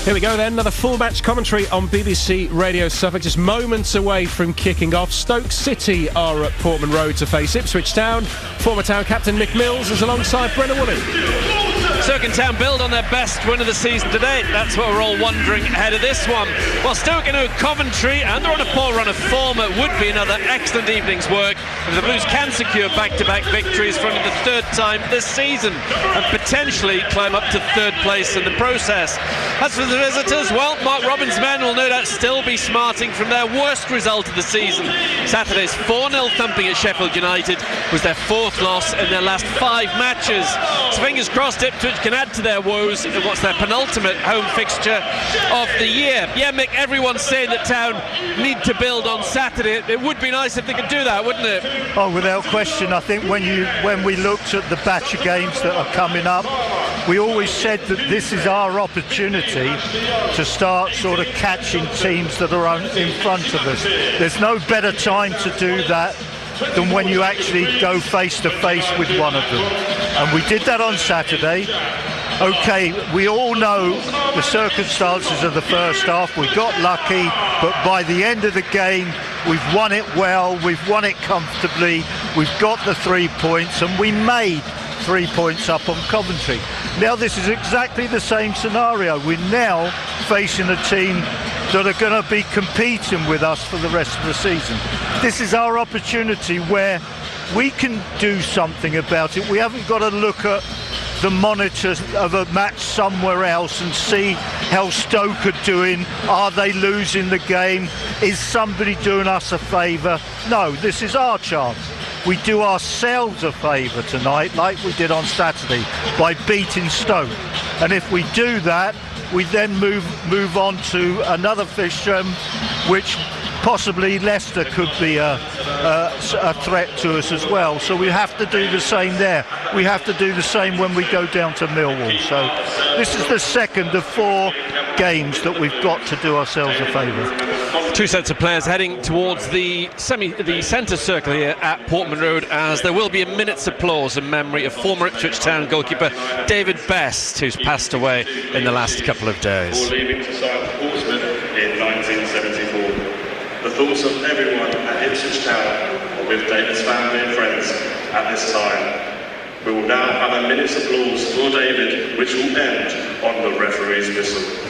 Here we go then, another full match commentary on BBC Radio Suffolk, just moments away from kicking off. Stoke City are at Portman Road to face Ipswich Town. Former Town captain Mick Mills is alongside Brennan Woolley. Stoke and Town build on their best win of the season to date. That's what we're all wondering ahead of this one. Well, Stoke are Coventry, and they're on a poor run of form. It would be another excellent evening's work if the Blues can secure back-to-back victories for only the third time this season and potentially climb up to third place in the process. As for the visitors, well, Mark Robins' men will no doubt still be smarting from their worst result of the season. Saturday's 4-0 thumping at Sheffield United was their fourth loss in their last 5 matches. So fingers crossed Ipswich can add to their woes in what's their penultimate home fixture of the year. Yeah, Mick, everyone's saying that Town need to build on Saturday. It would be nice if they could do that, wouldn't it? Oh, without question. I think when we looked at the batch of games that are coming up, we always said that this is our opportunity to start sort of catching teams that are in front of us. There's no better time to do that than when you actually go face to face with one of them. And we did that on Saturday. Okay, we all know the circumstances of the first half. We got lucky, but by the end of the game, we've won it well, we've won it comfortably, we've got the 3 points, and we made 3 points up on Coventry. Now this is exactly the same scenario. We're now facing a team that are going to be competing with us for the rest of the season. This is our opportunity where we can do something about it. We haven't got to look at the monitors of a match somewhere else and see how Stoke are doing. Are they losing the game? Is somebody doing us a favour? No, this is our chance. We do ourselves a favour tonight, like we did on Saturday, by beating Stoke. And if we do that, we then move on to another fixture, which possibly Leicester could be a threat to us as well. So we have to do the same there. We have to do the same when we go down to Millwall. So this is the second of 4 games that we've got to do ourselves a favour. 2 sets of players heading towards the centre circle here at Portman Road, as there will be a minute's applause in memory of former Ipswich Town goalkeeper David Best, who's passed away in the last couple of days. Before leaving to sign for Portsmouth in 1974. The thoughts of everyone at Ipswich Town are with David's family and friends at this time. We will now have a minute's applause for David, which will end on the referee's whistle.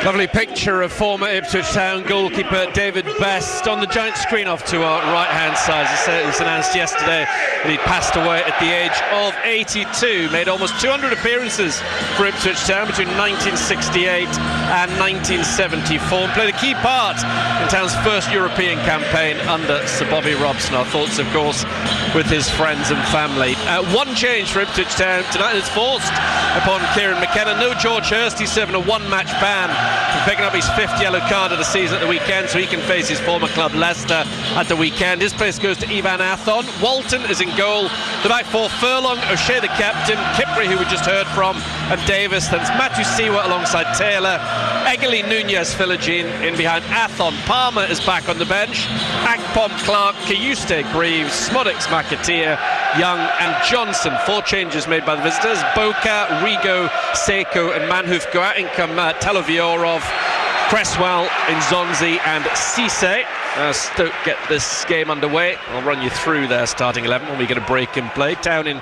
Lovely picture of former Ipswich Town goalkeeper David Best on the giant screen off to our right-hand side. As it was announced yesterday that he passed away at the age of 82. Made almost 200 appearances for Ipswich Town between 1968 and 1974. And played a key part in Town's first European campaign under Sir Bobby Robson. Our thoughts, of course, with his friends and family. One change for Ipswich Town tonight is forced upon Kieran McKenna. No George Hurst. He's serving a 1-match ban for picking up his 5th yellow card of the season at the weekend, so he can face his former club Leicester at the weekend. His place goes to Ivan Athon. Walton is in goal. The back 4, Furlong, O'Shea the captain, Kipri, who we just heard from, and Davis. Then it's Matthew Siwa alongside Taylor, Eggerly, Nunez, Philogene in behind Athon. Palmer is back on the bench. Akpom, Clark, Kayuste, Greaves, Smodics, McAteer, Young and Johnson. 4 changes made by the visitors. Boca, Rigo, Seiko and Manhoef go out. In come Taloviorov, Cresswell, Nzonzi and Cisse. Stoke get this game underway. I'll run you through their starting 11 when we get a break in play. Town in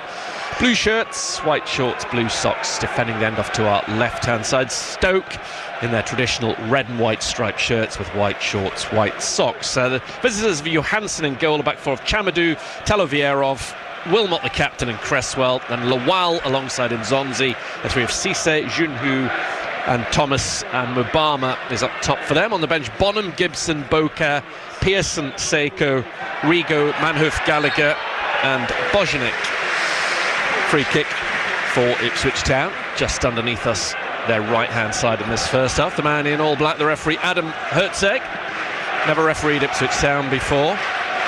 Blue shirts, white shorts, blue socks, defending the end off to our left-hand side. Stoke in their traditional red and white striped shirts with white shorts, white socks. The visitors of Johansson in goal, the back four of Chamadou, Talovierov, Wilmot the captain and Cresswell, and Lawal alongside Nzonzi. The three of Cisse, Junhu and Thomas, and Mubama is up top for them. On the bench, Bonham, Gibson, Boca, Pearson, Seiko, Rigo, Manhoof, Gallagher and Bojanek. Free kick for Ipswich Town, just underneath us, their right-hand side in this first half. The man in all black, the referee Adam Herzeg, never refereed Ipswich Town before.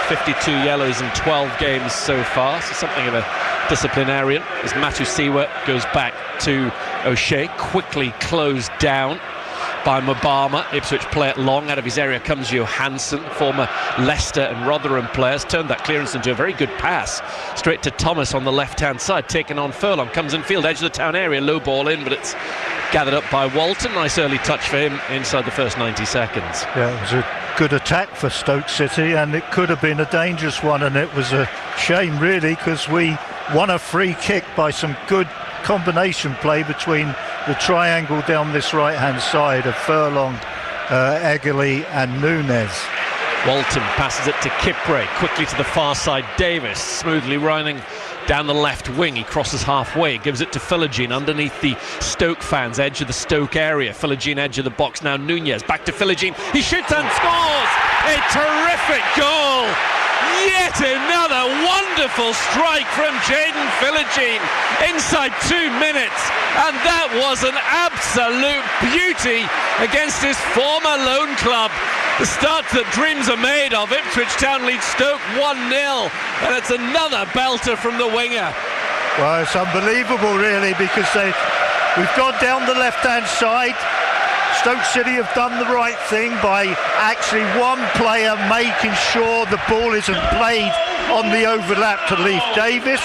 52 yellows in 12 games so far, so something of a disciplinarian, as Matusiwa goes back to O'Shea, quickly closed down by Mubama. Ipswich play it long, out of his area comes Johansson, former Leicester and Rotherham players, turned that clearance into a very good pass straight to Thomas on the left-hand side, taken on Furlong, comes in field, edge of the town area, low ball in, but it's gathered up by Walton. Nice early touch for him inside the first 90 seconds. Yeah, it was a good attack for Stoke City, and it could have been a dangerous one, and it was a shame really, because we won a free kick by some good combination play between the triangle down this right-hand side of Furlong, Eggerly and Nunes. Walton passes it to Kipre, quickly to the far side. Davis smoothly running down the left wing, he crosses halfway, gives it to Philogene underneath the Stoke fans, edge of the Stoke area. Philogene edge of the box now. Nunez back to Philogene, he shoots and scores a terrific goal. Yet another wonderful strike from Jayden Philogene inside 2 minutes, and that was an absolute beauty against his former loan club. The start that dreams are made of. Ipswich Town leads Stoke 1-0, and it's another belter from the winger. Well, it's unbelievable really, because we've gone down the left-hand side. Stoke City have done the right thing by actually one player making sure the ball isn't played on the overlap to Leif Davis,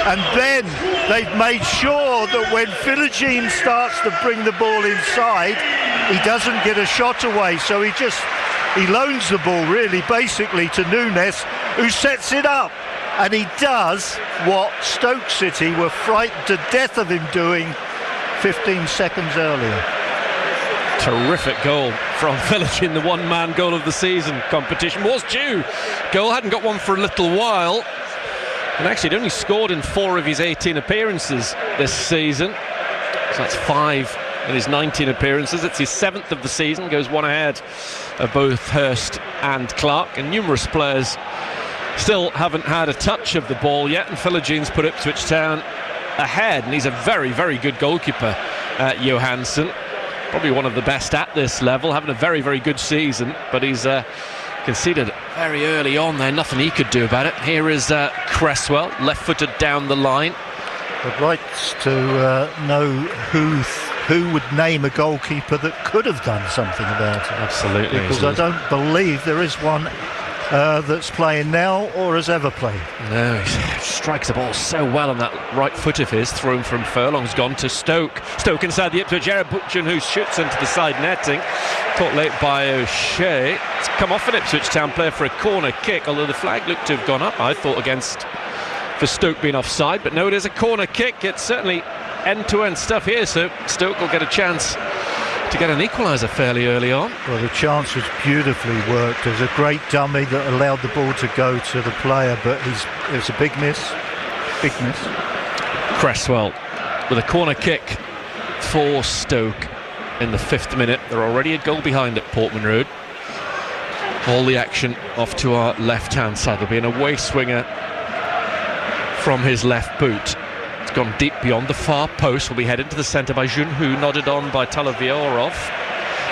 and then they've made sure that when Philogene starts to bring the ball inside, he doesn't get a shot away, so he loans the ball really basically to Nunes, who sets it up, and he does what Stoke City were frightened to death of him doing 15 seconds earlier. Terrific goal from Philogene, the one-man goal of the season. Competition was due. Goal hadn't got one for a little while, and actually he'd only scored in 4 of his 18 appearances this season, so that's 5 in his 19 appearances. It's his 7th of the season, goes one ahead of both Hurst and Clark, and numerous players still haven't had a touch of the ball yet, and Philogene's put Ipswich Town ahead, and he's a very, very good goalkeeper, Johansson. Probably one of the best at this level, having a very, very good season, but he's conceded very early on there, nothing he could do about it. Here is Cresswell, left-footed down the line. I'd like to know who would name a goalkeeper that could have done something about it. Absolutely. Because I don't believe there is one that's playing now or has ever played. No, he strikes the ball so well on that right foot of his, thrown from Furlong's gone to Stoke. Stoke inside the Ipswich area, Butchen, who shoots into the side netting, caught late by O'Shea. It's come off an Ipswich Town player for a corner kick, although the flag looked to have gone up, I thought, for Stoke being offside, but no, it is a corner kick. It's certainly end-to-end stuff here, so Stoke will get a chance to get an equaliser fairly early on. Well, the chance was beautifully worked. There's a great dummy that allowed the ball to go to the player, but it was a big miss. Big miss. Cresswell with a corner kick for Stoke in the 5th minute. They're already a goal behind at Portman Road. All the action off to our left-hand side. There'll be an away swinger from his left boot. It's gone deep beyond the far post, will be headed to the centre by Junhu, nodded on by Talovierov,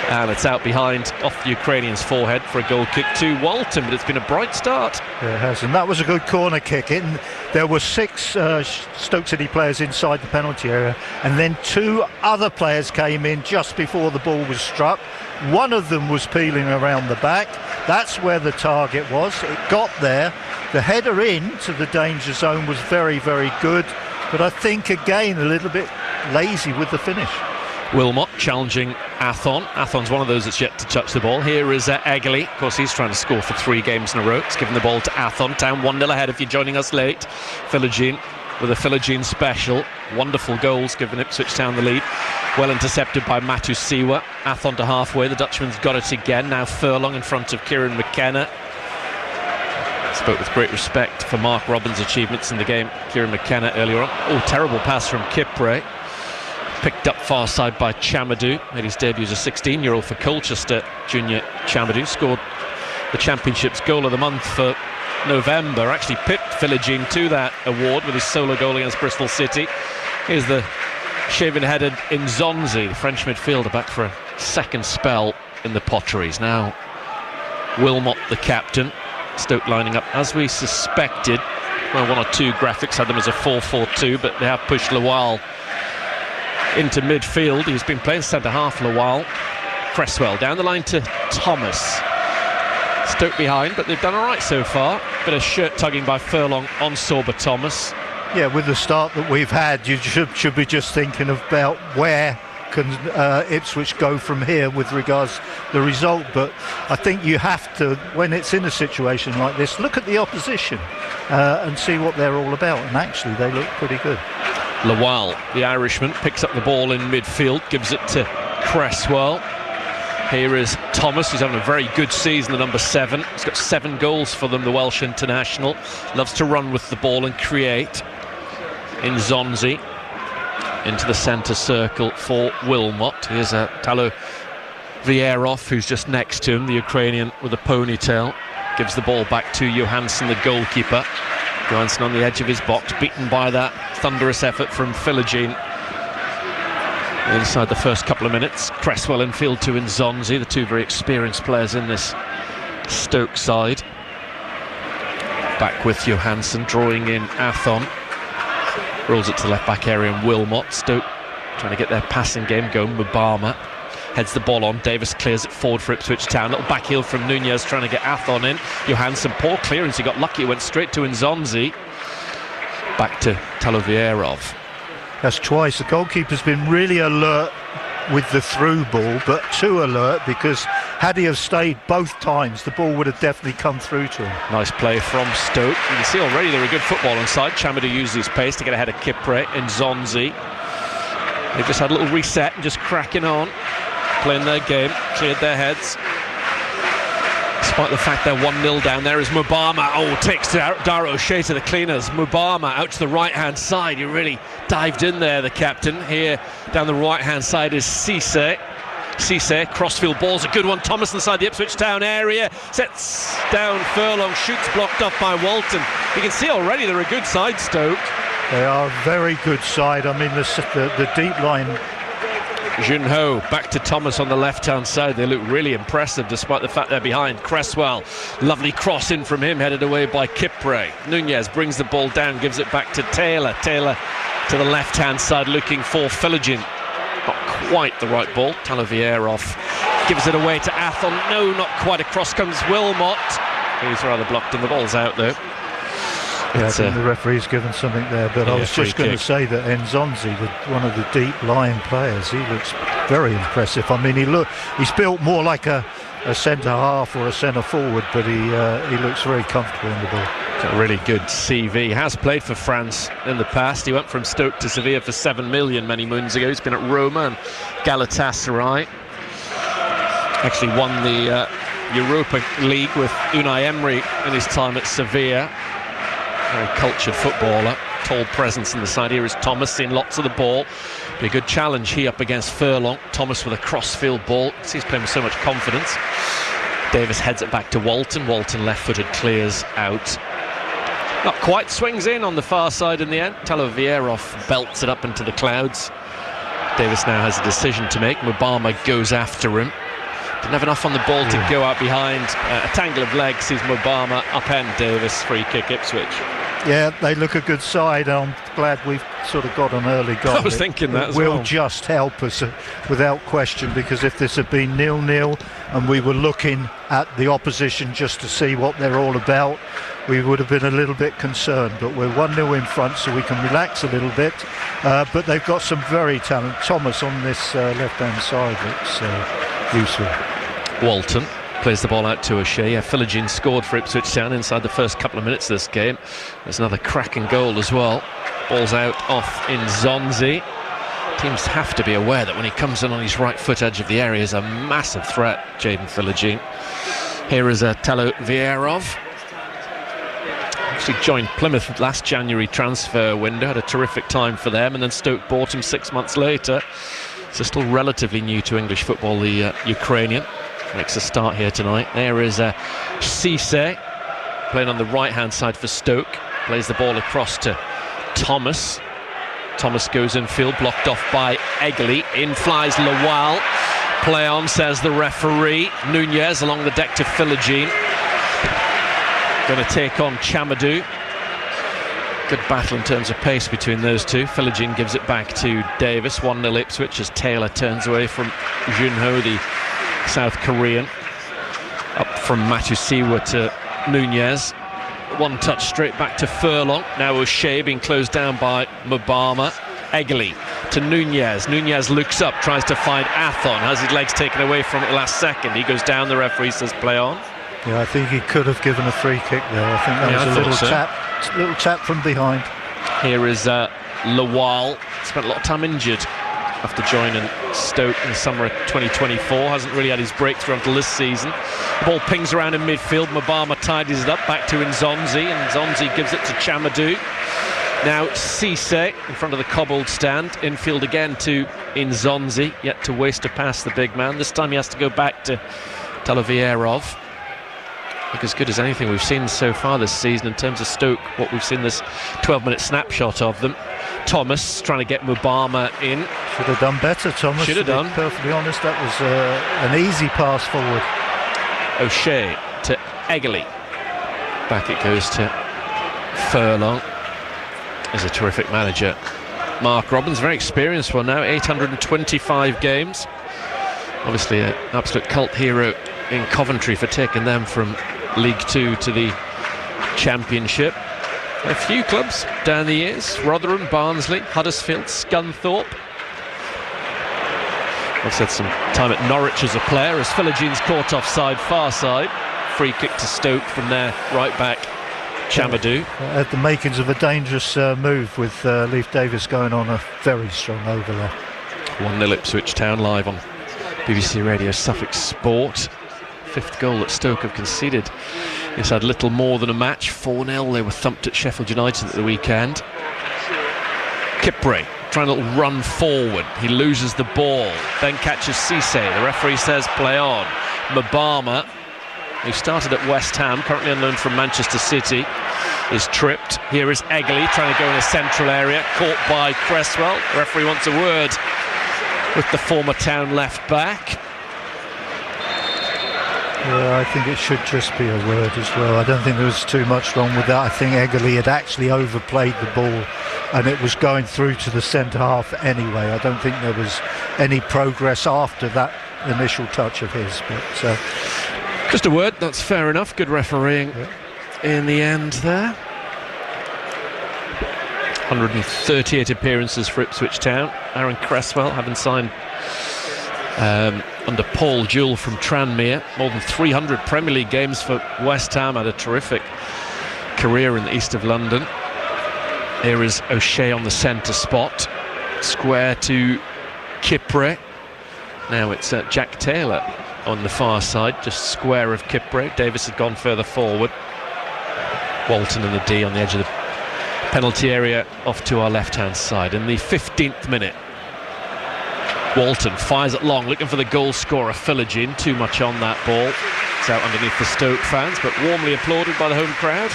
and it's out behind off the Ukrainian's forehead for a goal kick to Walton, but it's been a bright start. Yeah, it has, and that was a good corner kick. There were 6 Stoke City players inside the penalty area, and then 2 other players came in just before the ball was struck. One of them was peeling around the back. That's where the target was. It got there. The header into the danger zone was very, very good, but I think again a little bit lazy with the finish. Wilmot challenging Athon. Athon's one of those that's yet to touch the ball. Here is Eggerly. Of course, he's trying to score for 3 games in a row. He's given the ball to Athon. Town 1-0 ahead if you're joining us late. Philogene with a Philogene special. Wonderful goals, giving Ipswich Town the lead. Well intercepted by Matusiwa. Athon to halfway. The Dutchman's got it again. Now Furlong in front of Kieran McKenna. Spoke with great respect for Mark Robins' achievements in the game. Kieran McKenna earlier on. Oh, terrible pass from Kipre. Picked up far side by Chamadou. Made his debut as a 16-year-old for Colchester. Junior Chamadou scored the Championship's goal of the month for November. Actually pipped Philogene to that award with his solo goal against Bristol City. Here's the shaven-headed Nzonzi, French midfielder, back for a second spell in the Potteries. Now Wilmot, the captain. Stoke lining up as we suspected. Well, one or two graphics had them as a 4-4-2, but they have pushed Lawal into midfield. He's been playing centre-half for a while. Cresswell down the line to Thomas. Stoke behind, but they've done all right so far. Bit of shirt tugging by Furlong on Sorba Thomas. Yeah, with the start that we've had, you should be just thinking about where can Ipswich go from here with regards to the result. But I think you have to, when it's in a situation like this, look at the opposition and see what they're all about. And actually, they look pretty good. Lawal, the Irishman, picks up the ball in midfield, gives it to Cresswell. Here is Thomas, who's having a very good season, the number 7. He's got 7 goals for them, the Welsh international. Loves to run with the ball and create. Nzonzi into the centre circle for Wilmot. Here's Talo Vierov, who's just next to him, the Ukrainian with a ponytail. Gives the ball back to Johansson, the goalkeeper. Johansson on the edge of his box, beaten by that thunderous effort from Philogene inside the first couple of minutes. Cresswell in field to Nzonzi, the two very experienced players in this Stoke side. Back with Johansson, drawing in Athon. Rolls it to the left back area and Wilmot. Stoke trying to get their passing game going. Mubama heads the ball on. Davis clears it forward for Ipswich Town. Little back heel from Nunez trying to get Athon in. Johansson, poor clearance. He got lucky. It went straight to Nzonzi. Back to Talovierov. That's twice. The goalkeeper's been really alert with the through ball, but too alert, because had he have stayed both times, the ball would have definitely come through to him. Nice play from Stoke. You can see already they're a good football inside. Chamadou uses his pace to get ahead of Kipre. Nzonzi. They've just had a little reset and just cracking on, playing their game, cleared their heads. Despite the fact they're 1-0 down, there is Mubama. Oh, takes Dara O'Shea to the cleaners. Mubama out to the right-hand side. He really dived in there, the captain. Here, down the right-hand side is Cisse. Cisse, crossfield ball's a good one. Thomas inside the Ipswich Town area. Sets down Furlong, shoots blocked up by Walton. You can see already they're a good side, Stoke. They are a very good side. I mean, the deep line. Junho back to Thomas on the left-hand side. They look really impressive despite the fact they're behind. Cresswell, lovely cross in from him, headed away by Kipre. Nunez brings the ball down, gives it back to Taylor. Taylor to the left-hand side looking for Philogene. Not quite the right ball. Talovierov gives it away to Athon. No, not quite. Across comes Wilmot. He's rather blocked and the ball's out though. Yeah, I think the referee's given something there, but I was just going to say that Nzonzi, one of the deep line players, he looks very impressive. I mean, he's built more like a centre half or a centre forward, but he looks very comfortable in the ball. Got a really good CV. He has played for France in the past. He went from Stoke to Sevilla for 7 million many moons ago. He's been at Roma and Galatasaray. Actually won the Europa League with Unai Emery in his time at Sevilla. Very cultured footballer, tall presence in the side. Here is Thomas, seeing lots of the ball. Be a good challenge here up against Furlong. Thomas with a cross-field ball. He's playing with so much confidence. Davis heads it back to Walton. Walton left-footed clears out. Not quite, swings in on the far side in the end. Talovierov belts it up into the clouds. Davis now has a decision to make. Mubama goes after him. Didn't have enough on the ball to go out behind. A tangle of legs sees Mubama upend Davis. Free kick Ipswich. Yeah, they look a good side. I'm glad we've sort of got an early goal. I was thinking that as well. Will just help us without question, because if this had been 0-0 and we were looking at the opposition just to see what they're all about, we would have been a little bit concerned. But we're 1-0 in front, so we can relax a little bit. But they've got some very talented. Thomas on this left-hand side looks useful. Walton plays the ball out to O'Shea. Philogene scored for Ipswich Town inside the first couple of minutes of this game. There's another cracking goal as well. Ball's out off in Zonzi. Teams have to be aware that when he comes in on his right foot edge of the area, is a massive threat, Jayden Philogene. Here is Telo Vierov. Actually joined Plymouth last January transfer window, had a terrific time for them, and then Stoke bought him 6 months later. So still relatively new to English football, the Ukrainian. Makes a start here tonight. There is Cisse, playing on the right-hand side for Stoke. Plays the ball across to Thomas. Thomas goes infield, blocked off by Egley. In flies Lawal. Play on, says the referee. Nunez along the deck to Philogene. Going to take on Chamadou. Good battle in terms of pace between those two. Philogene gives it back to Davis. 1-0 Ipswich as Taylor turns away from Junho, the South Korean. Up from Matusiwa to Nunez. One touch straight back to Furlong. Now O'Shea being closed down by Mubama. Egley to Nunez. Nunez looks up, tries to find Athon. Has his legs taken away from it the last second. He goes down, the referee says play on. Yeah, I think he could have given a free kick there. I think that was a little tap from behind. Here is Lawal. Spent a lot of time injured after joining Stoke in the summer of 2024. Hasn't really had his breakthrough until this season. The ball pings around in midfield. Mubama tidies it up back to Nzonzi, and Nzonzi gives it to Chamadou. Now Cisse in front of the cobbled stand. Infield again to Nzonzi. Yet to waste a pass, the big man. This time he has to go back to Talovierov. Look as good as anything we've seen so far this season in terms of Stoke, what we've seen this 12-minute snapshot of them. Thomas trying to get Mubama in. Should have done better, Thomas. Should have done. To be perfectly honest, that was an easy pass forward. O'Shea to Egley. Back it goes to Furlong. Is a terrific manager. Mark Robbins, very experienced one now, 825 games. Obviously an absolute cult hero in Coventry for taking them from League Two to the Championship. A few clubs down the years: Rotherham, Barnsley, Huddersfield, Scunthorpe. I've had some time at Norwich as a player, as Philogene's caught offside, far side. Free kick to Stoke from their right back, Chamadou. Had the makings of a dangerous move with Leif Davis going on a very strong overlap. 1-0 Ipswich Town live on BBC Radio Suffolk Sport. Fifth goal that Stoke have conceded. It's had little more than a match. 4-0. They were thumped at Sheffield United at the weekend. Kipre trying a little run forward. He loses the ball, then catches Cisse. The referee says play on. Mubama, who started at West Ham, currently on loan from Manchester City, is tripped. Here is Egley trying to go in a central area, caught by Cresswell. The referee wants a word with the former Town left back. Yeah, I think it should just be a word as well. I don't think there was too much wrong with that. I think Egley had actually overplayed the ball and it was going through to the centre half anyway. I don't think there was any progress after that initial touch of his. But just a word, that's fair enough. Good refereeing in the end there. 138 appearances for Ipswich Town. Aaron Cresswell having signed under Paul Jewell from Tranmere. More than 300 Premier League games for West Ham. Had a terrific career in the east of London. Here is O'Shea on the centre spot. Square to Kipre. Now it's Jack Taylor on the far side, just square of Kipre. Davis had gone further forward. Walton and the D on the edge of the penalty area off to our left-hand side. In the 15th minute, Walton fires it long, looking for the goal scorer Philogene. Too much on that ball. It's out underneath the Stoke fans, but warmly applauded by the home crowd.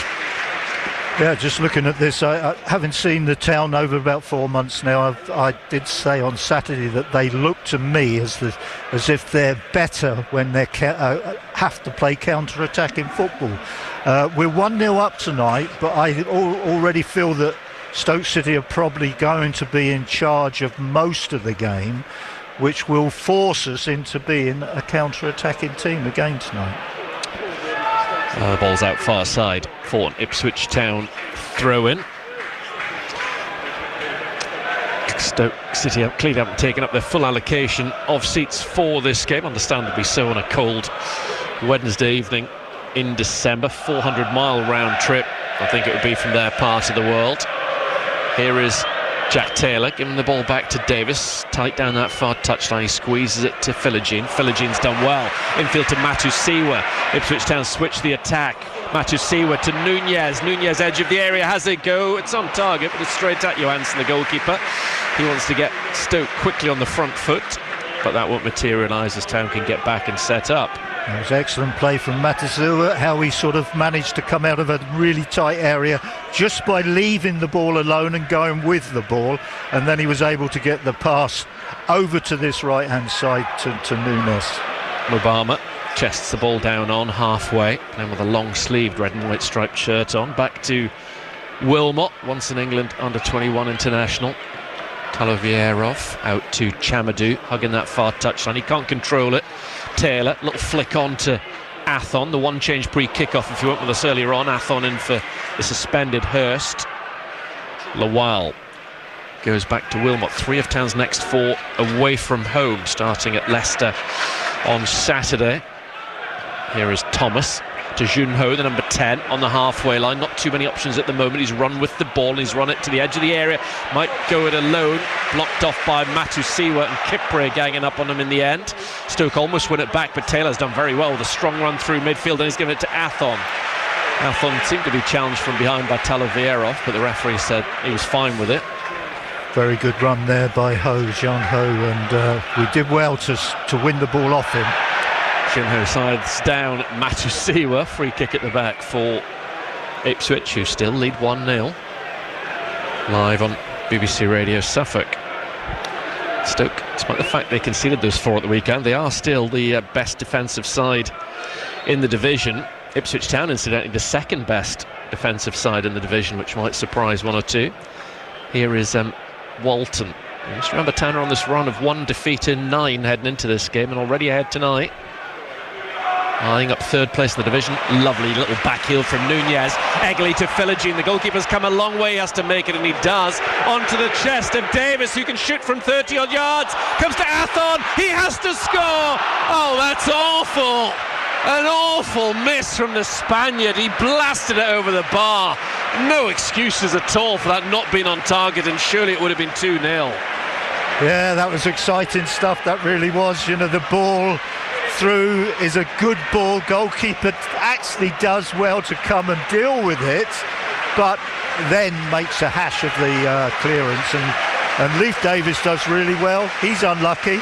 Yeah, just looking at this, I haven't seen the Town over about 4 months now. I did say on Saturday that they look to me as if they're better when they have to play counter-attacking football. We're 1-0 up tonight, but I already feel that Stoke City are probably going to be in charge of most of the game, which will force us into being a counter-attacking team again tonight. The ball's out far side for an Ipswich Town throw-in. Stoke City clearly haven't taken up their full allocation of seats for this game, understandably so on a cold Wednesday evening in December. 400-mile round trip, I think it would be, from their part of the world. Here is Jack Taylor giving the ball back to Davis, tight down that far touchline. He squeezes it to Philogene. Philogene's done well. Infield to Matusiwa. Ipswich Town switch the attack. Matusiwa to Nunez. Nunez edge of the area, has a go. It's on target, but it's straight at Johansson, the goalkeeper. He wants to get Stoke quickly on the front foot, but that won't materialise as Town can get back and set up. It was excellent play from Matusiwa, how he sort of managed to come out of a really tight area just by leaving the ball alone and going with the ball, and then he was able to get the pass over to this right hand side to Nunez. Obama chests the ball down on halfway, and with a long sleeved red and white striped shirt on. Back to Wilmot, once an England under-21 international. Talovierov out to Chamadou, hugging that far touchline. He can't control it. Taylor, little flick on to Athon, the one change pre-kickoff if you went with us earlier on. Athon in for the suspended Hurst. Lawal goes back to Wilmot. 3 of Town's next 4 away from home, starting at Leicester on Saturday. Here is Thomas to Junho, the number 10, on the halfway line. Not too many options at the moment. He's run with the ball and he's run it to the edge of the area. Might go it alone, blocked off by Matusiwa, and Kipre ganging up on him in the end. Stoke almost win it back, but Taylor's done very well with a strong run through midfield, and he's given it to Athon. Athon seemed to be challenged from behind by Talovierov, but the referee said he was fine with it. Very good run there by Zhang Ho, and we did well to win the ball off him. Junho sides down Matusiwa. Free kick at the back for Ipswich, who still lead 1-0. Live on BBC Radio Suffolk. Stoke, despite the fact they conceded those 4 at the weekend, they are still the best defensive side in the division. Ipswich Town, incidentally, the second best defensive side in the division, which might surprise one or two. Here is Walton. Just remember, Town are on this run of 1 defeat in 9 heading into this game, and already ahead tonight. Eyeing up 3rd place in the division. Lovely little back heel from Nunez. Egley to Philogene. The goalkeeper's come a long way. He has to make it, and he does. Onto the chest of Davis, who can shoot from 30-odd yards. Comes to Athon. He has to score. Oh, that's awful. An awful miss from the Spaniard. He blasted it over the bar. No excuses at all for that not being on target, and surely it would have been 2-0. Yeah, that was exciting stuff. That really was. You know, the ball through is a good ball. Goalkeeper actually does well to come and deal with it, but then makes a hash of the clearance, and Leif Davis does really well. He's unlucky.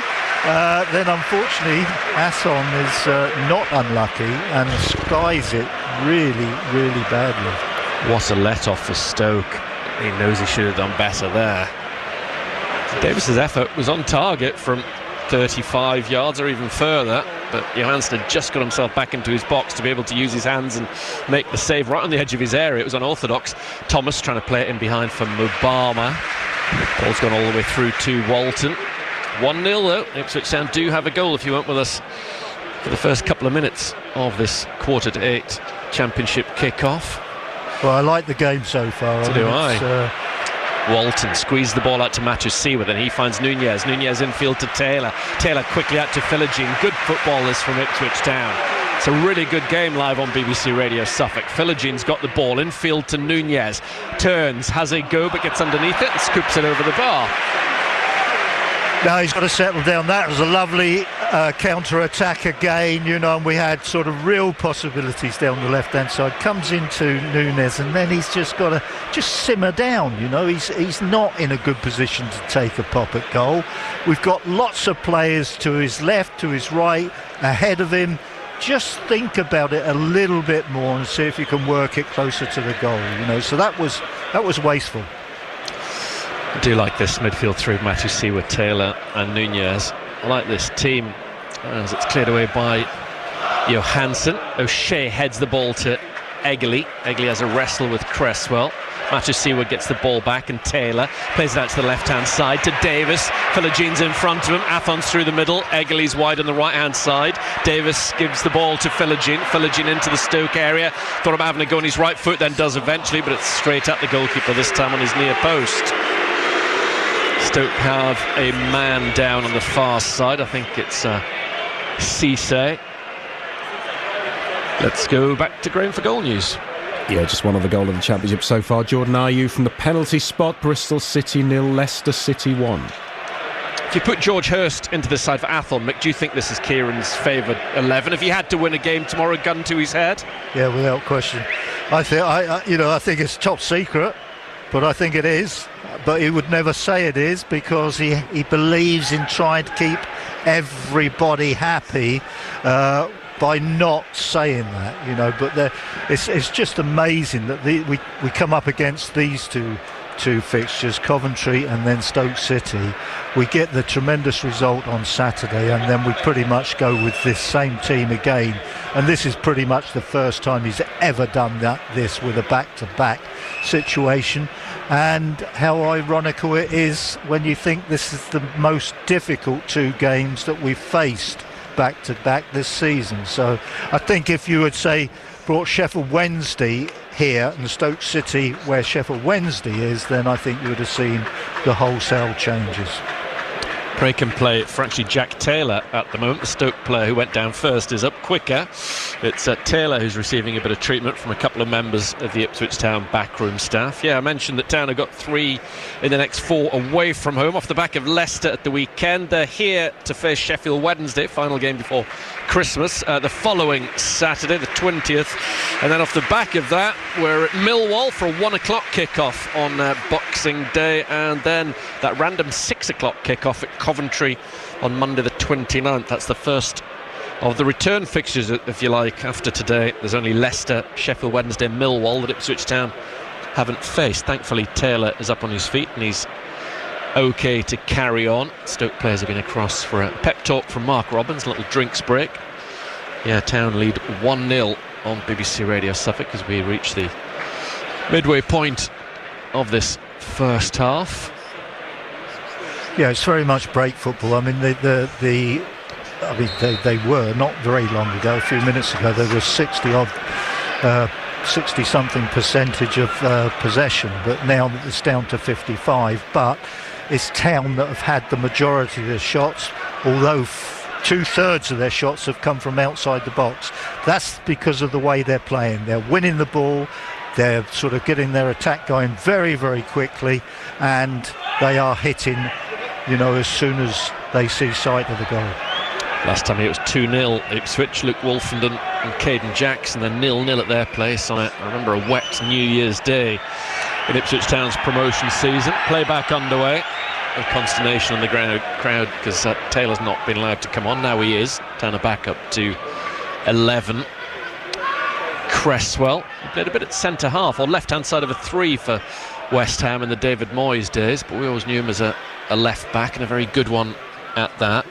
Then unfortunately Athon is not unlucky and skies it really, really badly. What a let-off for Stoke. He knows he should have done better there. Davis's effort was on target from 35 yards or even further, but Johansson had just got himself back into his box to be able to use his hands and make the save right on the edge of his area. It was unorthodox. Thomas trying to play it in behind for Mubama. Ball's gone all the way through to Walton. 1-0 though. Ipswich Town do have a goal if you went with us for the first couple of minutes of this 7:45 championship kick-off. Well, I like the game so far. So do I. Walton squeezed the ball out to Matusiwa, then he finds Nunez. Nunez infield to Taylor. Taylor quickly out to Philogene. Good football this from Ipswich Town. It's a really good game live on BBC Radio Suffolk. Philogene's got the ball infield to Nunez. Turns, has a go, but gets underneath it and scoops it over the bar. No, he's got to settle down. That was a lovely counter-attack again, you know, and we had sort of real possibilities down the left-hand side. Comes into Nunez, and then he's just got to just simmer down, you know. He's not in a good position to take a pop at goal. We've got lots of players to his left, to his right, ahead of him. Just think about it a little bit more and see if you can work it closer to the goal, you know. So that was wasteful. I do like this midfield through Matusiwa, Taylor and Nunez. I like this team as it's cleared away by Johansson. O'Shea heads the ball to Egley. Egley has a wrestle with Cresswell. Matusiwa gets the ball back, and Taylor plays it out to the left-hand side to Davis. Philogene's in front of him. Athon's through the middle. Egley's wide on the right-hand side. Davis gives the ball to Philogene. Philogene into the Stoke area. Thought about having a go on his right foot, then does eventually, but it's straight at the goalkeeper, this time on his near post. Stoke have a man down on the far side. I think it's Cisse. Let's go back to Graham for goal news. Yeah, just one other goal of the Championship so far. Jordan Ayew from the penalty spot. Bristol City 0, Leicester City 1. If you put George Hurst into the side for Athlone, Mick, do you think this is Kieran's favoured 11? If he had to win a game tomorrow, gun to his head? Yeah, without question. I think it's top secret, but I think it is. But he would never say it is, because he believes in trying to keep everybody happy by not saying that, But it's just amazing that we come up against these two fixtures, Coventry and then Stoke City. We get the tremendous result on Saturday, and then we pretty much go with this same team again, and this is pretty much the first time he's ever done this with a back-to-back situation. And how ironical it is when you think this is the most difficult 2 games that we've faced back-to-back this season. So I think if you would say brought Sheffield Wednesday here and Stoke City where Sheffield Wednesday is, then I think you would have seen the wholesale changes. Break and play for actually Jack Taylor at the moment. The Stoke player who went down first is up quicker. It's Taylor who's receiving a bit of treatment from a couple of members of the Ipswich Town backroom staff. Yeah, I mentioned that Town have got 3 in the next 4 away from home off the back of Leicester at the weekend. They're here to face Sheffield Wednesday, final game before Christmas, the following Saturday, the 20th. And then off the back of that, we're at Millwall for a 1 o'clock kickoff on Boxing Day, and then that random 6 o'clock kickoff at Coventry on Monday the 29th. That's the first of the return fixtures, if you like, after today. There's only Leicester, Sheffield Wednesday, Millwall that Ipswich Town haven't faced. Thankfully Taylor is up on his feet and he's okay to carry on. Stoke players have been across for a pep talk from Mark Robbins, a little drinks break. Yeah, Town lead 1-0 on BBC Radio Suffolk as we reach the midway point of this first half. Yeah, it's very much break football. I mean, they were not very long ago, a few minutes ago, there was 60-something percentage of possession, but now it's down to 55. But it's Town that have had the majority of their shots, although 2/3 of their shots have come from outside the box. That's because of the way they're playing. They're winning the ball, they're sort of getting their attack going very, very quickly, and they are hitting, as soon as they see sight of the goal. Last time it was 2-0 Ipswich. Luke Wolfenden and Caden Jackson, then 0-0 at their place on I remember a wet New Year's Day in Ipswich Town's promotion season. Play back underway. A consternation on the crowd because Taylor's not been allowed to come on. Now he is. Town are back up to 11. Cresswell played a bit at centre half or left hand side of a 3 for West Ham in the David Moyes days, but we always knew him as a left back, and a very good one at that.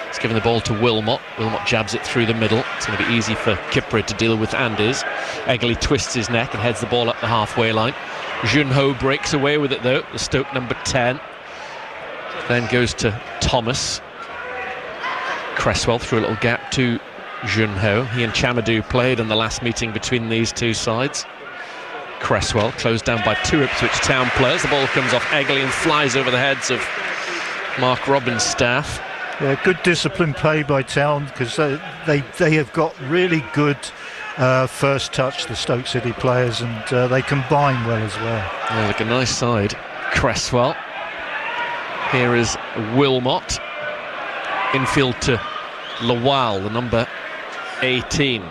He's given the ball to Wilmot. Wilmot jabs it through the middle. It's going to be easy for Kipre to deal with Anders. Egley twists his neck and heads the ball up the halfway line. Junho breaks away with it though, the Stoke number 10. Then goes to Thomas. Cresswell through a little gap to Junho. He and Chamadou played in the last meeting between these two sides. Cresswell closed down by 2 Ipswich Town players. The ball comes off Egley and flies over the heads of Mark Robbins' staff. Yeah, good discipline play by Town, because they have got really good first touch, the Stoke City players, and they combine well as well. Yeah, like a nice side. Cresswell. Here is Wilmot. Infield to Lawal, the number 18.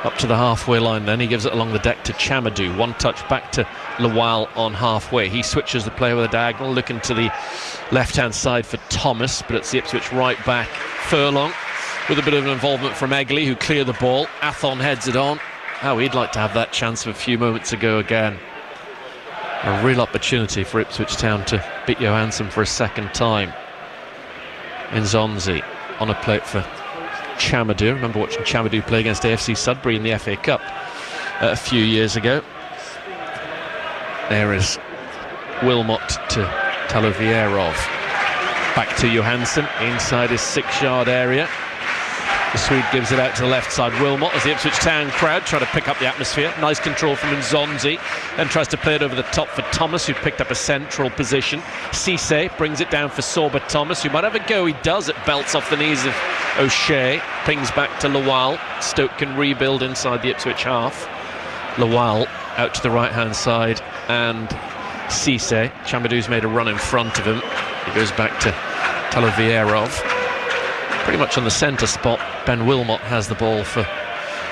Up to the halfway line then. He gives it along the deck to Chamadou. One touch back to Lawal on halfway. He switches the play with a diagonal, looking to the left-hand side for Thomas, but it's the Ipswich right back, Furlong, with a bit of an involvement from Egley, who clear the ball. Athon heads it on. He'd like to have that chance of a few moments ago again. A real opportunity for Ipswich Town to beat Johansson for a second time. Nzonzi on a plate for Chamadou. Remember watching Chamadou play against AFC Sudbury in the FA Cup a few years ago. There is Wilmot to Talovierov. Back to Johansson inside his 6-yard area. The Swede gives it out to the left side. Wilmot, as the Ipswich Town crowd try to pick up the atmosphere. Nice control from Nzonzi. Then tries to play it over the top for Thomas, who picked up a central position. Cisse brings it down for Sorba Thomas, who might have a go. He does. It belts off the knees of O'Shea. Pings back to Lawal. Stoke can rebuild inside the Ipswich half. Lawal out to the right-hand side, and Cisse. Chamadou's made a run in front of him. He goes back to Talovierov. Pretty much on the centre spot, Ben Wilmot has the ball for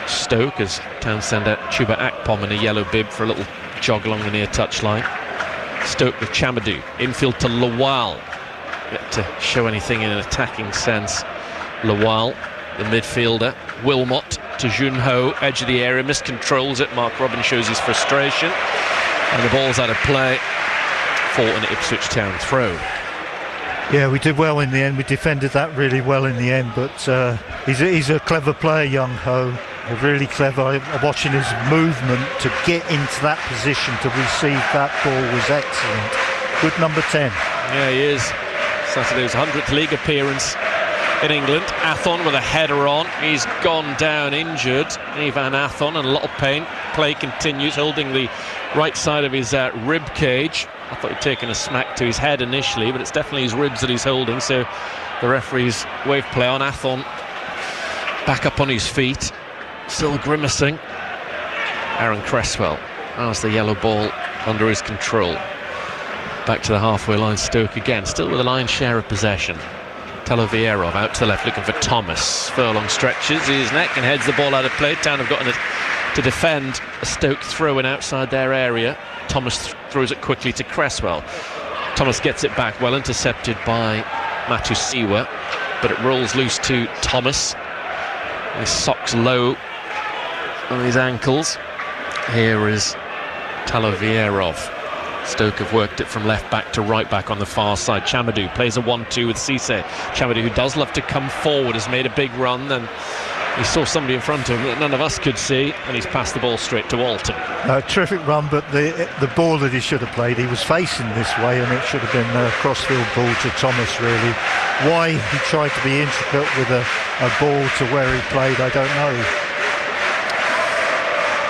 Stoke as Town send out Chuba Akpom in a yellow bib for a little jog along the near touchline. Stoke with Chamadou. Infield to Lawal. Yet to show anything in an attacking sense. Lawal, the midfielder. Wilmot to Junho, edge of the area, miscontrols it. Mark Robin shows his frustration, and the ball's out of play for an Ipswich Town throw. Yeah, we did well in the end. We defended that really well in the end, but he's a clever player, Young Ho. Really clever. Watching his movement to get into that position to receive that ball was excellent. Good number 10. Yeah, he is. Saturday's 100th league appearance in England. Athon with a header on. He's gone down injured. Ivan Athon in a lot of pain. Play continues, holding the right side of his rib cage. I thought he'd taken a smack to his head initially, but it's definitely his ribs that he's holding, so the referee's wave play on. Athon back up on his feet, still grimacing. Aaron Cresswell has the yellow ball under his control. Back to the halfway line, Stoke again, still with a lion's share of possession. Talovierov out to the left looking for Thomas. Furlong stretches his neck and heads the ball out of play. Town have gotten it to defend a Stoke throw-in outside their area. Thomas throws it quickly to Cresswell. Thomas gets it back, well intercepted by Matusiwa, but it rolls loose to Thomas. His socks low on his ankles. Here is Talovierov. Stoke have worked it from left back to right back on the far side. Chamadou plays a 1-2 with Cisse. Chamadou, who does love to come forward, has made a big run, and he saw somebody in front of him that none of us could see, and he's passed the ball straight to Alton. Terrific run, but the ball that he should have played, he was facing this way, and it should have been a crossfield ball to Thomas, really. Why he tried to be intricate with a ball to where he played, I don't know.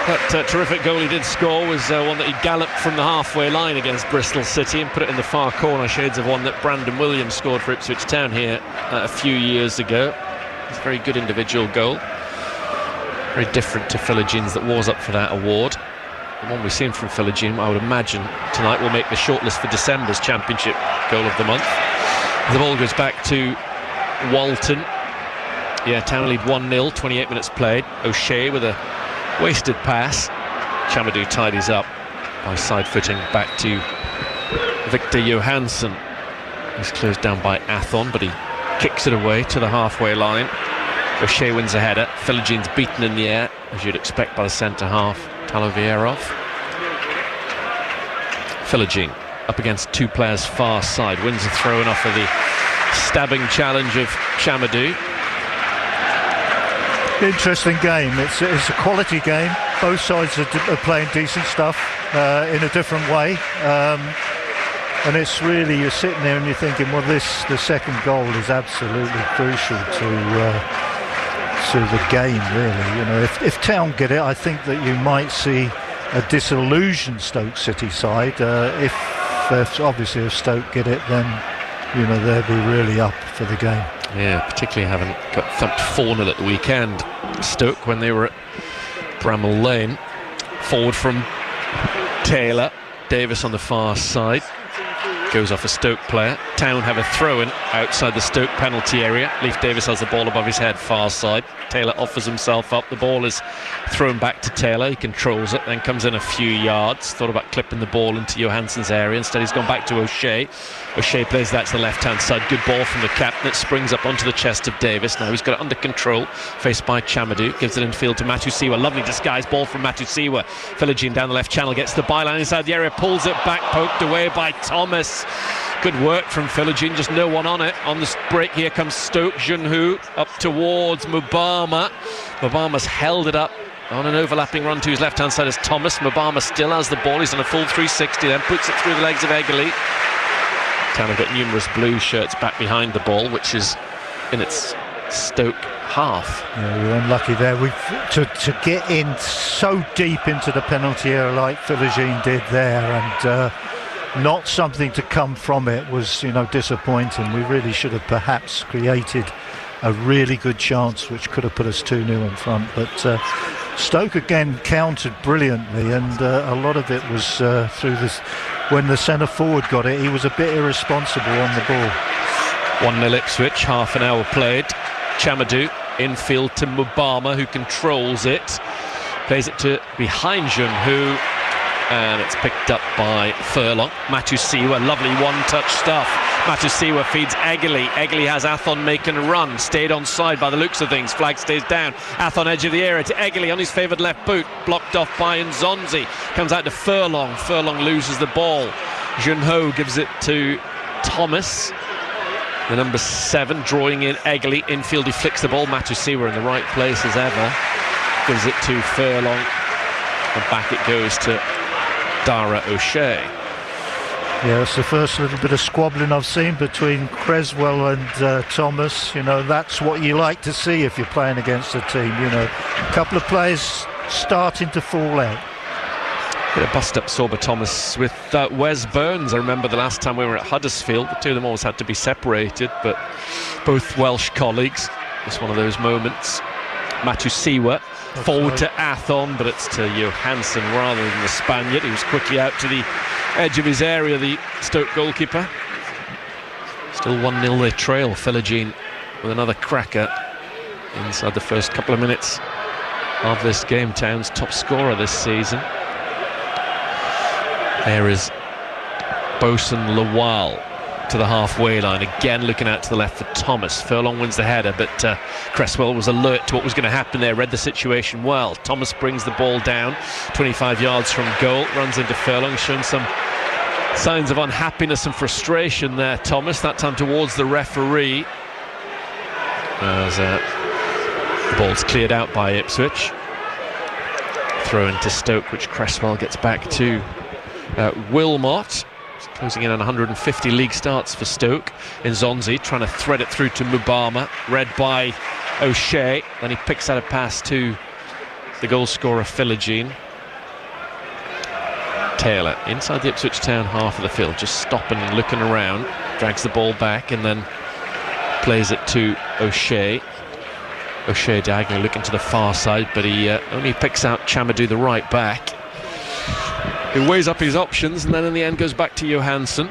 That terrific goal he did score was one that he galloped from the halfway line against Bristol City and put it in the far corner, shades of one that Brandon Williams scored for Ipswich Town here a few years ago. It's a very good individual goal. Very different to Philigine's that was up for that award. The one we've seen from Philogene, I would imagine, tonight will make the shortlist for December's Championship Goal of the Month. The ball goes back to Walton. Yeah, Town lead 1-0, 28 minutes played. O'Shea with a wasted pass. Chamadou tidies up by side-footing back to Victor Johansson. He's closed down by Athon, but he kicks it away to the halfway line. O'Shea wins a header. Philogene's beaten in the air, as you'd expect by the centre-half, Talovierov. Philogene up against two players far side. Wins a throw-in off of the stabbing challenge of Chamadou. Interesting game. It's a quality game. Both sides are playing decent stuff in a different way, and it's really, you're sitting there and you're thinking, well, the second goal is absolutely crucial to the game, really. You know, if Town get it, I think that you might see a disillusioned Stoke City side. If Stoke get it, then they'll be really up for the game. Yeah, particularly having got thumped 4-0 at the weekend. Stoke, when they were at Bramall Lane. Forward from Taylor. Davis on the far side. Goes off a Stoke player. Town have a throw-in outside the Stoke penalty area. Leif Davis has the ball above his head, far side. Taylor offers himself up. The ball is thrown back to Taylor. He controls it, then comes in a few yards. Thought about clipping the ball into Johansson's area. Instead, he's gone back to O'Shea. O'Shea plays that to the left-hand side. Good ball from the captain. It springs up onto the chest of Davis. Now he's got it under control. Faced by Chamadou. Gives it infield to Matusiwa. Lovely disguised ball from Matusiwa. Philogene down the left channel. Gets the byline inside the area. Pulls it back. Poked away by Thomas. Good work from Philogene. Just no one on it. On the break here comes Stoke. Junho up towards Mubama. Mubama's held it up on an overlapping run to his left-hand side as Thomas. Mubama still has the ball. He's on a full 360, then puts it through the legs of Egerly. Town have got numerous blue shirts back behind the ball, which is in its Stoke half. Yeah, we were unlucky there. To get in so deep into the penalty area like Philogene did there, and not something to come from it was, disappointing. We really should have perhaps created a really good chance which could have put us 2-0 in front, but Stoke again countered brilliantly, and a lot of it was through this. When the centre forward got it, he was a bit irresponsible on the ball. 1-0 Ipswich, half an hour played. Chamadou infield to Mubama, who controls it, plays it to behind Junho, and it's picked up by Furlong. Matusiwa, lovely one-touch stuff. Matusiwa feeds Eggley. Eggley has Athon making a run, stayed onside by the looks of things. Flag stays down. Athon edge of the area to Eggley on his favoured left boot, blocked off by Nzonzi. Comes out to Furlong. Furlong loses the ball. Junho gives it to Thomas, the number 7, drawing in Eggley. Infield, he flicks the ball. Matusiwa in the right place as ever. Gives it to Furlong, and back it goes to Dara O'Shea. Yeah, it's the first little bit of squabbling I've seen between Cresswell and Thomas. You know, that's what you like to see if you're playing against a team. You know, a couple of players starting to fall out. Bit of bust-up Sorba Thomas with Wes Burns. I remember the last time we were at Huddersfield, the two of them always had to be separated, but both Welsh colleagues. It's one of those moments. Matusiwa forward to Athon, but it's to Johansson rather than the Spaniard. He was quickly out to the edge of his area, the Stoke goalkeeper. Still 1-0 they trail. Philogene with another cracker inside the first couple of minutes of this game. Town's top scorer this season. There is Bosun Lawal to the halfway line, again looking out to the left for Thomas. Furlong wins the header, but Cresswell was alert to what was going to happen there, read the situation well. Thomas brings the ball down 25 yards from goal, runs into Furlong, showing some signs of unhappiness and frustration there, Thomas, that time towards the referee, as the ball's cleared out by Ipswich. Throw into Stoke, which Cresswell gets back to Wilmot. Closing in on 150 league starts for Stoke. Nzonzi trying to thread it through to Mubama, read by O'Shea. Then he picks out a pass to the goal scorer Philogene. Taylor inside the Ipswich Town half of the field, just stopping and looking around, drags the ball back and then plays it to O'Shea. O'Shea diagonally looking to the far side, but he only picks out Chamadou, the right back. He weighs up his options and then in the end goes back to Johansson.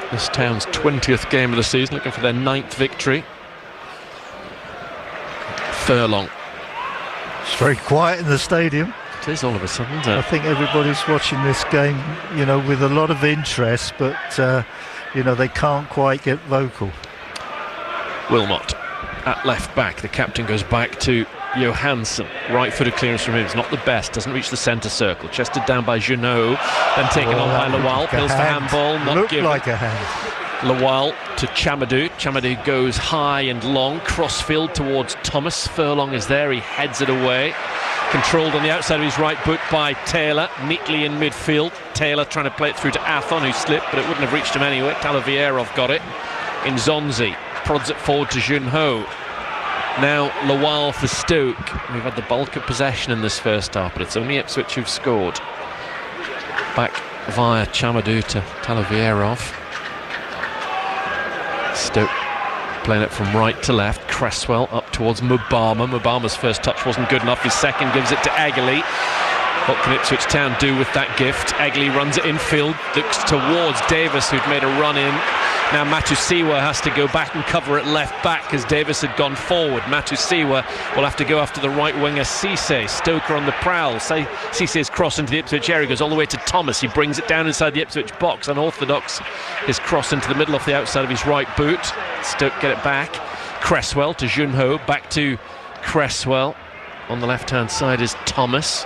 This Town's 20th game of the season, looking for their 9th victory. Furlong. It's very quiet in the stadium. It is all of a sudden, isn't it? I think everybody's watching this game, you know, with a lot of interest, but you know, they can't quite get vocal. Wilmot at left back. The captain goes back to Johansson. Right-footed clearance from him. It's not the best. Doesn't reach the centre circle. Chested down by Junot. Then taken on by Lawal. Pills for handball. Not given. Looked like a hand. Lawal to Chamadou. Chamadou goes high and long. Crossfield towards Thomas. Furlong is there. He heads it away. Controlled on the outside of his right boot by Taylor. Neatly in midfield. Taylor trying to play it through to Athon, who slipped, but it wouldn't have reached him anyway. Talavierov got it. Nzonzi prods it forward to Junho. Now Lawal for Stoke. We've had the bulk of possession in this first half, but it's only Ipswich who've scored. Back via Chamadou to Talavierov. Stoke playing it from right to left. Cresswell up towards Mubama. Mubama's first touch wasn't good enough. His second gives it to Eggley. What can Ipswich Town do with that gift? Eggley runs it infield, looks towards Davis, who'd made a run in. Now Matusiwa has to go back and cover it left back as Davis had gone forward. Matusiwa will have to go after the right winger Cisse. Stoker on the prowl. Cisse's cross into the Ipswich area, goes all the way to Thomas. He brings it down inside the Ipswich box. Unorthodox, his cross into the middle off the outside of his right boot. Stoke get it back. Cresswell to Junho, back to Cresswell. On the left-hand side is Thomas.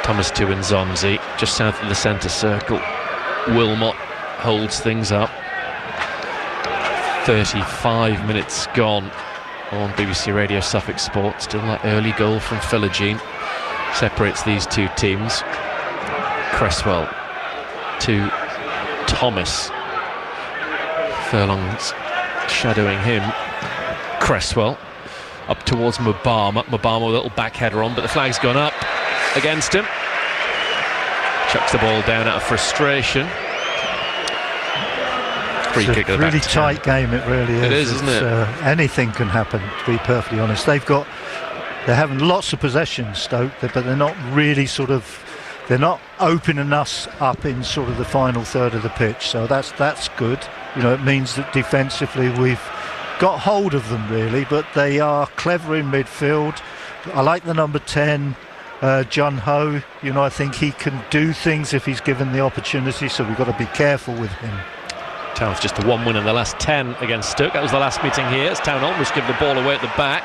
Thomas to Nzonzi, just south of the centre circle. Wilmot holds things up. 35 minutes gone on BBC Radio Suffolk Sport. Still that early goal from Philogene separates these two teams. Cresswell to Thomas. Furlong's shadowing him. Cresswell up towards Mubama. Mubama with a little back header on, but the flag's gone up against him. Chucks the ball down out of frustration. Free kick at the back. Really tight game, it really is. It is, isn't it? Anything can happen, to be perfectly honest. They've got they're having lots of possession, Stoke, but they're not really they're not opening us up in sort of the final third of the pitch. So that's good. It means that defensively we've got hold of them really, but they are clever in midfield. I like the number 10, Jun Ho. I think he can do things if he's given the opportunity, so we've got to be careful with him. Town's just a 1 win in the last 10 against Stoke. That was the last meeting here as Town almost give the ball away at the back.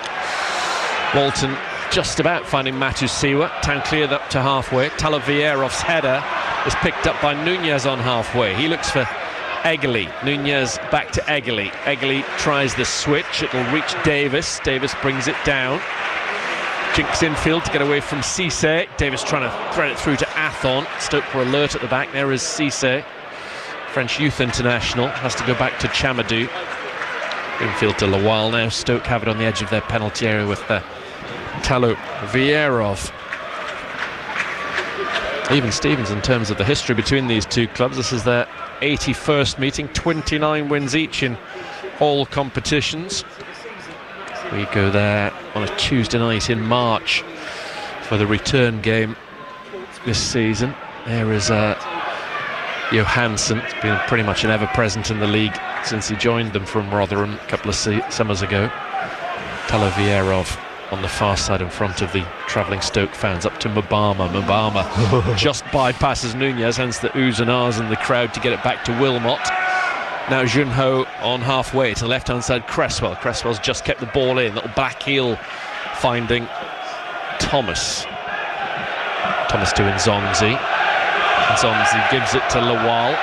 Walton just about finding Matusiwa. Town cleared up to halfway. Talavierov's header is picked up by Nunez on halfway. He looks for Eggley. Nunez back to Eggley. Eggley tries the switch. It'll reach Davis. Davis brings it down. Jinks infield to get away from Cisse. Davis trying to thread it through to Athon. Stoke were alert at the back. There is Cisse. French youth international. Has to go back to Chamadou. Infield to Lawal now. Stoke have it on the edge of their penalty area with Talavierov. Even Stevens in terms of the history between these two clubs. This is their 81st meeting, 29 wins each in all competitions. We go there on a Tuesday night in March for the return game this season. There is Johansson. It's been pretty much an ever-present in the league since he joined them from Rotherham a couple of summers ago. Talavierov on the far side in front of the travelling Stoke fans, up to Mbama. Mbama just bypasses Nunez, hence the oohs and ahs in the crowd to get it back to Wilmot. Now Junho on halfway to left-hand side. Cresswell's just kept the ball in. Little back heel finding Thomas. Thomas to Nzonzi. Nzonzi gives it to Lawal.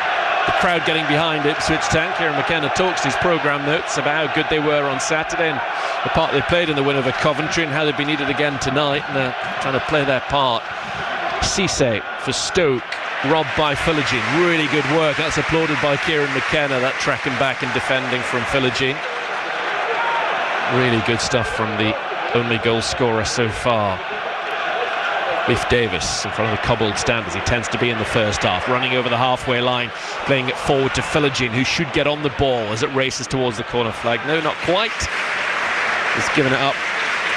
The crowd getting behind Ipswich Town. Kieran McKenna talks in his programme notes about how good they were on Saturday and the part they played in the win over Coventry and how they'd be needed again tonight, and they're trying to play their part. Cisse for Stoke, robbed by Philogene. Really good work. That's applauded by Kieran McKenna, that tracking back and defending from Philogene. Really good stuff from the only goal scorer so far. Biff Davis in front of the cobbled stand as he tends to be in the first half, running over the halfway line, playing it forward to Philogene, who should get on the ball as it races towards the corner flag. No, not quite. He's given it up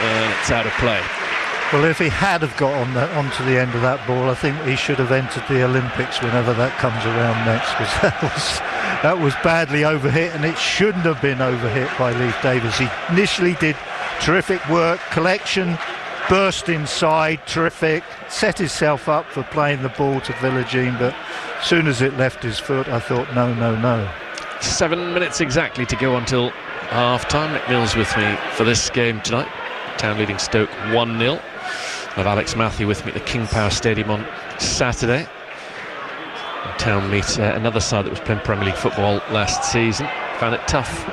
and it's out of play. Well, if he had have got onto the end of that ball, I think he should have entered the Olympics whenever that comes around next, because that was badly overhit, and it shouldn't have been overhit by Leif Davis. He initially did terrific work, collection, burst inside, terrific, set himself up for playing the ball to Philogene, but as soon as it left his foot, I thought, no. 7 minutes exactly to go until half-time. Nick Mills with me for this game tonight. Town leading Stoke 1-0. I have Alex Matthew with me at the King Power Stadium on Saturday. And Town meet another side that was playing Premier League football last season. Found it tough.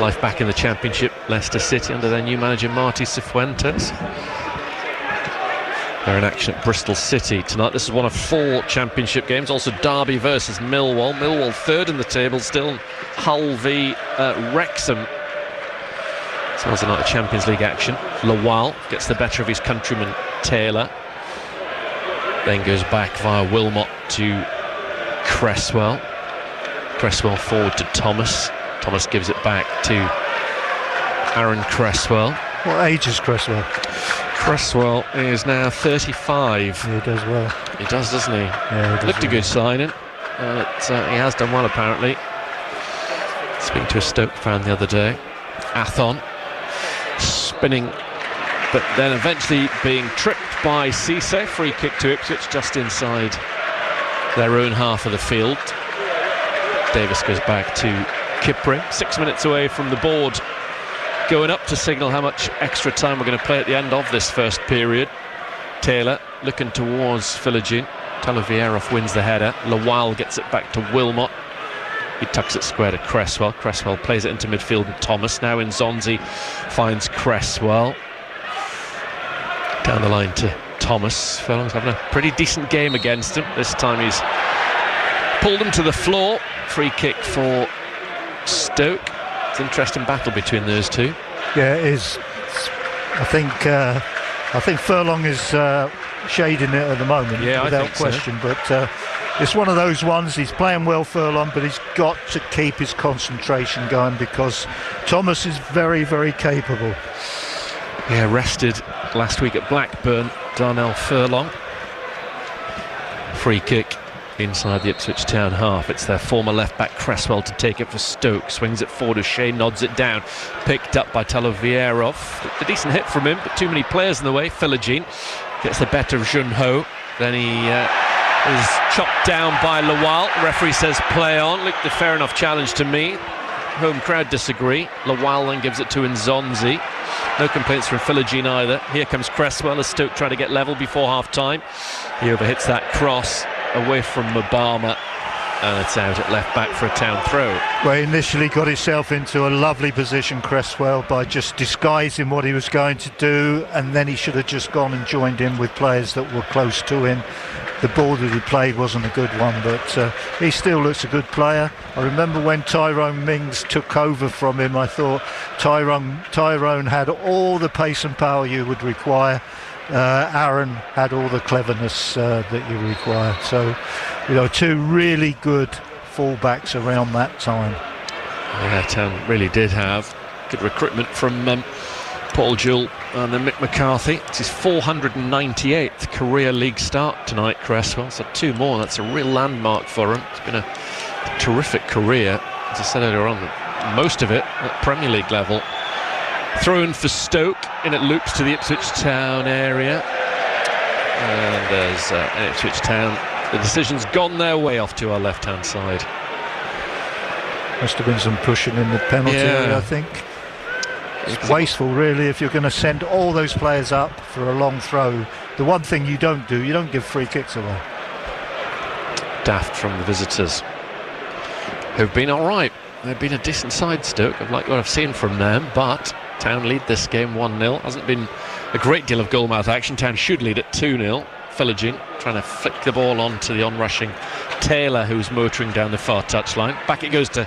Life back in the Championship, Leicester City under their new manager Marty Cifuentes. They're in action at Bristol City tonight. This is one of 4 Championship games. Also Derby versus Millwall. Millwall third in the table still. Hull v Wrexham. So there's another Champions League action. Lawal gets the better of his countryman Taylor. Then goes back via Wilmot to Cresswell. Cresswell forward to Thomas. Thomas gives it back to Aaron Cresswell. What age is Cresswell? Cresswell is now 35. He does well. He does, doesn't he? Yeah, he does. Looked a good signing. He has done well, apparently. Speaking to a Stoke fan the other day. Athon spinning, but then eventually being tripped by Cisse. Free kick to Ipswich just inside their own half of the field. Davis goes back to Kipring. 6 minutes away from the board going up to signal how much extra time we're going to play at the end of this first period. Taylor looking towards Philogene. Talavierov wins the header. Lawal gets it back to Wilmot. He tucks it square to Cresswell. Cresswell plays it into midfield and Thomas. Now Nzonzi finds Cresswell. Down the line to Thomas. Furlong's having a pretty decent game against him. This time he's pulled him to the floor. Free kick for Stoke. It's an interesting battle between those two. Yeah, it is. I think Furlong is shading it at the moment, without question. So. But it's one of those ones. He's playing well, Furlong, but he's got to keep his concentration going because Thomas is very, very capable. Yeah, rested last week at Blackburn, Darnell Furlong. Free kick inside the Ipswich Town half. It's their former left-back Cresswell to take it for Stoke. Swings it forward to Shea, nods it down. Picked up by Talovierov. A decent hit from him, but too many players in the way. Philogene gets the better of Junho. Then he is chopped down by Lawal. The referee says play on. Looked a fair enough challenge to me. Home crowd disagree. Lawal then gives it to Nzonzi. No complaints from Philogene either. Here comes Cresswell as Stoke try to get level before half-time. He overhits that cross away from Mbama, and it's out at left back for a Town throw. Well, he initially got himself into a lovely position, Cresswell, by just disguising what he was going to do, and then he should have just gone and joined in with players that were close to him. The ball that he played wasn't a good one, but he still looks a good player. I remember when Tyrone Mings took over from him, I thought Tyrone had all the pace and power you would require. Aaron had all the cleverness that you require. So, two really good fullbacks around that time. Yeah, Town really did have good recruitment from Paul Jewell and then Mick McCarthy. It's his 498th career league start tonight, Cresswell. So 2 more. That's a real landmark for him. It's been a terrific career, as I said earlier on, most of it at Premier League level. Thrown for Stoke, in it loops to the Ipswich Town area, and there's Ipswich Town. The decision's gone their way off to our left-hand side. Must have been some pushing in the penalty area, I think. It's wasteful, really, if you're going to send all those players up for a long throw. The one thing you don't do, you don't give free kicks away. Daft from the visitors, who've been all right. They've been a decent side, Stoke. I've liked what I've seen from them, but Town lead this game 1-0. Hasn't been a great deal of goalmouth action. Town should lead at 2-0. Philogene trying to flick the ball onto the on-rushing Taylor, who's motoring down the far touchline. Back it goes to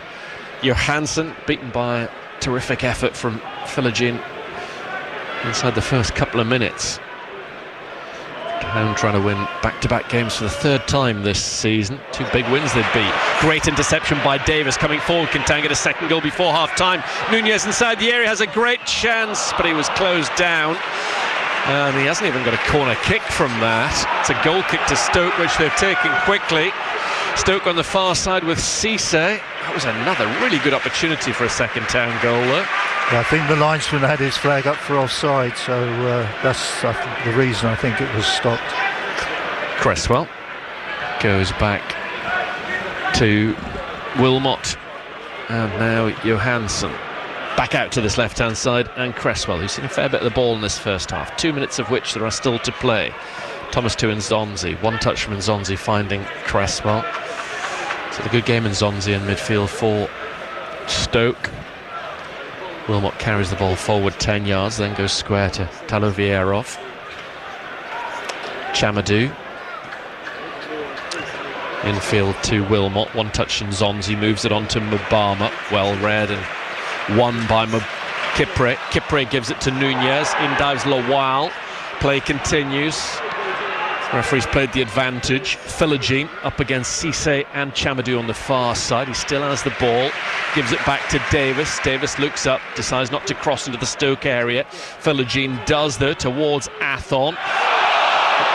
Johansson, beaten by a terrific effort from Philogene inside the first couple of minutes. Town trying to win back-to-back games for the 3rd time this season. 2 big wins they'd be. Great interception by Davis coming forward. Can Town get a second goal before half-time? Nunez inside the area has a great chance, but he was closed down. And he hasn't even got a corner kick from that. It's a goal kick to Stoke, which they've taken quickly. Stoke on the far side with Cisse. That was another really good opportunity for a second Town goal there. Yeah, I think the linesman had his flag up for offside, so that's the reason I think it was stopped. Cresswell goes back to Wilmot, and now Johansson back out to this left-hand side, and Cresswell, who's seen a fair bit of the ball in this first half, 2 minutes of which there are still to play. Thomas to Nzonzi, 1 touch from Nzonzi finding Cresswell. So a good game in Nzonzi in midfield for Stoke. Wilmot carries the ball forward 10 yards, then goes square to Talovierov. Chamadou infield to Wilmot, 1 touch from Nzonzi, moves it on to Mbama, well read and won by Kipre. Kipre gives it to Nunez, in dives Lawal. Play continues. The referee's played the advantage. Philogene up against Cisse and Chamadou on the far side. He still has the ball, gives it back to Davis. Davis looks up, decides not to cross into the Stoke area. Philogene does though, towards Athon.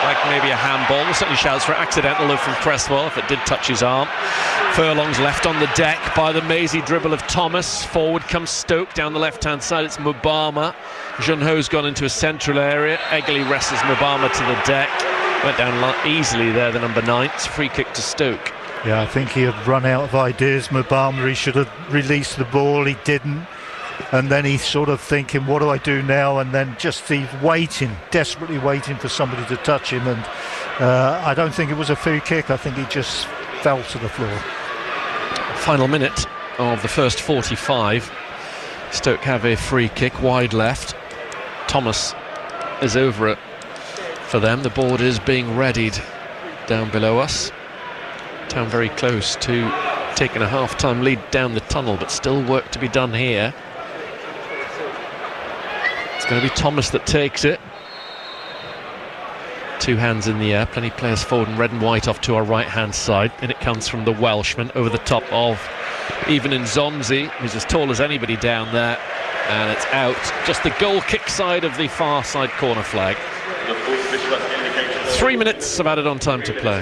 Like maybe a handball. Well, certainly shouts for accidental though from Cresswell if it did touch his arm. Furlong's left on the deck by the mazy dribble of Thomas. Forward comes Stoke down the left-hand side. It's Mbama. Junho's gone into a central area. Egley wrestles Mbama to the deck. Went down easily there, the number 9. It's a free kick to Stoke. Yeah, I think he had run out of ideas. Mbama, he should have released the ball. He didn't. And then he's sort of thinking, what do I do now? And then just he's waiting, desperately waiting for somebody to touch him. And I don't think it was a free kick. I think he just fell to the floor. Final minute of the first 45. Stoke have a free kick wide left. Thomas is over it for them. The board is being readied down below us. Town very close to taking a half-time lead down the tunnel, but still work to be done here. It's going to be Thomas that takes it. 2 hands in the air, plenty of players forward in red and white off to our right-hand side, and it comes from the Welshman over the top of Even in Zonzi, who's as tall as anybody down there, and it's out. Just the goal kick side of the far side corner flag. 3 minutes of added on time to play.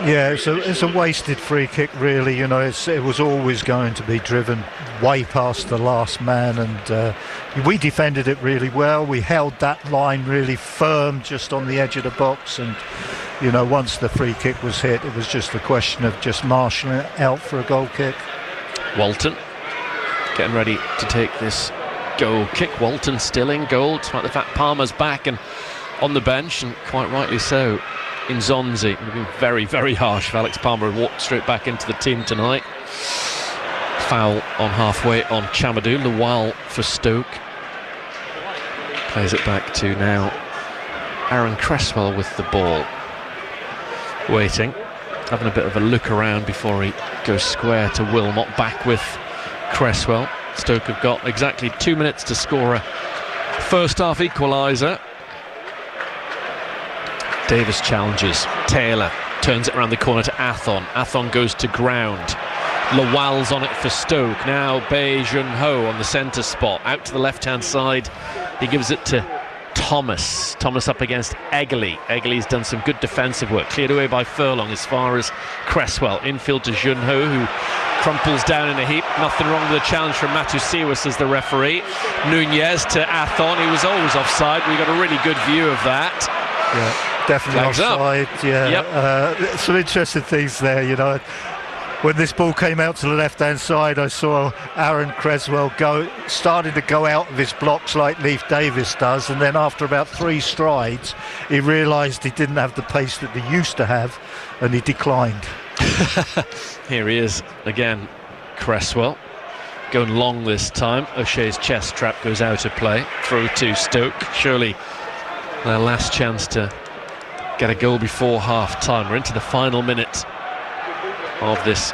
Yeah, it's a wasted free kick, really. You know, it was always going to be driven way past the last man, and we defended it really well. We held that line really firm just on the edge of the box, and you know, once the free kick was hit, it was just a question of just marshalling it out for a goal kick. Walton getting ready to take this goal kick. Walton still in goal, despite the fact Palmer's back and on the bench, and quite rightly so. In Zonzi, it would have been very, very harsh if Alex Palmer had walked straight back into the team tonight. Foul on halfway on Chamadou. Lawal for Stoke. Plays it back to now Aaron Cresswell with the ball. Waiting, having a bit of a look around before he goes square to Wilmot. Back with Cresswell. Stoke have got exactly 2 minutes to score a first half equaliser. Davis challenges. Taylor turns it around the corner to Athon. Athon goes to ground. Lawal's on it for Stoke. Now Bae Jun-ho on the centre spot. Out to the left-hand side. He gives it to Thomas. Thomas up against Egley. Egley's done some good defensive work. Cleared away by Furlong as far as Cresswell. Infield to Jun-ho, who crumples down in a heap. Nothing wrong with the challenge from Matusiwa, says the referee. Nunez to Athon. He was always offside. We got a really good view of that. Yeah. Definitely Flags offside. up. Yeah, Yep. Some interesting things there. You know, when this ball came out to the left-hand side, I saw Aaron Cresswell started to go out of his blocks like Leif Davis does, and then after about 3 strides, he realised he didn't have the pace that he used to have, and he declined. Here he is again, Cresswell. Going long this time. O'Shea's chest trap goes out of play. Through to Stoke. Surely their last chance to get a goal before half-time. We're into the final minute of this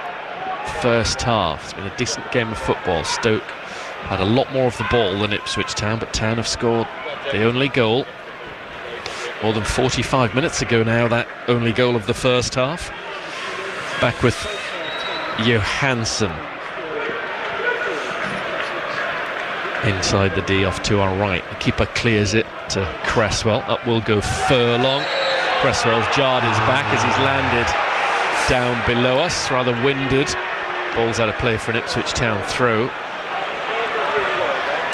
first half. It's been a decent game of football. Stoke had a lot more of the ball than Ipswich Town, but Town have scored the only goal more than 45 minutes ago now, that only goal of the first half. Back with Johansson. Inside the D off to our right. The keeper clears it to Cresswell. Up will go Furlong. Cresswell's jarred his back as he's landed down below us, rather winded. Ball's out of play for an Ipswich Town throw.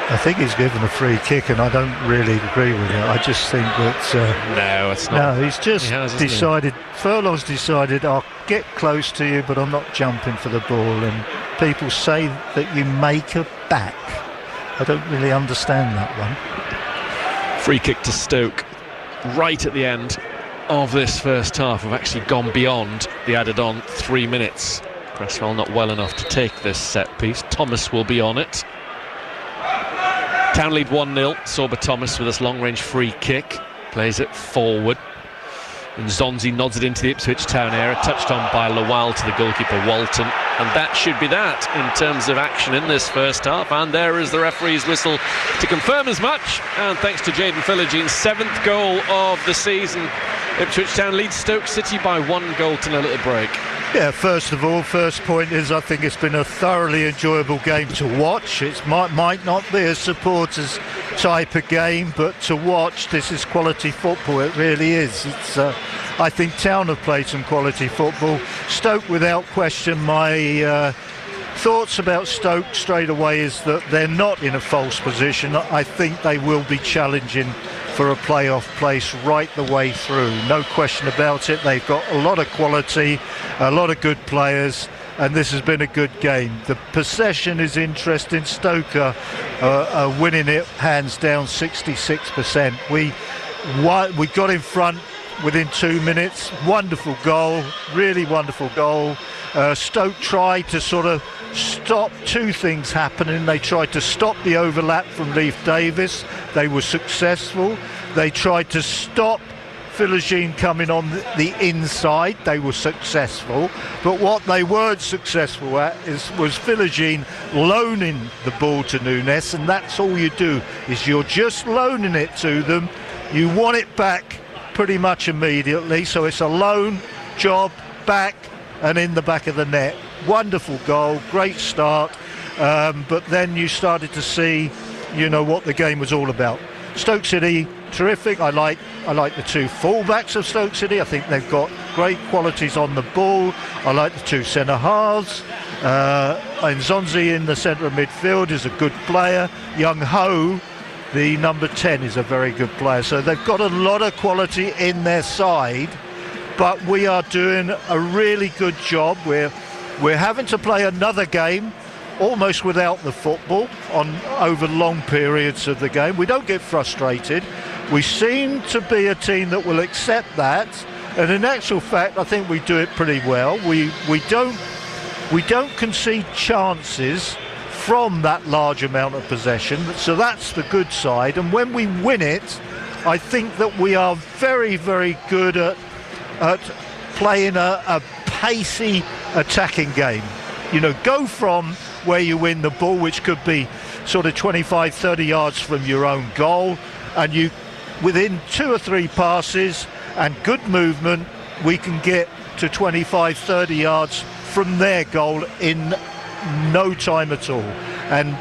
I think he's given a free kick, and I don't really agree with it. I just think that no, it's not. No, he's just decided. Furlong's decided, I'll get close to you, but I'm not jumping for the ball. And people say that you make a back. I don't really understand that one. Free kick to Stoke right at the end of this first half. We've actually gone beyond the added on 3 minutes. Cresswell not well enough to take this set piece. Thomas will be on it. Town lead 1-0. Sorba Thomas with this long range free kick. Plays it forward. And Zonzi nods it into the Ipswich Town area. Touched on by Lawal to the goalkeeper Walton. And that should be that in terms of action in this first half. And there is the referee's whistle to confirm as much. And thanks to Jayden Philogene, 7th goal of the season. Ipswich Town leads Stoke City by 1-0 at the break. Yeah, first of all, first point is I think it's been a thoroughly enjoyable game to watch. It might not be a supporters type of game, but to watch, this is quality football. It really is. It's I think Town have played some quality football. Stoke, without question. My thoughts about Stoke straight away is that they're not in a false position. I think they will be challenging for a playoff place right the way through. No question about it. They've got a lot of quality, a lot of good players, and this has been a good game. The possession is interesting. Stoke are winning it hands down, 66%. We got in front within 2 minutes. Wonderful goal, really wonderful goal. Stoke tried to sort of stop 2 things happening. They tried to stop the overlap from Leif Davis. They were successful. They tried to stop Philogene coming on the inside. They were successful. But what they weren't successful at was Philogene loaning the ball to Nunez, and that's all you do, is you're just loaning it to them. You want it back pretty much immediately, so it's a loan job back and in the back of the net. wonderful goal, great start, but then you started to see, what the game was all about. Stoke City, terrific. I like the two full-backs of Stoke City. I think they've got great qualities on the ball. I like the two centre-halves. Nzonzi in the centre of midfield is a good player. Young Ho, the number 10, is a very good player. So they've got a lot of quality in their side, but we are doing a really good job. We're having to play another game almost without the football over long periods of the game. We don't get frustrated. We seem to be a team that will accept that, and in actual fact I think we do it pretty well. We don't concede chances from that large amount of possession, so that's the good side. And when we win it, I think that we are very, very good at playing a pacey attacking game. Go from where you win the ball, which could be sort of 25, 30 yards from your own goal, and you, within 2 or 3 passes and good movement, we can get to 25, 30 yards from their goal in no time at all. And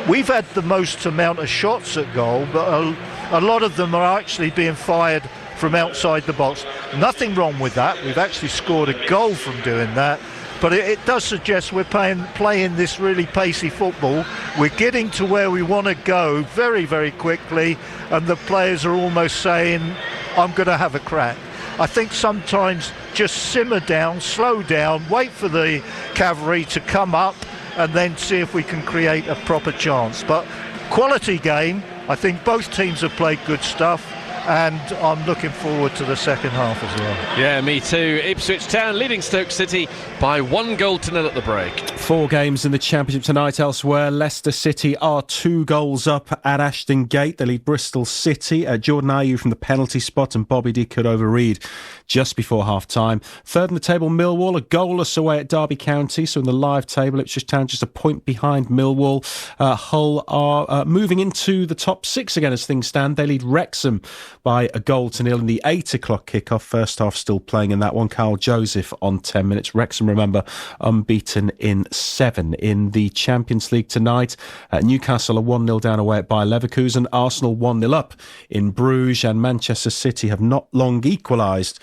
we've had the most amount of shots at goal, but a lot of them are actually being fired from outside the box. Nothing wrong with that. We've actually scored a goal from doing that. But it does suggest we're playing this really pacey football. We're getting to where we want to go very, very quickly, and the players are almost saying, I'm going to have a crack. I think sometimes just simmer down, slow down, wait for the cavalry to come up, and then see if we can create a proper chance. But quality game. I think both teams have played good stuff, and I'm looking forward to the second half as well. Yeah, me too. Ipswich Town leading Stoke City by 1-0 at the break. 4 games in the Championship tonight. Elsewhere, Leicester City are 2 goals up at Ashton Gate. They lead Bristol City. Jordan Ayew from the penalty spot and Bobby D could overread just before half-time. Third in the table, Millwall, a goalless away at Derby County. So in the live table, Ipswich Town just a point behind Millwall. Hull are moving into the top 6 again as things stand. They lead Wrexham by 1-0 in the 8 o'clock kickoff. First half still playing in that one. Carl Joseph on 10 minutes. Wrexham, remember, unbeaten in 7 in the Champions League tonight. Newcastle are 1-0 down away at Bayer Leverkusen. Arsenal 1-0 up in Bruges, and Manchester City have not long equalised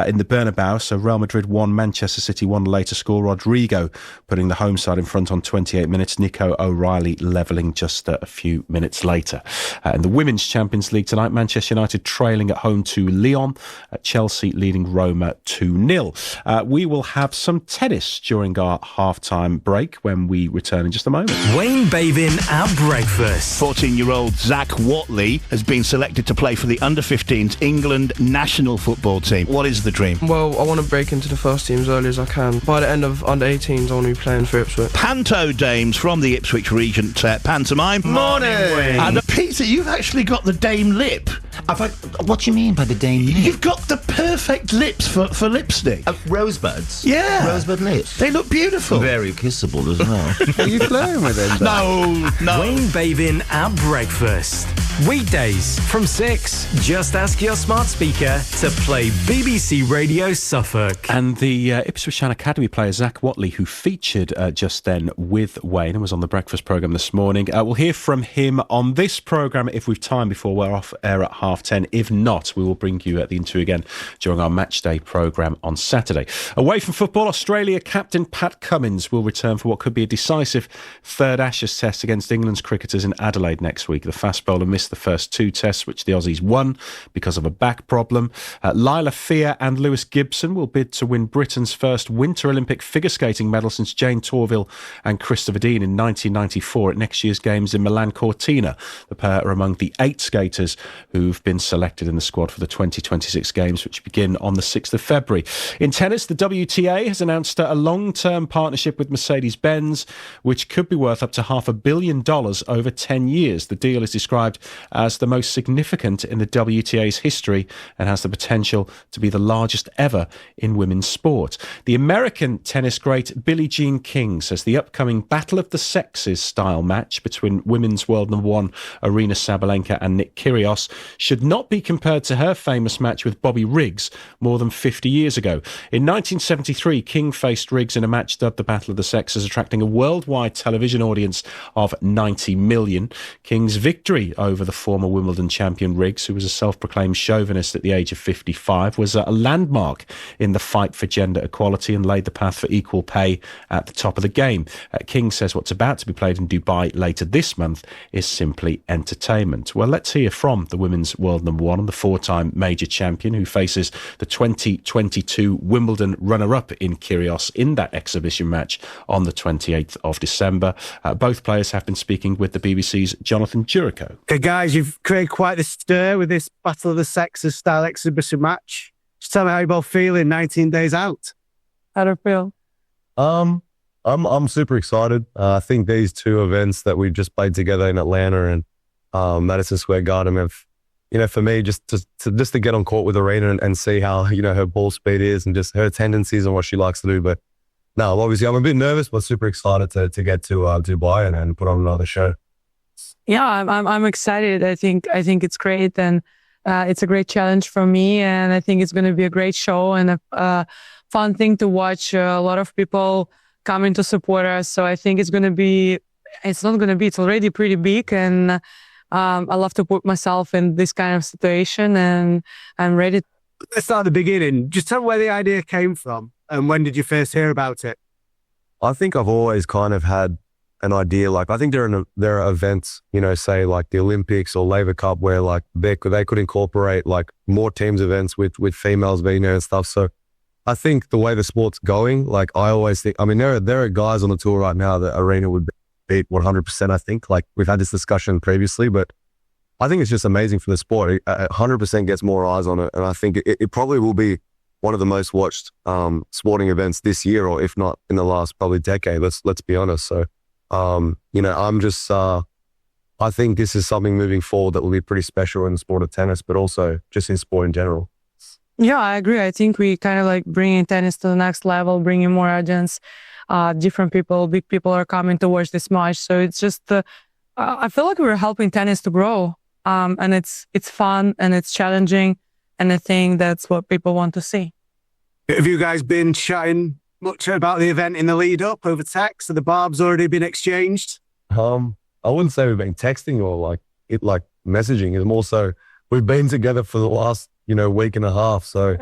in the Bernabeu. So Real Madrid 1, Manchester City 1 later score. Rodrigo putting the home side in front on 28 minutes. Nico O'Reilly levelling just a few minutes later. In the Women's Champions League tonight, Manchester United trailing at home to Lyon. Chelsea leading Roma 2-0. We will have some tennis during our half-time break when we return in just a moment. Wayne Bavin at breakfast. 14-year-old Zach Watley has been selected to play for the under-15s England national football team. What is the dream? Well, I want to break into the first team as early as I can. By the end of under-18s, I want to be playing for Ipswich. Panto Dames from the Ipswich Regent Pantomime. Morning. And Peter, you've actually got the Dame lip. What do you mean by the Dame lip? You've got the perfect lips for lipstick. Rosebuds? Yeah. Rosebud lips. They look beautiful. Very kissable as well. Are you playing with him? No. Wayne Bavin at breakfast. Weekdays from 6. Just ask your smart speaker to play BBC Radio Suffolk. And the Ipswich Town Academy player Zach Watley, who featured just then with Wayne and was on the breakfast programme this morning. We'll hear from him on this programme if we've time before we're off air at 10:30. If not, we will bring you the interview again during our match day programme on Saturday. Away from football, Australia captain Pat Cummins will return for what could be a decisive third Ashes test against England's cricketers in Adelaide next week. The fast bowler missed the first 2 tests, which the Aussies won because of a back problem. Lila Fear and Lewis Gibson will bid to win Britain's first Winter Olympic figure skating medal since Jane Torville and Christopher Dean in 1994 at next year's Games in Milan Cortina. The pair are among the 8 skaters who've been selected in the squad for the 2026 Games, which begin on the 6th of February. In tennis, the WTA has announced a long-term partnership with Mercedes-Benz, which could be worth up to $500 million over 10 years. The deal is described as the most significant in the WTA's history and has the potential to be the largest ever in women's sport. The American tennis great Billie Jean King says the upcoming Battle of the Sexes style match between women's world number one Aryna Sabalenka and Nick Kyrgios should not be compared to her famous match with Bobby Riggs more than 50 years ago. In 1973, King faced Riggs in a match dubbed the Battle of the Sexes, attracting a worldwide television audience of 90 million. King's victory over the former Wimbledon champion Riggs, who was a self-proclaimed chauvinist at the age of 55, was a landmark in the fight for gender equality and laid the path for equal pay at the top of the game. King says what's about to be played in Dubai later this month is simply entertainment. Well, let's hear from the women's world number one and the four-time major champion who faces the 2022 Wimbledon runner-up in Kyrgios in that exhibition match on the 28th of December. Both players have been speaking with the BBC's Jonathan Jericho. Okay, guys, you've created quite the stir with this Battle of the Sexes style exhibition match. Just tell me how you both feel in 19 days out. How do you feel? I'm super excited. I think these two events that we just played together in Atlanta and Madison Square Garden have, for me, just to get on court with Aryna and see how, her ball speed is and just her tendencies and what she likes to do. But no, obviously I'm a bit nervous, but super excited to get to Dubai and put on another show. Yeah, I'm excited. I think it's great, and it's a great challenge for me, and I think it's going to be a great show and a fun thing to watch. A lot of people coming to support us, so I think it's already pretty big, and I love to put myself in this kind of situation, and I'm ready. Let's start at the beginning. Just tell me where the idea came from, and when did you first hear about it? I think I've always kind of had an idea. Like, I think there are events, say like the Olympics or Labour Cup, where like they could incorporate like more teams events with females being there and stuff. So I think the way the sport's going, like I always think, there are guys on the tour right now that Aryna would beat 100%. I think, like, we've had this discussion previously, but I think it's just amazing for the sport. It 100% gets more eyes on it, and I think it probably will be one of the most watched sporting events this year, or if not in the last probably decade. Let's be honest. So, I'm just I think this is something moving forward that will be pretty special in the sport of tennis, but also just in sport in general. Yeah, I agree. I think we kind of like bringing tennis to the next level, bringing more audience. Different people, big people are coming to watch this match. So it's just, I feel like we're helping tennis to grow. And it's fun and it's challenging. And I think that's what people want to see. Have you guys been chatting much about the event in the lead up over text? Have the barbs already been exchanged? I wouldn't say we've been texting or messaging. It's more so we've been together for the last, week and a half. So,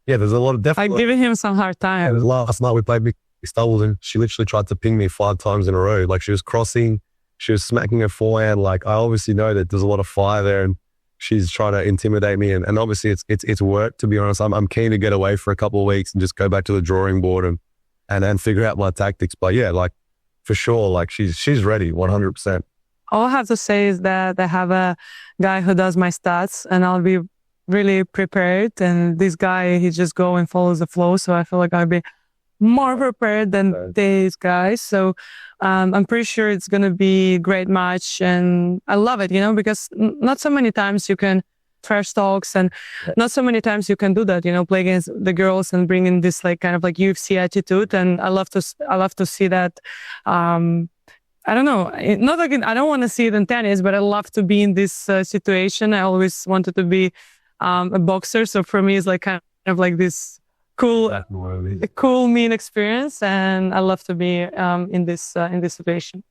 there's a lot of definitely. I'm giving him some hard time. Yeah, last night we played mixed doubles and she literally tried to ping me 5 times in a row. Like, she was crossing, she was smacking her forehand. Like, I obviously know that there's a lot of fire there and she's trying to intimidate me. And obviously it's work, to be honest. I'm keen to get away for a couple of weeks and just go back to the drawing board and figure out my tactics. But yeah, like, for sure, like she's ready 100%. All I have to say is that I have a guy who does my stats and I'll be really prepared. And this guy, he just go and follows the flow. So I feel like I'll be more prepared than these guys. So I'm pretty sure it's going to be a great match. And I love it, because not so many times you can trash talks and not so many times you can do that, play against the girls and bring in this like kind of like UFC attitude. And I love to see that. I don't know, not like I don't want to see it in tennis, but I love to be in this situation. I always wanted to be a boxer. So for me, it's like kind of like this cool, mean experience. And I love to be in this situation.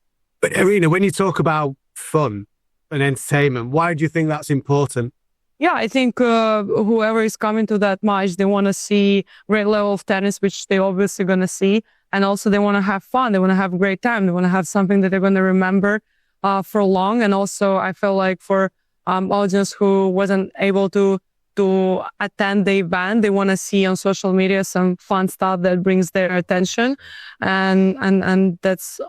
But Aryna, when you talk about fun and entertainment, why do you think that's important? Yeah, I think whoever is coming to that match, they want to see great level of tennis, which they obviously going to see. And also they want to have fun. They want to have a great time. They want to have something that they're going to remember for long. And also I feel like for audience who wasn't able to attend the event, they want to see on social media some fun stuff that brings their attention. And that's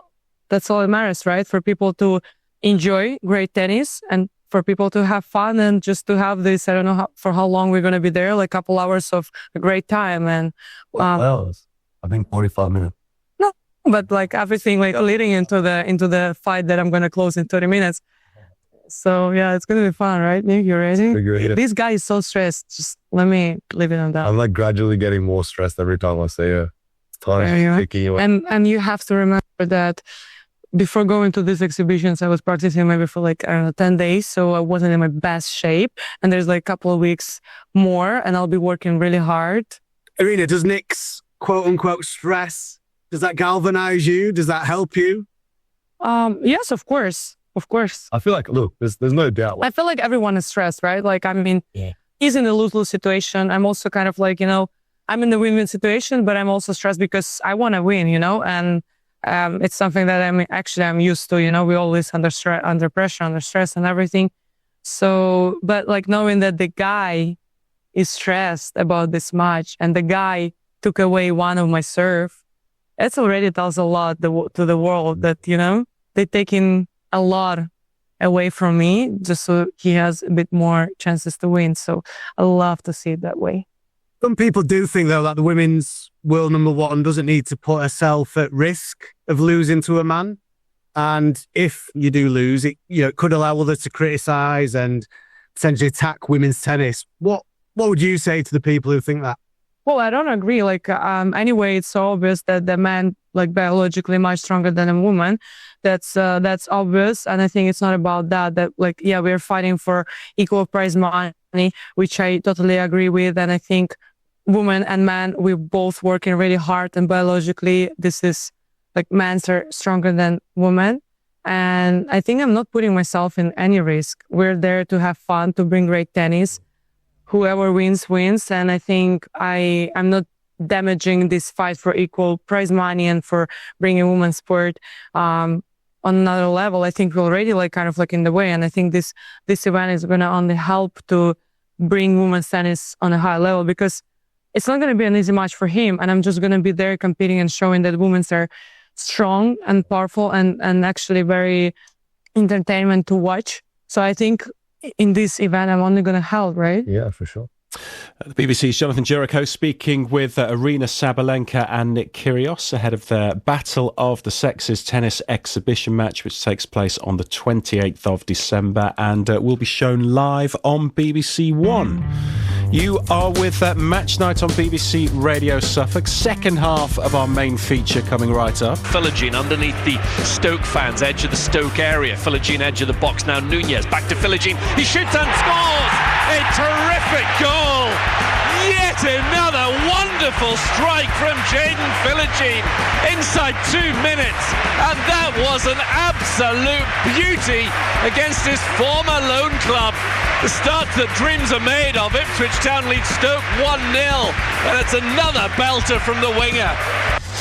all that matters, right? For people to enjoy great tennis and for people to have fun and just to have this, I don't know for how long we're going to be there, like a couple hours of a great time. And I think 45 minutes. No, but like everything like leading into the fight that I'm going to close in 30 minutes. So yeah, it's gonna be fun, right? Nick, you ready? Agreed. This guy is so stressed. Just let me leave it on that. I'm like gradually getting more stressed every time I see her. Time is ticking away. And you have to remember that before going to these exhibitions, I was practicing maybe for like 10 days, so I wasn't in my best shape. And there's like a couple of weeks more, and I'll be working really hard. Irina, does Nick's quote unquote stress, does that galvanize you? Does that help you? Yes, of course. Of course. I feel like, look, there's no doubt. I feel like everyone is stressed, right? Like, I mean, he's in a lose-lose situation. I'm also kind of like, I'm in the win-win situation, but I'm also stressed because I want to win, and it's something that I'm used to, we always under pressure, under stress and everything. So, but like knowing that the guy is stressed about this match and the guy took away one of my serve, it already tells a lot to the world that, they're taking a lot away from me just so he has a bit more chances to win. So I love to see it that way. Some people do think, though, that the women's world number one doesn't need to put herself at risk of losing to a man. And if you do lose, it could allow others to criticise and potentially attack women's tennis. What would you say to the people who think that? Well, I don't agree. Like, anyway, it's so obvious that the man, like, biologically much stronger than a woman. That's obvious. And I think it's not about that, like, yeah, we're fighting for equal prize money, which I totally agree with. And I think women and men, we're both working really hard, and biologically, this is like men are stronger than women. And I think I'm not putting myself in any risk. We're there to have fun, to bring great tennis. Whoever wins, wins. And I think I'm not damaging this fight for equal prize money and for bringing women's sport on another level. I think we're already kind of in the way. And I think this event is going to only help to bring women's tennis on a high level, because it's not going to be an easy match for him. And I'm just going to be there competing and showing that women are strong and powerful and actually very entertainment to watch. So I think in this event, I'm only going to help, right? Yeah, for sure. The BBC's Jonathan Jericho speaking with Arina Sabalenka and Nick Kyrgios ahead of the Battle of the Sexes tennis exhibition match, which takes place on the 28th of December and will be shown live on BBC One. You are with Match Night on BBC Radio Suffolk. Second half of our main feature coming right up. Philogene underneath the Stoke fans, edge of the Stoke area. Philogene edge of the box now. Nunez back to Philogene. He shoots and scores! A terrific goal! Yet another wonderful strike from Jaden Philogene inside 2 minutes, and that was an absolute beauty against his former loan club. The start that dreams are made of. Ipswich Town leads Stoke 1-0, and it's another belter from the winger.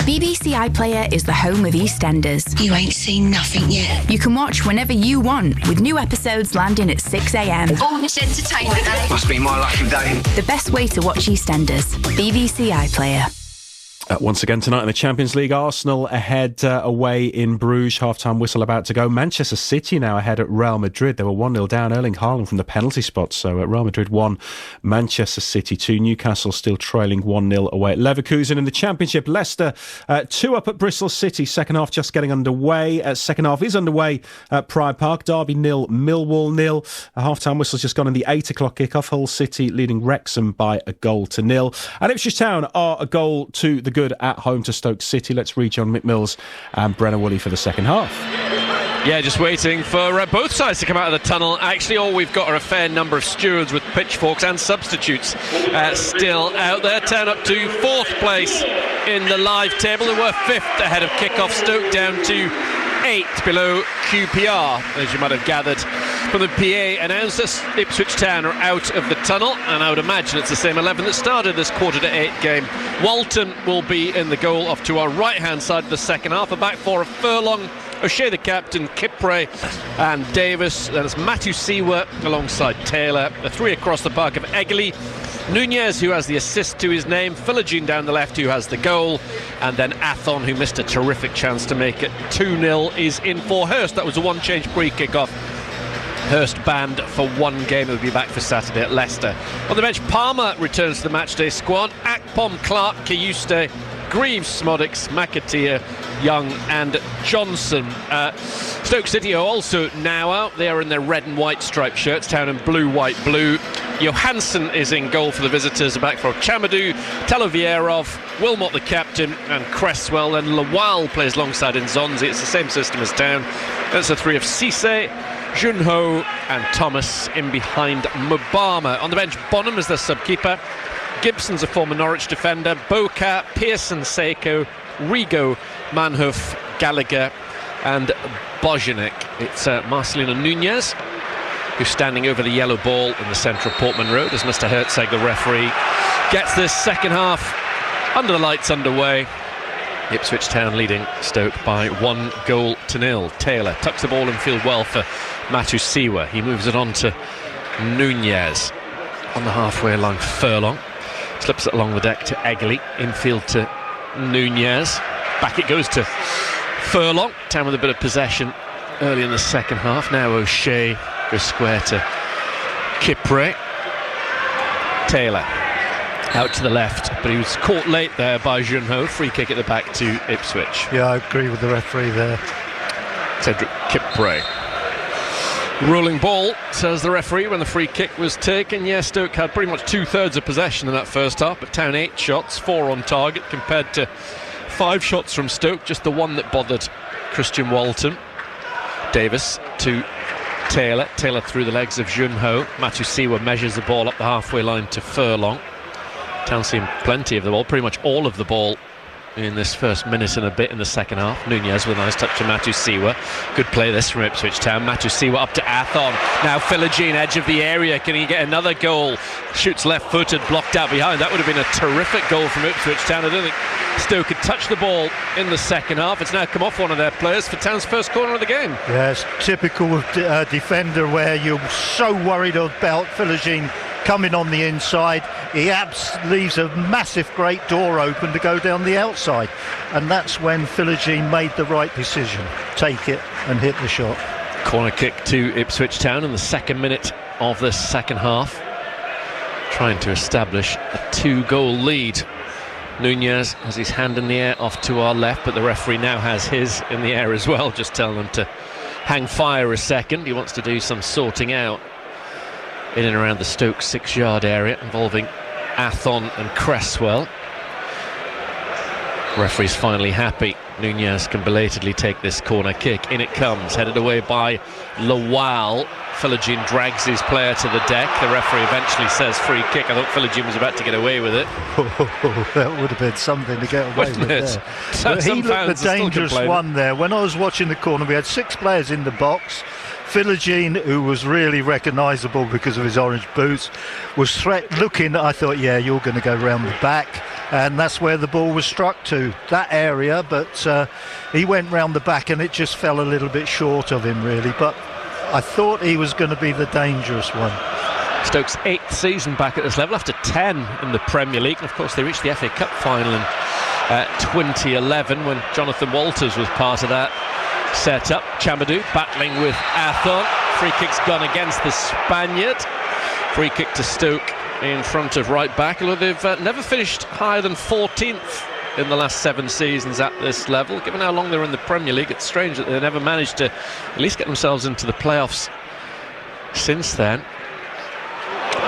BBC iPlayer is the home of EastEnders. You ain't seen nothing yet. You can watch whenever you want, with new episodes landing at 6 a.m. All this entertainment, eh? Must be my lucky day. The best way to watch EastEnders. BBC iPlayer. Once again tonight in the Champions League, Arsenal ahead away in Bruges, half-time whistle about to go. Manchester City now ahead at Real Madrid. They were 1-0 down, Erling Haaland from the penalty spot. So Real Madrid 1, Manchester City 2. Newcastle still trailing 1-0 away at Leverkusen. In the Championship, Leicester 2 up at Bristol City. Second half just getting underway. Second half is underway at Pride Park. Derby 0, Millwall 0. A half-time whistle's just gone in the 8 o'clock kickoff. Hull City leading Wrexham by 1-0. And Ipswich Town are a goal to the good at home to Stoke City. Let's read John McMills and Brenna Woolley for the second half. Yeah, just waiting for both sides to come out of the tunnel. Actually, all we've got are a fair number of stewards with pitchforks and substitutes still out there. Town up to 4th place in the live table. They were 5th ahead of kick-off. Stoke down to 8th below QPR, as you might have gathered from the PA announcers. Ipswich Town are out of the tunnel, and I would imagine it's the same 11 that started this 7:45 game. Walton will be in the goal off to our right-hand side of the second half. A back four of Furlong, O'Shea the captain, Kipre and Davis. Then it's Matthew Seawer alongside Taylor. The 3 across the park of Egley. Nunez, who has the assist to his name. Philogene down the left, who has the goal. And then Athon, who missed a terrific chance to make it 2-0, is in for Hurst. That was a one-change pre-kick-off. Hurst banned for 1 game. He'll be back for Saturday at Leicester. On the bench, Palmer returns to the matchday squad. Akpom, Clark, Kiyuste, Greaves, Smodics, McAteer, Young and Johnson. Stoke City are also now out. They are in their red and white striped shirts, Town in blue, white, blue. Johansson is in goal for the visitors, a back four. Chamadou, Telovierov, Wilmot the captain, and Cresswell. And Lawal plays alongside Nzonzi. It's the same system as Town. That's the three of Cisse, Junho and Thomas in behind Mubama. On the bench, Bonham is the sub-keeper. Gibson's a former Norwich defender. Boca, Pearson, Seiko, Rigo, Manhoef, Gallagher and Bojanek. It's Marcelino Nunez who's standing over the yellow ball in the centre of Portman Road as Mr. Herzog, the referee, gets this second half under the lights underway. Ipswich Town leading Stoke by 1-0. Taylor tucks the ball in field well for Matusiwa. He moves it on to Nunez. On the halfway line, Furlong slips it along the deck to Egley. Infield to Nunez. Back it goes to Furlong. Town with a bit of possession early in the second half. Now O'Shea goes square to Kipre. Taylor out to the left, but he was caught late there by Junho. Free kick at the back to Ipswich. Yeah, I agree with the referee there. Cedric Kipre. Rolling ball, says the referee when the free kick was taken. Yes, Stoke had pretty much 2/3 of possession in that first half, but Town 8 shots, 4 on target compared to 5 shots from Stoke, just the one that bothered Christian Walton. Davis to Taylor. Taylor through the legs of Junho. Matusiwa measures the ball up the halfway line to Furlong. Town seeing plenty of the ball, pretty much all of the ball in this first minute and a bit in the second half. Nunez with a nice touch to Matusiwa. Good play this from Ipswich Town. Matusiwa up to Athon. Now Philogene, edge of the area. Can he get another goal? Shoots left-footed, blocked out behind. That would have been a terrific goal from Ipswich Town. I don't think Stoke could touch the ball in the second half. It's now come off one of their players for Town's first corner of the game. Yes, typical defender where you're so worried about Philogene coming on the inside. He leaves a massive great door open to go down the outside, and that's when Philogene made the right decision. Take it and hit the shot. Corner kick to Ipswich Town in the second minute of the second half, trying to establish a 2-goal lead. Nunez has his hand in the air off to our left, but the referee now has his in the air as well, just telling them to hang fire a second. He wants to do some sorting out in and around the Stoke 6-yard area involving Athon and Cresswell. Referee's finally happy. Nunez can belatedly take this corner kick. In it comes, headed away by Lawal. Philogene drags his player to the deck. The referee eventually says free kick. I thought Philogene was about to get away with it. That would have been something to get away with there. But he looked the dangerous one there. When I was watching the corner, we had 6 players in the box. Philogene, who was really recognisable because of his orange boots, was looking. I thought, yeah, you're going to go round the back, and that's where the ball was struck to, that area. But he went round the back, and it just fell a little bit short of him, really. But I thought he was going to be the dangerous one. Stoke's 8th season back at this level after 10 in the Premier League, and of course they reached the FA Cup final in 2011 when Jonathan Walters was part of that set up. Chamadou battling with Athon. Free kick's gone against the Spaniard. Free kick to Stoke in front of right back, although they've never finished higher than 14th in the last 7 seasons at this level. Given how long they're in the Premier League, it's strange that they never managed to at least get themselves into the playoffs since then.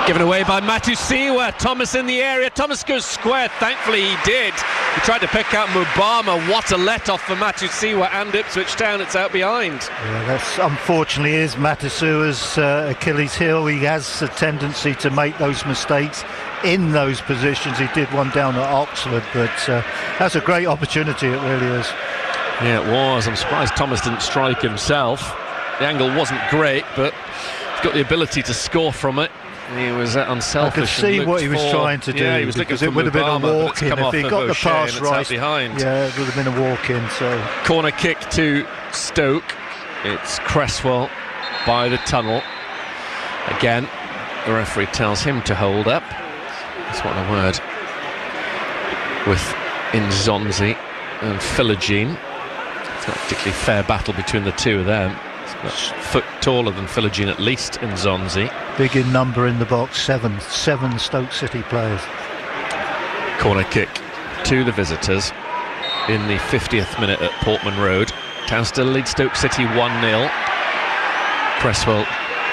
Given away by Matusiwa. Thomas in the area. Thomas goes square. Thankfully he did. He tried to pick out Mubama. What a let-off for Matusiwa and Ipswich Town. It's out behind. Yeah, that's unfortunately is Matusiwa's Achilles heel. He has a tendency to make those mistakes in those positions. He did one down at Oxford, but that's a great opportunity. It really is. Yeah, it was. I'm surprised Thomas didn't strike himself. The angle wasn't great, but he's got the ability to score from it. He was unselfish. I could see what he was trying to do. Yeah, he was looking for it would have been a walk-in if he got the pass right. Behind. Yeah, it would have been a walk-in. So corner kick to Stoke. It's Cresswell by the tunnel. Again, the referee tells him to hold up. That's what a word with Nzonzi and Philogene. It's not a particularly fair battle between the two of them. A foot taller than Philogene, at least, Nzonzi. Big in number in the box, 7 Stoke City players. Corner kick to the visitors. in the 50th minute at Portman Road. Town still leads Stoke City 1-0. Cresswell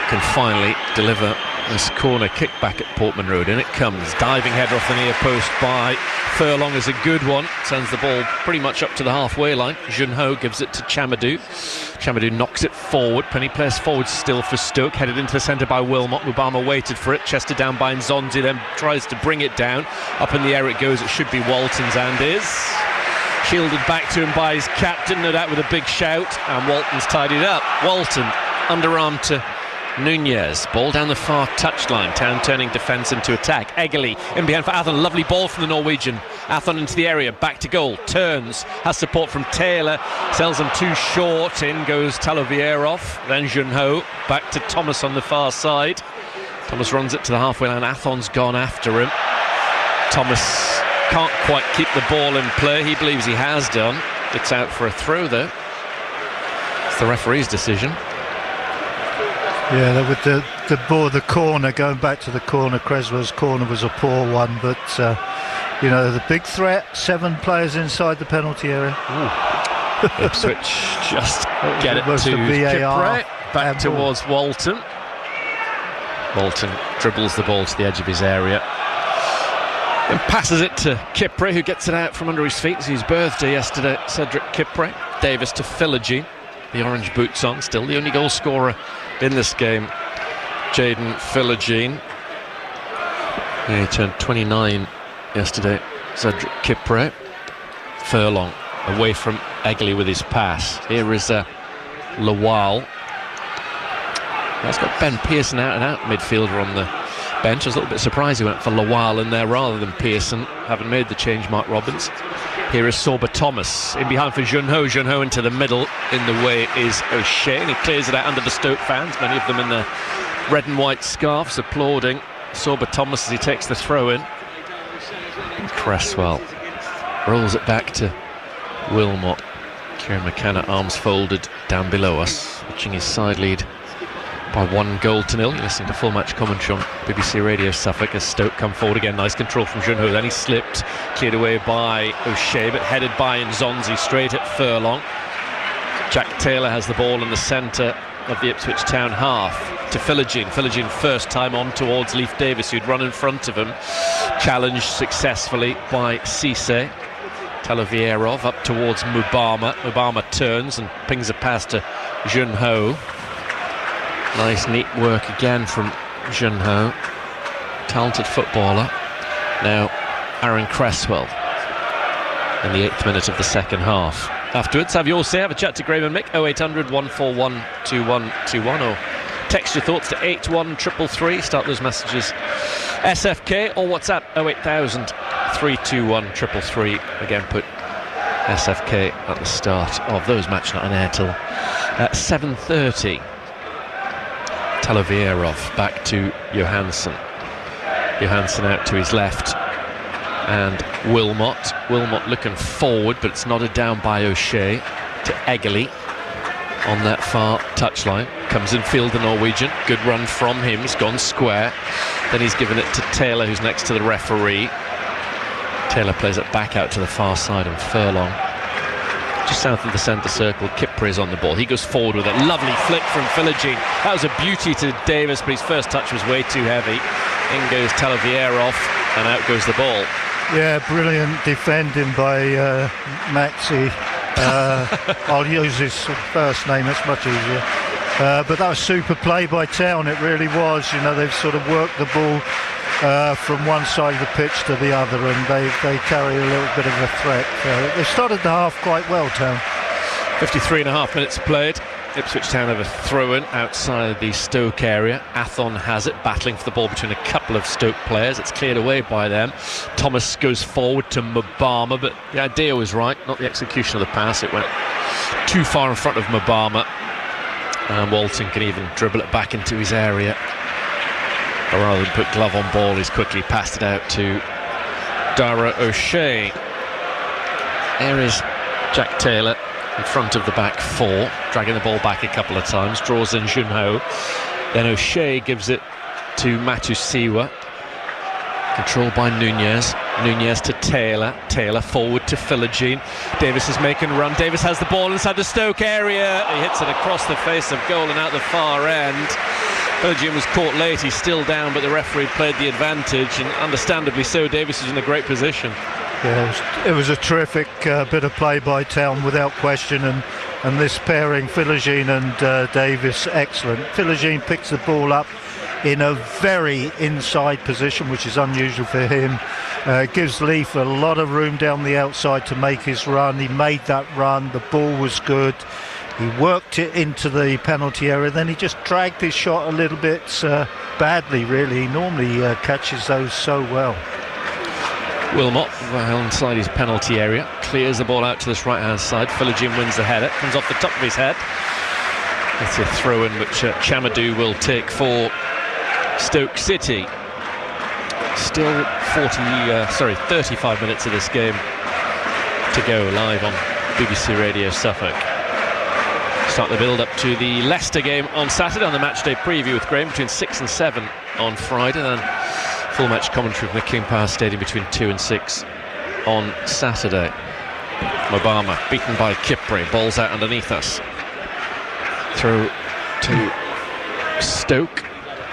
can finally deliver this corner kick back at Portman Road. In it comes, diving header off the near post by Furlong is a good one. Sends the ball pretty much up to the halfway line. Junho gives it to Chamadou. Chamadou knocks it forward. Penny plays forward still for Stoke. Headed into the centre by Wilmot. Mubama waited for it. Chested down by Nzonzi, then tries to bring it down. Up in the air it goes. It should be Walton's and is. Shielded back to him by his captain, no doubt with a big shout. And Walton's tidied up. Walton, underarm to Nunez, ball down the far touchline. Town turning defence into attack. Eggerly in behind for Athon. Lovely ball from the Norwegian. Athon into the area, back to goal. Turns, has support from Taylor. Sells them too short. In goes Talovierov. Then Junho back to Thomas on the far side. Thomas runs it to the halfway line. Athon's gone after him. Thomas can't quite keep the ball in play. He believes he has done. It's out for a throw though. It's the referee's decision. Yeah, with the corner, going back to the corner, Cresswell's corner was a poor one, but the big threat, 7 players inside the penalty area. Ipswich just get it to Kipre, back towards Walton. Walton dribbles the ball to the edge of his area and passes it to Kipre, who gets it out from under his feet. It's his birthday yesterday, Cedric Kipre. Davis to Philogene, the orange boots on, still the only goal scorer in this game, Jaden Philogene. He turned 29 yesterday. Cedric Kipre. Furlong away from Eggley with his pass. Here is Lawal. That's got Ben Pearson out and out midfielder on the bench. I was a little bit surprised he went for Lawal in there rather than Pearson, having made the change, Mark Robbins. Here is Sorba Thomas in behind for Junho. Junho into the middle. In the way is O'Shea, and he clears it out under the Stoke fans, many of them in the red and white scarves, applauding Sorba Thomas as he takes the throw in. Cresswell rolls it back to Wilmot. Kieran McKenna, arms folded down below us, watching his side lead by 1-0. You're listening to full match commentary on BBC Radio Suffolk as Stoke come forward again. Nice control from Junho, then he slipped, cleared away by O'Shea, but headed by Nzonzi straight at Furlong. Jack Taylor has the ball in the centre of the Ipswich Town half to Philogene. Philogene first time on towards Leif Davis, who'd run in front of him, challenged successfully by Cisse. Talovierov up towards Mubama. Mubama turns and pings a pass to Junho. Nice neat work again from Junho, talented footballer. Now Aaron Cresswell in the 8th minute of the second half. Afterwards, have your say, have a chat to Graham and Mick, 0800 141 2121, or text your thoughts to 81333. Start those messages SFK or WhatsApp 08000 321 333. Again, put SFK at the start of those. Match not on air till 7:30. Talovierov back to Johansson. Johansson out to his left, and Wilmot looking forward, but it's nodded down by O'Shea to Eggerly on that far touchline. Comes in field, the Norwegian. Good run from him. He's gone square. Then he's given it to Taylor, who's next to the referee. Taylor plays it back out to the far side, and Furlong just south of the centre circle. Kipre is on the ball. He goes forward with a lovely flick from Philogene. That was a beauty to Davis, but his first touch was way too heavy. In goes Talovierov, and out goes the ball. Yeah, brilliant defending by Maxi. I'll use his first name, it's much easier. But that was super play by Town, it really was. They've sort of worked the ball from one side of the pitch to the other, and they carry a little bit of a threat. They started the half quite well, Town. 53.5 minutes played. Ipswich Town have a throw-in outside the Stoke area. Athon has it, battling for the ball between a couple of Stoke players. It's cleared away by them. Thomas goes forward to Mubama, but the idea was right, not the execution of the pass. It went too far in front of Mubama, and Walton can even dribble it back into his area. But rather than put glove on ball, he's quickly passed it out to Dara O'Shea. There is Jack Taylor in front of the back four, dragging the ball back a couple of times, draws in Junho. Then O'Shea gives it to Matusiwa. Controlled by Nunez. Nunez to Taylor. Taylor forward to Philogene. Davis is making a run. Davis has the ball inside the Stoke area. He hits it across the face of goal and out the far end. Philogene was caught late. He's still down, but the referee played the advantage, and understandably so. Davis is in a great position. Yeah, it was a terrific bit of play by Town, without question, and this pairing, Philogene and Davis, excellent. Philogene picks the ball up in a very inside position, which is unusual for him. Gives Leaf a lot of room down the outside to make his run. He made that run. The ball was good. He worked it into the penalty area. Then he just dragged his shot a little bit badly, really. He normally catches those so well. Wilmot, well inside his penalty area, clears the ball out to this right-hand side. Philogene wins the header, comes off the top of his head. It's a throw-in which Chamadou will take for Stoke City. Still 35 minutes of this game to go, live on BBC Radio Suffolk. Start the build up to the Leicester game on Saturday on the matchday preview with Graham between 6 and 7 on Friday, then full match commentary from the King Power Stadium between 2 and 6 on Saturday. Obama beaten by Kipre, balls out underneath us. Throw to Stoke,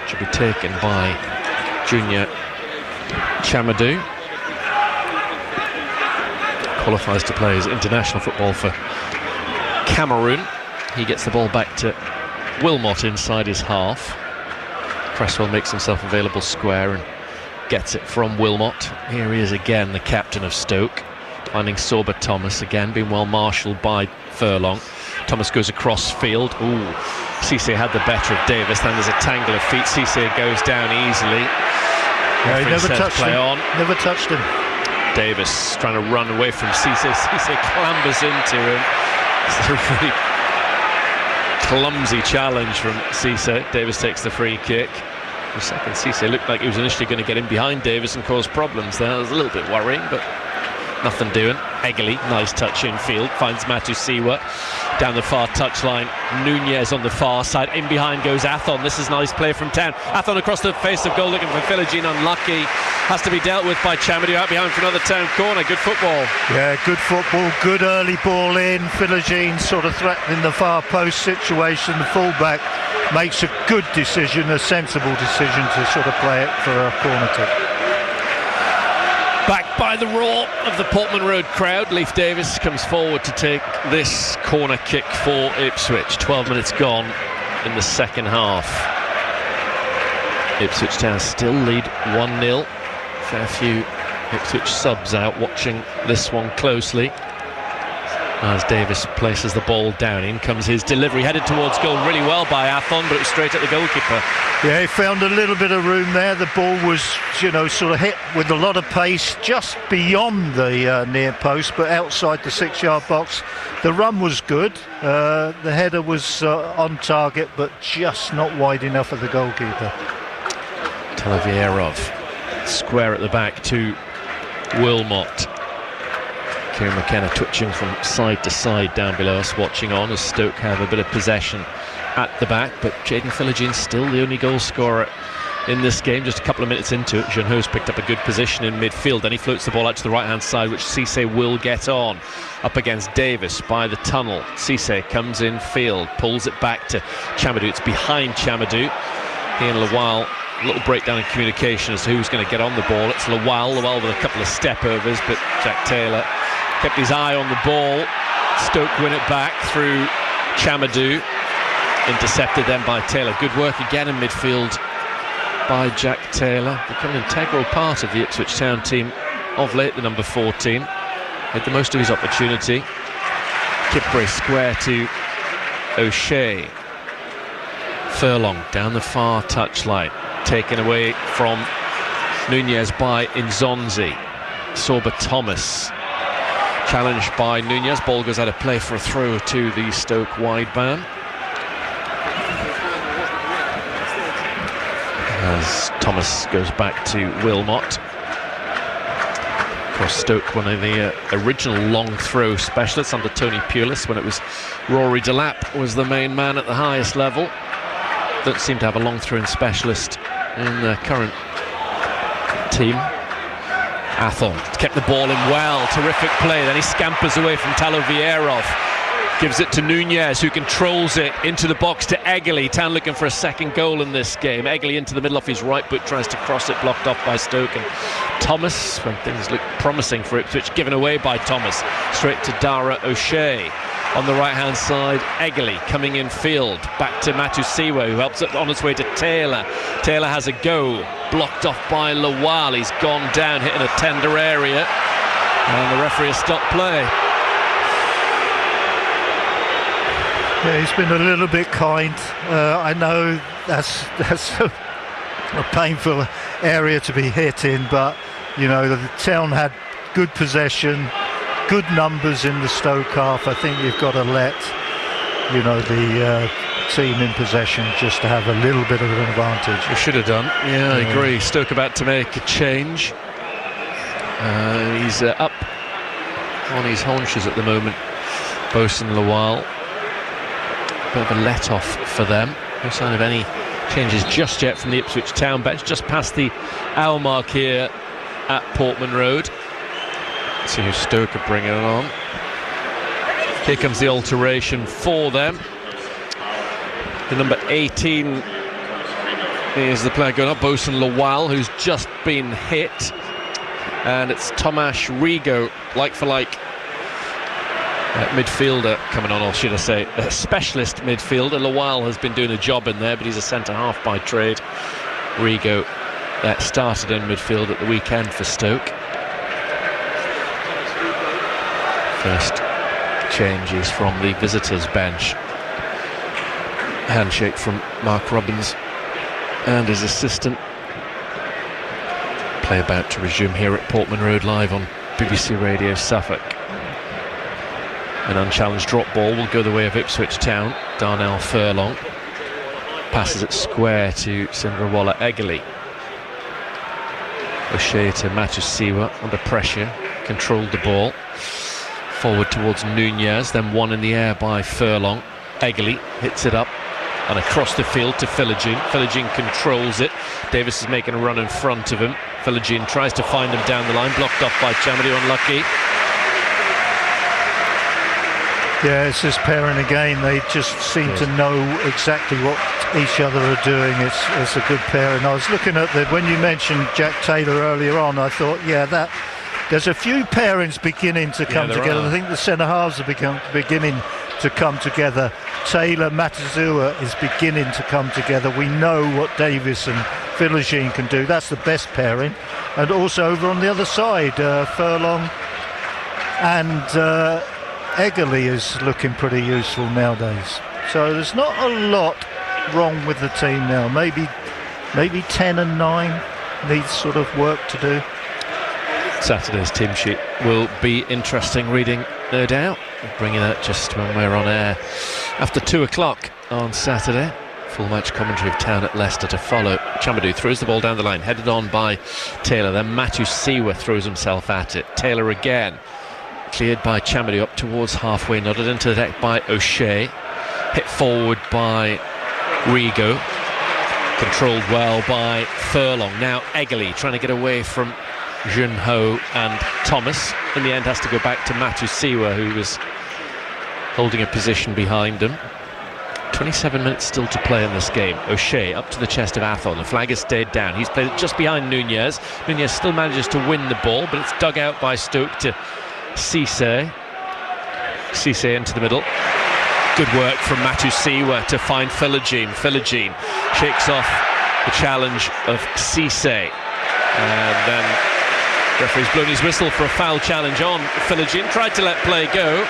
should be taken by Junior Chamadou. Qualifies to play his international football for Cameroon. He gets the ball back to Wilmot inside his half. Cresswell makes himself available square and gets it from Wilmot. Here he is again, the captain of Stoke, finding Sorba Thomas again, being well marshalled by Furlong. Thomas goes across field. Ooh, Cisse had the better of Davis. Then there's a tangle of feet. Cisse goes down easily. Yeah, he never touched play him. On. Never touched him. Davis trying to run away from Cisse. Cisse clambers into him. It's a really clumsy challenge from Cisse. Davis takes the free kick. For a second, Cisse looked like he was initially going to get in behind Davis and cause problems there. It was a little bit worrying, but nothing doing. Eggley, nice touch infield, finds Matusiwa down the far touchline. Nunez on the far side. In behind goes Athon. This is nice play from Town. Athon across the face of goal, looking for Philogene. Unlucky. Has to be dealt with by Chamadou. Out behind for another Town corner. Good football. Yeah, good football. Good early ball in. Philogene sort of threatening the far post situation. The fullback makes a good decision, a sensible decision to sort of play it for a corner kick. Backed by the roar of the Portman Road crowd, Leif Davis comes forward to take this corner kick for Ipswich. 12 minutes gone in the second half. Ipswich Town still lead 1-0. Fair few Ipswich subs out watching this one closely. As Davis places the ball down, in comes his delivery, headed towards goal really well by Athon, but it was straight at the goalkeeper. Yeah, he found a little bit of room there. The ball was, sort of hit with a lot of pace just beyond the near post, but outside the 6-yard box. The run was good. The header was on target, but just not wide enough for the goalkeeper. Talavierov, square at the back to Wilmot. Kieran McKenna twitching from side to side down below us, watching on as Stoke have a bit of possession at the back, but Jaden Philogene's still the only goal scorer in this game. Just a couple of minutes into it, Jeanneau's picked up a good position in midfield, then he floats the ball out to the right hand side, which Cisse will get on. Up against Davis by the tunnel. Cisse comes in field, pulls it back to Chamadou. It's behind Chamadou. He and Lawal, a little breakdown in communication as to who's going to get on the ball. It's Lawal with a couple of step overs, but Jack Taylor kept his eye on the ball. Stoke win it back through Chamadou. Intercepted then by Taylor. Good work again in midfield by Jack Taylor. Become an integral part of the Ipswich Town team of late, the number 14. Made the most of his opportunity. Kipre square to O'Shea. Furlong down the far touchline. Taken away from Nunez by Nzonzi. Sorba Thomas. Challenged by Nunez. Ball goes out of play for a throw to the Stoke wide man. As Thomas goes back to Wilmot. Of course, Stoke, one of the original long throw specialists under Tony Pulis, when it was Rory Delap was the main man at the highest level. Don't seem to have a long throwing specialist in the current team. Athol kept the ball in well, terrific play, then he scampers away from Talovierov, gives it to Nunez, who controls it into the box to Egley. Town looking for a second goal in this game. Egley into the middle off his right boot, tries to cross it, blocked off by Stoke, and Thomas, when things look promising for Ipswich, given away by Thomas, straight to Dara O'Shea. On the right hand side, Egley coming in field, back to Matusiwa, who helps it on its way to Taylor. Taylor has a go, blocked off by Lawal. He's gone down, hitting a tender area, and the referee has stopped play. Yeah, he's been a little bit kind. I know that's a painful area to be hit in, but you know, the Town had good possession, good numbers in the Stoke half. I think you've got to let, you know, the team in possession just to have a little bit of an advantage. We should have done. Yeah, I agree. Stoke about to make a change. He's up on his haunches at the moment, Bosun Lawal. Bit of a let-off for them. No sign of any changes just yet from the Ipswich Town bench. Just past the hour mark here at Portman Road. Let's see who Stoke are bringing it on. Here comes the alteration for them. The number 18 is the player going up, Bosun Lawal, who's just been hit. And it's Tomasz Rigo, like for like. Midfielder coming on, or should I say a specialist midfielder. Lawal has been doing a job in there, but he's a centre-half by trade. Rigo started in midfield at the weekend for Stoke. First changes from the visitors' bench. Handshake from Mark Robbins and his assistant. Play about to resume here at Portman Road live on BBC Radio Suffolk. An unchallenged drop ball will go the way of Ipswich Town. Darnell Furlong passes it square to Sindrawalla Egley. O'Shea to Matusiwa under pressure, controlled the ball. Forward towards Nunez, then one in the air by Furlong. Egley hits it up and across the field to Philogene. Philogene controls it. Davis is making a run in front of him. Philogene tries to find him down the line, blocked off by Chamedy, unlucky. Yeah, it's this pairing again. They just seem to know exactly what each other are doing. It's a good pairing. I was looking at when you mentioned Jack Taylor earlier on, I thought, yeah, that there's a few pairings beginning to come together. I think the centre halves are beginning to come together. Taylor, Matazuwa is beginning to come together. We know what Davis and Philogene can do. That's the best pairing. And also over on the other side, Furlong and Egley is looking pretty useful nowadays. So there's not a lot wrong with the team now. Maybe 10 and 9 needs sort of work to do. Saturday's team sheet will be interesting reading, no doubt. Bringing that just when we're on air after 2 o'clock on Saturday. Full match commentary of Town at Leicester to follow. Chamedy throws the ball down the line, headed on by Taylor. Then Matusiwa throws himself at it. Taylor again. Cleared by Chamedy up towards halfway, nodded into the deck by O'Shea. Hit forward by Rigo. Controlled well by Furlong. Now Egley trying to get away from Junho and Thomas. In the end has to go back to Matusiwa, who was holding a position behind him. 27 minutes still to play in this game. O'Shea up to the chest of Athol. The flag has stayed down. He's played it just behind Nunez. Nunez still manages to win the ball, but it's dug out by Stoke to Cisse into the middle. Good work from Matusiwa to find Philogene. Philogene shakes off the challenge of Cisse, and then referee's blown his whistle for a foul challenge on Philogene. Tried to let play go.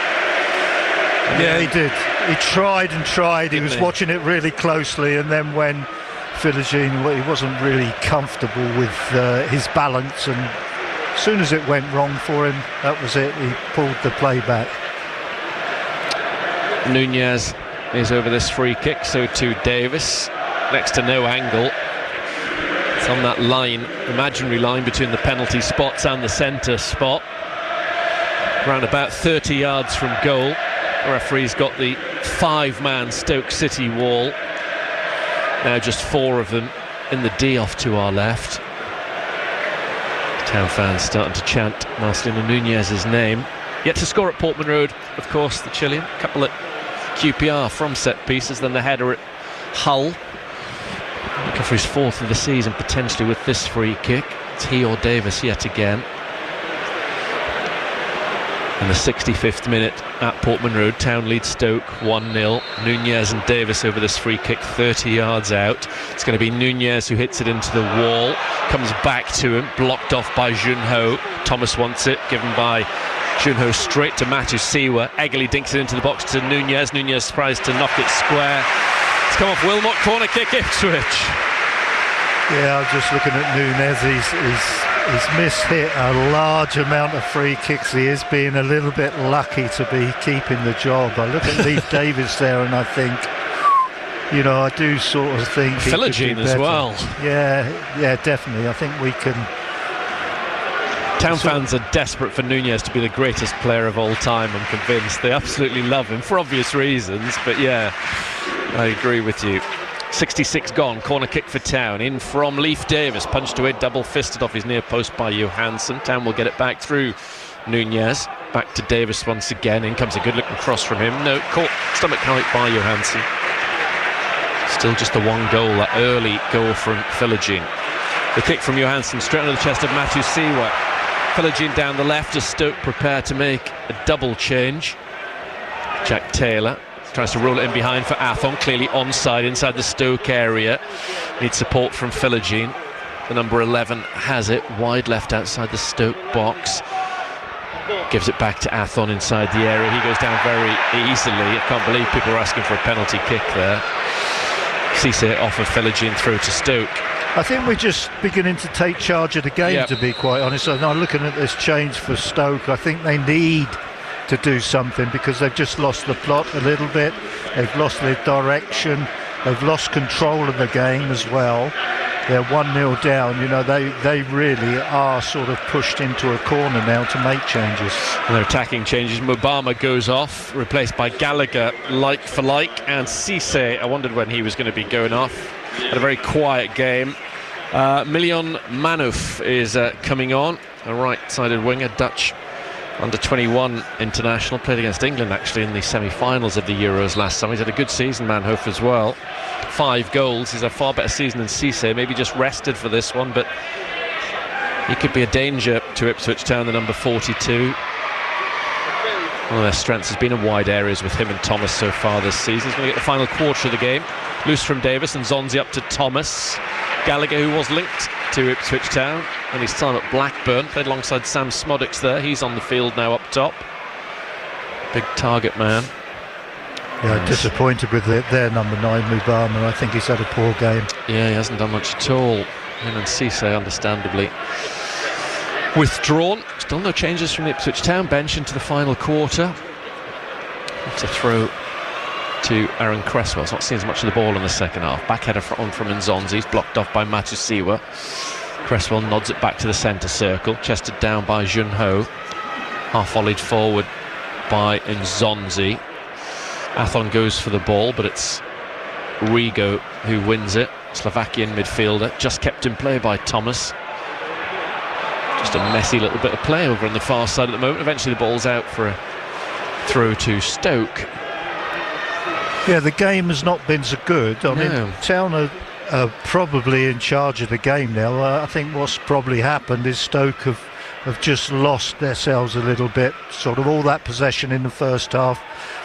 Yeah, he did. He tried and tried. He was watching it really closely, and then when Philogene, he wasn't really comfortable with his balance, and as soon as it went wrong for him, that was it. He pulled the play back. Nunez is over this free kick, so too Davis. Next to no angle. It's on that line, imaginary line between the penalty spots and the centre spot. Around about 30 yards from goal. The referee's got the 5-man Stoke City wall. Now just 4 of them in the D off to our left. Town fans starting to chant Marcelino Nunez's name. Yet to score at Portman Road, of course, the Chilean. A couple at QPR from set pieces, then the header at Hull. Looking for his 4th of the season, potentially, with this free kick. It's he or Davis yet again. In the 65th minute at Portman Road, Town leads Stoke 1-0. Nunez and Davis over this free kick 30 yards out. It's going to be Nunez who hits it into the wall, comes back to him, blocked off by Junho. Thomas wants it, given by Junho straight to Matthew Siwa. Eggley dinks it into the box to Nunez. Nunez tries to knock it square. It's come off Wilmot, corner kick Ipswich. Yeah, I'm just looking at Nunez. He's mishit a large amount of free kicks. He is being a little bit lucky to be keeping the job. I look at Leif Davis there and I think, I do sort of think Philogene as well. Yeah, definitely. I think we can. Town fans are desperate for Nunez to be the greatest player of all time, I'm convinced. They absolutely love him for obvious reasons, but yeah, I agree with you. 66 gone, corner kick for Town, in from Leif Davis, punched away, double-fisted off his near post by Johansson. Town will get it back through Nunez, back to Davis once again, in comes a good-looking cross from him. No, caught stomach height by Johansson. Still just the one goal, that early goal from Philogene. The kick from Johansson, straight under the chest of Matthew Siwa. Philogene down the left as Stoke prepare to make a double change. Jack Taylor tries to roll it in behind for Athon, clearly onside inside the Stoke area. Needs support from Philogene. The number 11 has it, wide left outside the Stoke box. Gives it back to Athon inside the area. He goes down very easily. I can't believe people are asking for a penalty kick there. Cisse off of Philogene through to Stoke. I think we're just beginning to take charge of the game, to be quite honest. I'm now looking at this change for Stoke. I think they need to do something because they've just lost the plot a little bit. They've lost their direction. They've lost control of the game as well. They're 1-0 down. They really are sort of pushed into a corner now to make changes. And they're attacking changes. Mubama goes off, replaced by Gallagher, like for like, and Cisse, I wondered when he was going to be going off. Had a very quiet game. Milion Manouf is coming on, a right-sided winger, Dutch under-21 international, played against England actually in the semi-finals of the Euros last summer. He's had a good season, Manouf, as well. 5 goals. He's a far better season than Cisse, maybe just rested for this one, but he could be a danger to Ipswich Town, the number 42. One of their strengths has been in wide areas with him and Thomas so far this season. He's going to get the final quarter of the game. Loose from Davis and Zonzi up to Thomas. Gallagher, who was linked to Ipswich Town and his time at Blackburn, played alongside Sam Smodics there. He's on the field now up top. Big target man. Yeah, disappointed with their number 9, Mubama. I think he's had a poor game. Yeah, he hasn't done much at all. Him and Cisse, understandably, withdrawn. Still no changes from the Ipswich Town bench into the final quarter. It's a throw to Aaron Cresswell. He's not seen as much of the ball in the second half. Back header on from Nzonzi. He's blocked off by Matthew Siwa. Cresswell nods it back to the centre circle. Chested down by Junho. Half-volleyed forward by Nzonzi. Athon goes for the ball, but it's Rigo who wins it. Slovakian midfielder. Just kept in play by Thomas. Just a messy little bit of play over on the far side at the moment. Eventually the ball's out for a throw to Stoke. Yeah, the game has not been so good. I mean, Town are probably in charge of the game now. I think what's probably happened is Stoke have just lost themselves a little bit. Sort of all that possession in the first half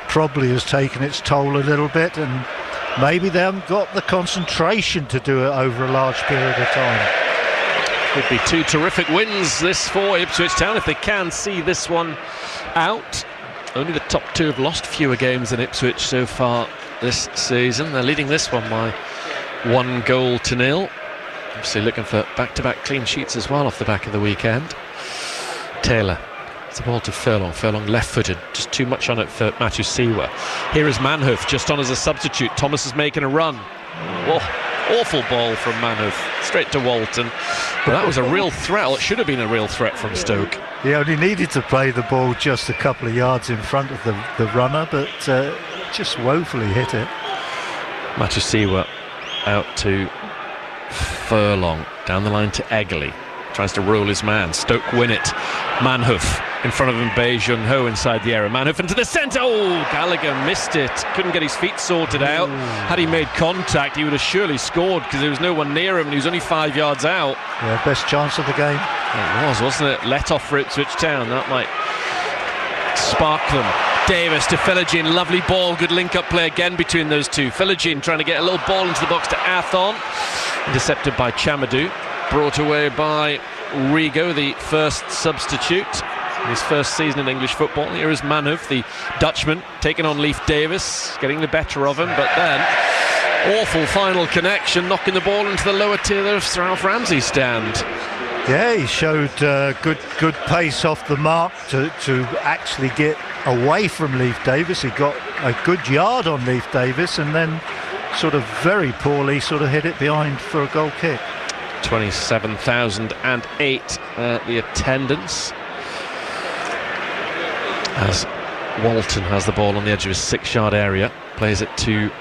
probably has taken its toll a little bit, and maybe they haven't got the concentration to do it over a large period of time. Could be 2 terrific wins this for Ipswich Town if they can see this one out. Only the top 2 have lost fewer games than Ipswich so far this season. They're leading this one by 1-0. Obviously looking for back-to-back clean sheets as well off the back of the weekend. Taylor. It's the ball to Furlong. Furlong left-footed. Just too much on it for Matthew Siwa. Here is Manhoef just on as a substitute. Thomas is making a run. Awful ball from Manhoef. Straight to Walton. But that was a real threat. Well, it should have been a real threat from Stoke. He only needed to play the ball just a couple of yards in front of the runner, but just woefully hit it. Matthew Siwa out to Furlong. Down the line to Eggley. tries to roll his man. Stoke win it. Manhoof in front of him, Bae Jun-ho inside the area. Manhoof into the centre. Oh, Gallagher missed it. Couldn't get his feet sorted out. Had he made contact, he would have surely scored because there was no one near him and he was only 5 yards out. Yeah, best chance of the game. It was, wasn't it? Let off for Ipswich Town. That might spark them. Davis to Philogene. Lovely ball. Good link-up play again between those two. Philogene trying to get a little ball into the box to Athon. Intercepted by Chamadou. Brought away by Rigo, the first substitute in his first season in English football. Here is Manhoof, the Dutchman, taking on Leif Davis, getting the better of him, but then awful final connection, knocking the ball into the lower tier of Sir Alf Ramsey's stand. Yeah, he showed good pace off the mark to actually get away from Leif Davis. He got a good yard on Leif Davis and then sort of very poorly sort of hit it behind for a goal kick. 27,008 the attendance as Walton has the ball on the edge of his 6-yard area, plays it to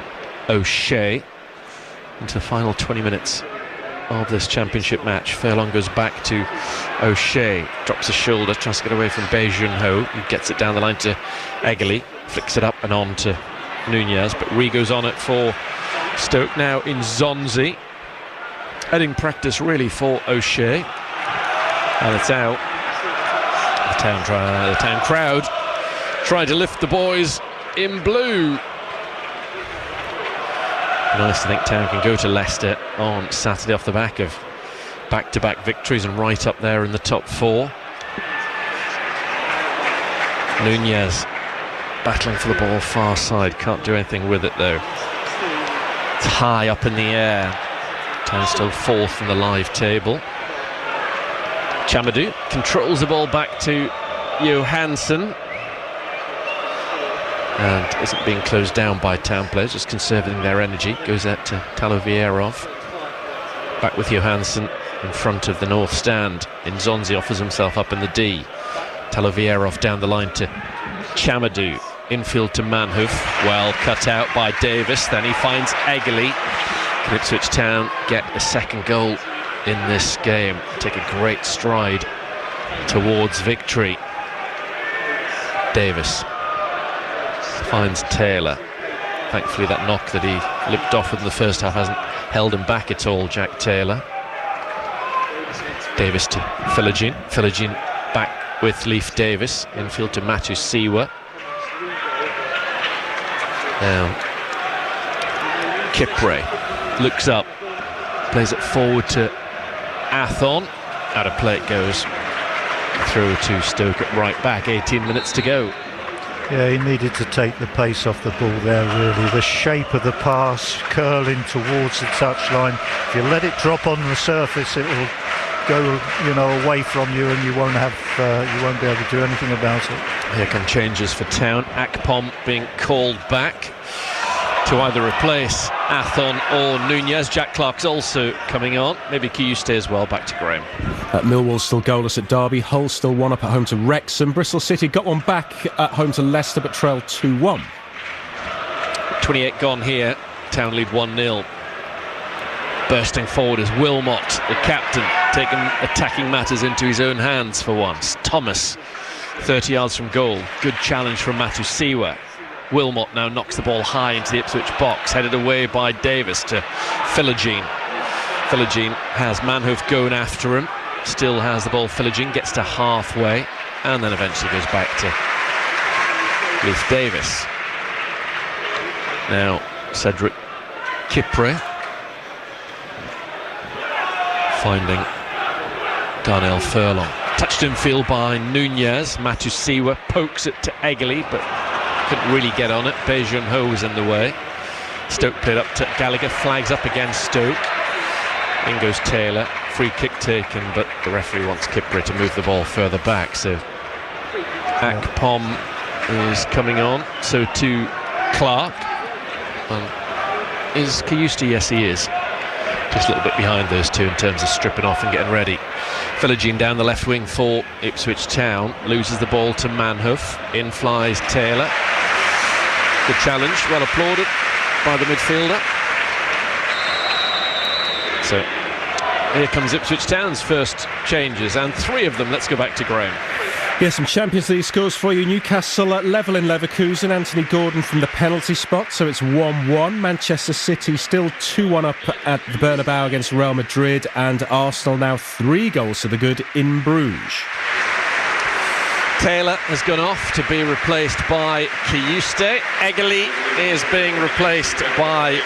O'Shea into the final 20 minutes of this championship match. Furlong goes back to O'Shea, drops a shoulder, tries to get away from Bae Jun-ho, who gets it down the line to Egerly, flicks it up and on to Nunez, but Rigo's on it for Stoke now in Zonzi. Heading practice really for O'Shea, and it's out. The town crowd trying to lift the boys in blue. Nice to think Town can go to Leicester on Saturday off the back of back-to-back victories and right up there in the top 4. Nunez battling for the ball far side, can't do anything with it though. It's high up in the air. Town still 4th in the live table. Chamadou controls the ball back to Johansson and isn't being closed down by Town players, just conserving their energy. Goes out to Talovierov. Back with Johansson in front of the north stand. Nzonzi offers himself up in the D. Talovierov down the line to Chamadou. Infield to Manhoof. Well cut out by Davis. Then he finds Egerly. Can Ipswich Town get a second goal in this game? Take a great stride towards victory. Davis finds Taylor. Thankfully that knock that he limped off with in the first half hasn't held him back at all, Jack Taylor. Davis to Philogene. Philogene back with Leif Davis. Infield to Matu Siwa. Now Kipre looks up, plays it forward to Athon. Out of play it goes. Through to Stoke at right back. 18 minutes to go. Yeah, he needed to take the pace off the ball there, really. The shape of the pass, curling towards the touchline. If you let it drop on the surface, it will go, away from you, and you won't be able to do anything about it. Here come changes for Town. Akpom being called back to either replace Athon or Nunez. Jack Clark's also coming on. Maybe Kiyuste as well. Back to Graham. Millwall still goalless at Derby. Hull still 1 up at home to Wrexham. Bristol City got one back at home to Leicester but trailed 2-1. 28 gone here. Town lead 1-0. Bursting forward is Wilmot, the captain, taking attacking matters into his own hands for once. Thomas, 30 yards from goal. Good challenge from Matu Siwa. Wilmot now knocks the ball high into the Ipswich box, headed away by Davis to Philogene. Philogene has Manhoof going after him, still has the ball. Philogene gets to halfway and then eventually goes back to Leif Davis. Now Cedric Kipre finding Darnell Furlong. Touched in field by Nunez. Matu Siwa pokes it to Egerly but couldn't really get on it. Bae Jun-ho was in the way. Stoke played up to Gallagher, flags up against Stoke. In goes Taylor, free kick taken, but the referee wants Kipre to move the ball further back, so Akpom is coming on, so to Clark. Is Kiyuste? Yes, he is. Just a little bit behind those two in terms of stripping off and getting ready. Philogene down the left wing for Ipswich Town, loses the ball to Manhoof. In flies Taylor. Good challenge, well applauded by the midfielder. So Here comes Ipswich Town's first changes, and 3 of them. Let's go back to Graham. Yeah, some Champions League scores for you. Newcastle level in Leverkusen. Anthony Gordon from the penalty spot, so it's 1-1. Manchester City still 2-1 up at the Bernabeu against Real Madrid, and Arsenal now 3 goals to the good in Bruges. Taylor has gone off to be replaced by Kiyuste. Eggerly is being replaced by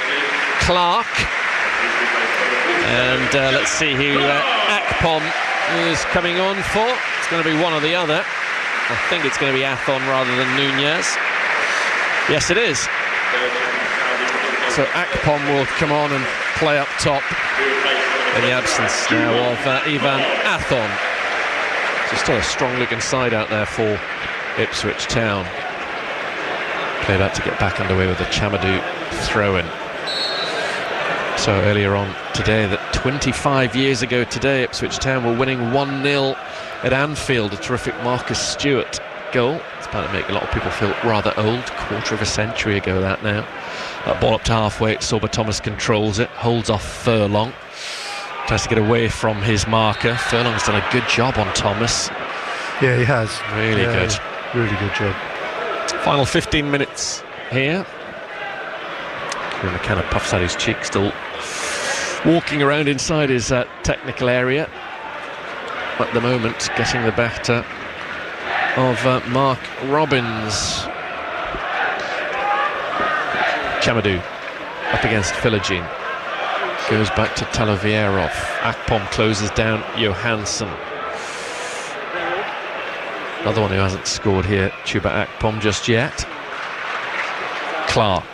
Clark. And let's see who Akpom is coming on for. It's going to be one or the other. I think it's going to be Athon rather than Nunez. Yes, it is. So Akpom will come on and play up top in the absence now of Ivan Athon. So still a strong looking side out there for Ipswich Town. Play about to get back underway with a Chamadou throw-in. So earlier on today, that 25 years ago today, Ipswich Town were winning 1-0 at Anfield, a terrific Marcus Stewart goal. It's about to make a lot of people feel rather old, quarter of a century ago that now. That ball up to halfway, Sorba Thomas controls it, holds off Furlong, tries to get away from his marker. Furlong's done a good job on Thomas. Yeah, he has. Really good. Really good job. Final 15 minutes here. Kieran McKenna puffs out his cheek, still walking around inside his technical area at the moment, getting the better of Mark Robbins. Chamadou up against Philogene, goes back to Talavierov. Akpom closes down Johansson. Another one who hasn't scored here, Chuba Akpom, just yet. Clark.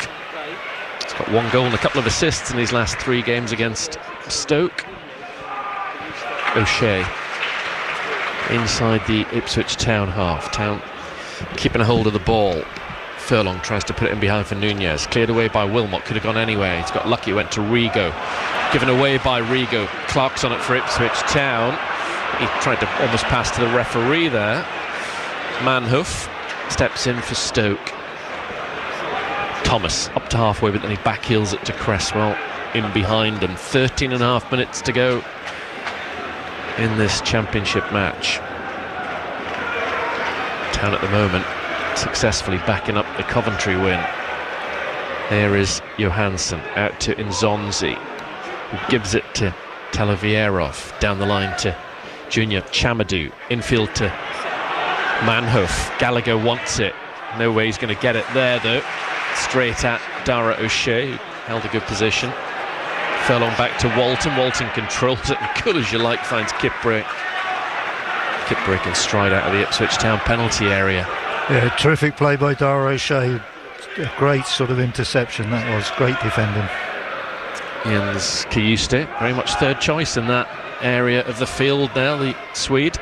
He's got 1 goal and a couple of assists in his last 3 games against Stoke. O'Shea inside the Ipswich Town half. Town keeping a hold of the ball. Furlong tries to put it in behind for Nunez. Cleared away by Wilmot, could have gone anywhere. He's got lucky, went to Rigo. Given away by Rigo. Clark's on it for Ipswich Town. He tried to almost pass to the referee there. Manhoof steps in for Stoke. Thomas up to halfway, but then he backheels it to Cresswell in behind him. 13.5 minutes to go in this championship match. Town at the moment successfully backing up the Coventry win. There is Johansson out to Nzonzi, who gives it to Talavierov, down the line to Junior Chamadou, infield to Manhoof. Gallagher wants it, no way he's going to get it there though. Straight at Dara O'Shea, who held a good position. Furlong back to Walton. Walton controls it, and good as you like finds Kipbrake. Kipbrake in stride out of the Ipswich Town penalty area. Yeah, terrific play by Dara O'Shea. A great sort of interception that was. Great defending. Jens Kiyuste, very much third choice in that area of the field now, the Swede.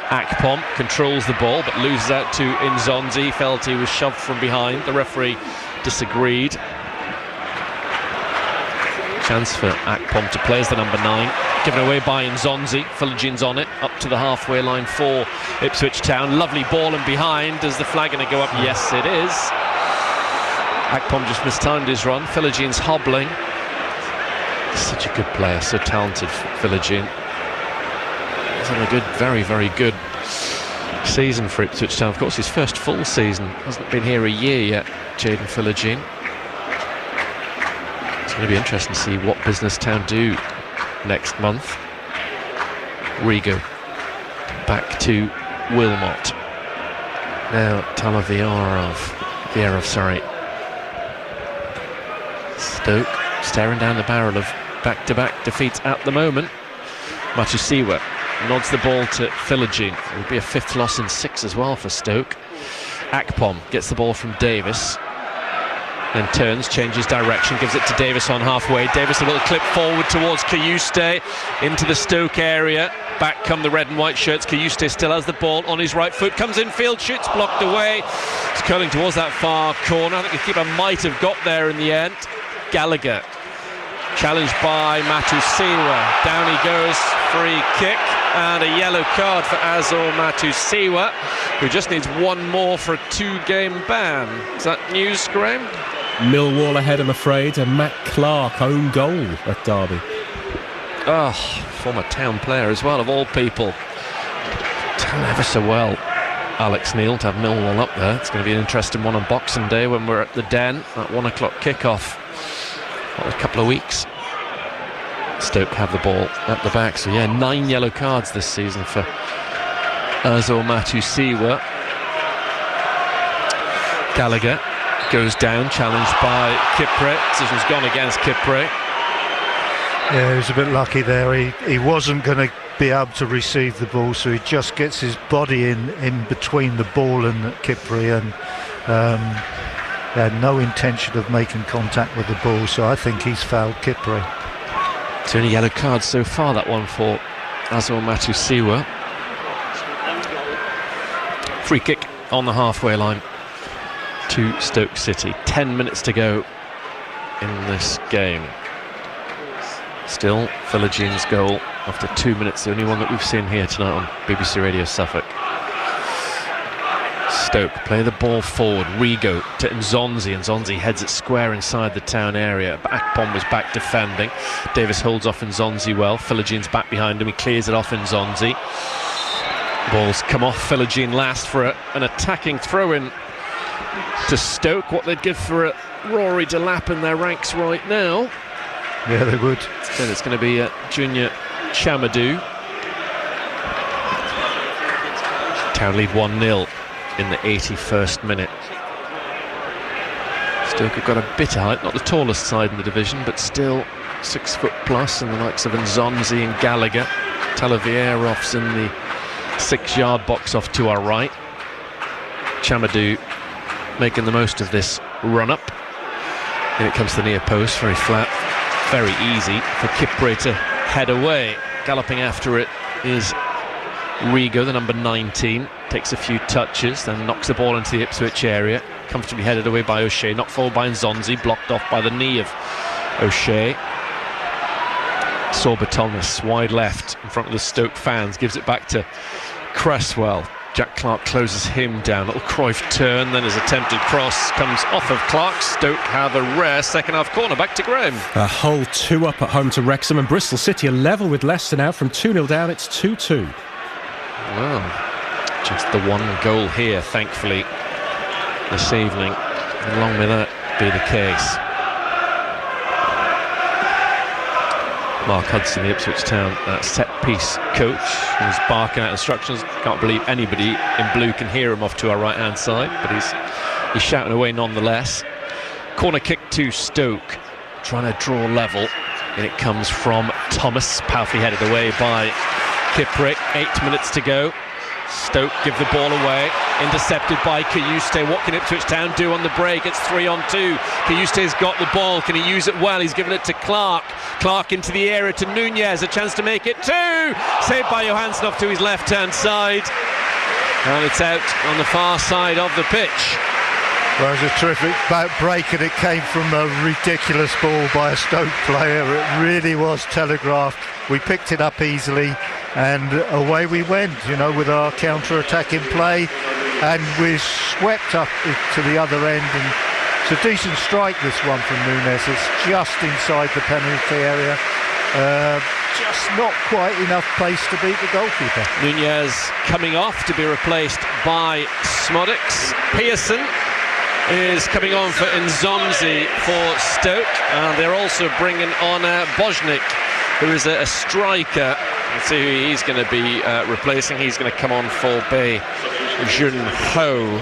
Akpom controls the ball but loses out to Nzonzi. Felt he was shoved from behind. The referee disagreed. Chance for Akpom to play as the number 9. Given away by Nzonzi. Philogene's on it, up to the halfway line for Ipswich Town. Lovely ball in behind. Is the flag going to go up? Yes, it is. Akpom just mistimed his run. Philogene's hobbling. Such a good player, so talented, Philogene. He's had a good, very, very good season for Ipswich Town. Of course, his first full season. Hasn't been here a year yet, Jayden Philogene. It's going to be interesting to see what Business Town do next month. Rigo back to Wilmot. Now Talavierov. Stoke staring down the barrel of back-to-back defeats at the moment. Matusiwa nods the ball to Philogene. It would be a 5th loss in 6 as well for Stoke. Akpom gets the ball from Davis, then turns, changes direction, gives it to Davis on halfway. Davis a little clip forward towards Kiyuste into the Stoke area. Back come the red and white shirts. Kiyuste still has the ball on his right foot, comes in field, shoots, blocked away. It's curling towards that far corner. I think the keeper might have got there in the end. Gallagher challenged by Matusiwa. Down he goes, free kick, and a yellow card for Azor Matusiwa, who just needs 1 more for a 2-game ban. Is that news, Graham? Millwall ahead, I'm afraid. A Matt Clark own goal at Derby. former Town player as well, of all people. Done ever so well, Alex Neil, to have Millwall up there. It's going to be an interesting one on Boxing Day when we're at the Den at 1 o'clock kickoff. A couple of weeks. Stoke have the ball at the back. So 9 yellow cards this season for Azor Matusiwa. Gallagher goes down, challenged by Kipre. Decision's gone against Kipre. Yeah, he was a bit lucky there. He wasn't going to be able to receive the ball, so he just gets his body in between the ball and Kipre, and he had no intention of making contact with the ball, so I think he's fouled Kipre. It's only yellow cards so far, that one for Azor Matusiwa. Free kick on the halfway line to Stoke City. 10 minutes to go in this game. Still Philogene goal after 2 minutes, the only one that we've seen here tonight on BBC Radio Suffolk. Stoke play the ball forward. Rigo to Nzonzi. Nzonzi heads it square inside the Town area. Akpom was back defending. Davis holds off Nzonzi well. Philogene's back behind him. He clears it off Nzonzi. Ball's come off Philogene last for an attacking throw-in to Stoke. What they'd give for a Rory Delap in their ranks right now. Yeah, they would. Then it's going to be Junior Chamadou. Town lead 1-0 in the 81st minute. Stoke have got a bit of height, not the tallest side in the division, but still 6 foot plus, and the likes of Nzonzi and Gallagher. Talavierov's in the 6-yard box off to our right. Chamadou making the most of this run-up. Here it comes to the near post, very flat, very easy for Kipre to head away. Galloping after it is Rigo, the number 19, takes a few touches, then knocks the ball into the Ipswich area, comfortably headed away by O'Shea, knocked forward by Nzonzi, blocked off by the knee of O'Shea. Sorba Thomas, wide left in front of the Stoke fans, gives it back to Cresswell. Jack Clark closes him down. Little Cruyff turn, then his attempted cross comes off of Clark. Stoke have a rare second half corner. Back to Graham. A whole 2 up at home to Wrexham, and Bristol City are level with Leicester now. From 2-0 down, it's 2-2. Well, just the one goal here, thankfully, this evening. And long may that be the case. Mark Hudson, the Ipswich Town set-piece coach, who's barking out instructions. Can't believe anybody in blue can hear him off to our right-hand side, but he's shouting away nonetheless. Corner kick to Stoke, trying to draw level, and it comes from Thomas, powerfully headed away by Kipre. 8 minutes to go. Stoke give the ball away, intercepted by Kayuste. What can Ipswich Town do on the break? It's 3-on-2. Kayuste's got the ball. Can he use it well? He's given it to Clark. Clark into the area to Nunez. A chance to make it 2. Saved by Johansson off to his left-hand side. And it's out on the far side of the pitch. Well, it was a terrific break, and it came from a ridiculous ball by a Stoke player. It really was telegraphed. We picked it up easily, and away we went, with our counter-attacking play, and we swept up to the other end, and it's a decent strike, this one from Nunez. It's just inside the penalty area. Just not quite enough pace to beat the goalkeeper. Nunez coming off to be replaced by Smodics. Pearson is coming on for Nzonzi for Stoke, and they're also bringing on Bojnik, who is a striker. Let's see who he's going to be replacing. He's going to come on for Bei Junho.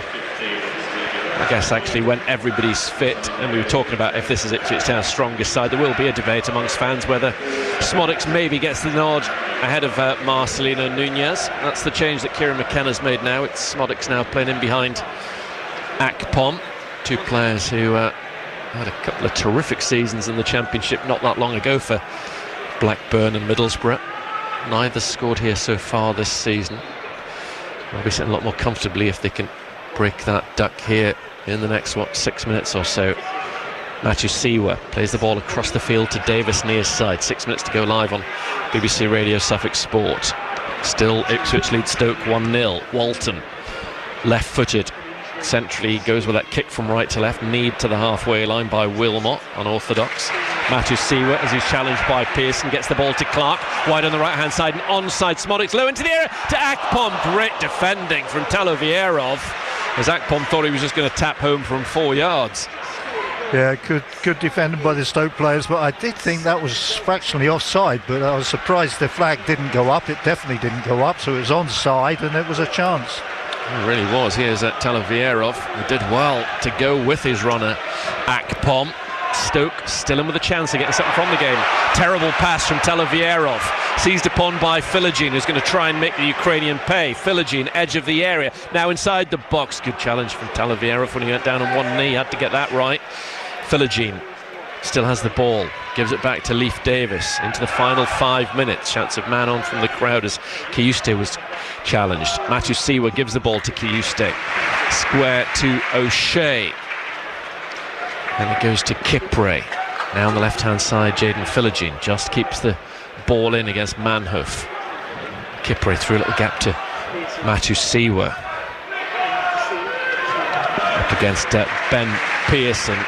I guess actually when everybody's fit, and we were talking about if this is Ipswich Town's strongest side, there will be a debate amongst fans whether Smodics maybe gets the nod ahead of Marcelino Nunez. That's the change that Kieran McKenna's made now. It's Smodics now playing in behind Akpom. 2 players who had a couple of terrific seasons in the Championship not that long ago for Blackburn and Middlesbrough. Neither scored here so far this season. They'll be sitting a lot more comfortably if they can break that duck here in the next 6 minutes or so. Matusiwa plays the ball across the field to Davis near side. 6 minutes to go live on BBC Radio Suffolk Sport. Still Ipswich lead Stoke 1-0. Walton left-footed centrally. He goes with that kick from right to left, kneed to the halfway line by Wilmot, unorthodox. Matusiwa, as he's challenged by Pearson, gets the ball to Clark, wide on the right hand side, and onside. Smodic's low into the area to Akpom. Great defending from Talovierov, as Akpom thought he was just going to tap home from 4 yards. Yeah, good defending by the Stoke players, but I did think that was fractionally offside, but I was surprised the flag didn't go up. It definitely didn't go up, so it was onside and it was a chance. It really was. Here's Talovierov, who did well to go with his runner Akpom. Stoke still in with a chance of getting something from the game. Terrible pass from Talovierov, seized upon by Filogene, who's going to try and make the Ukrainian pay. Filogene, edge of the area, now inside the box. Good challenge from Talovierov when he went down on one knee, had to get that right. Filogene still has the ball, gives it back to Leif Davis into the final 5 minutes. Chance of man on from the crowd as Kiyuste was challenged. Matusiwa gives the ball to Kiyuste, square to O'Shea. Then it goes to Kipre. Now on the left-hand side, Jaden Filogene just keeps the ball in against Manhoof. Kipre through a little gap to Matusiwa. Up against Ben Pearson,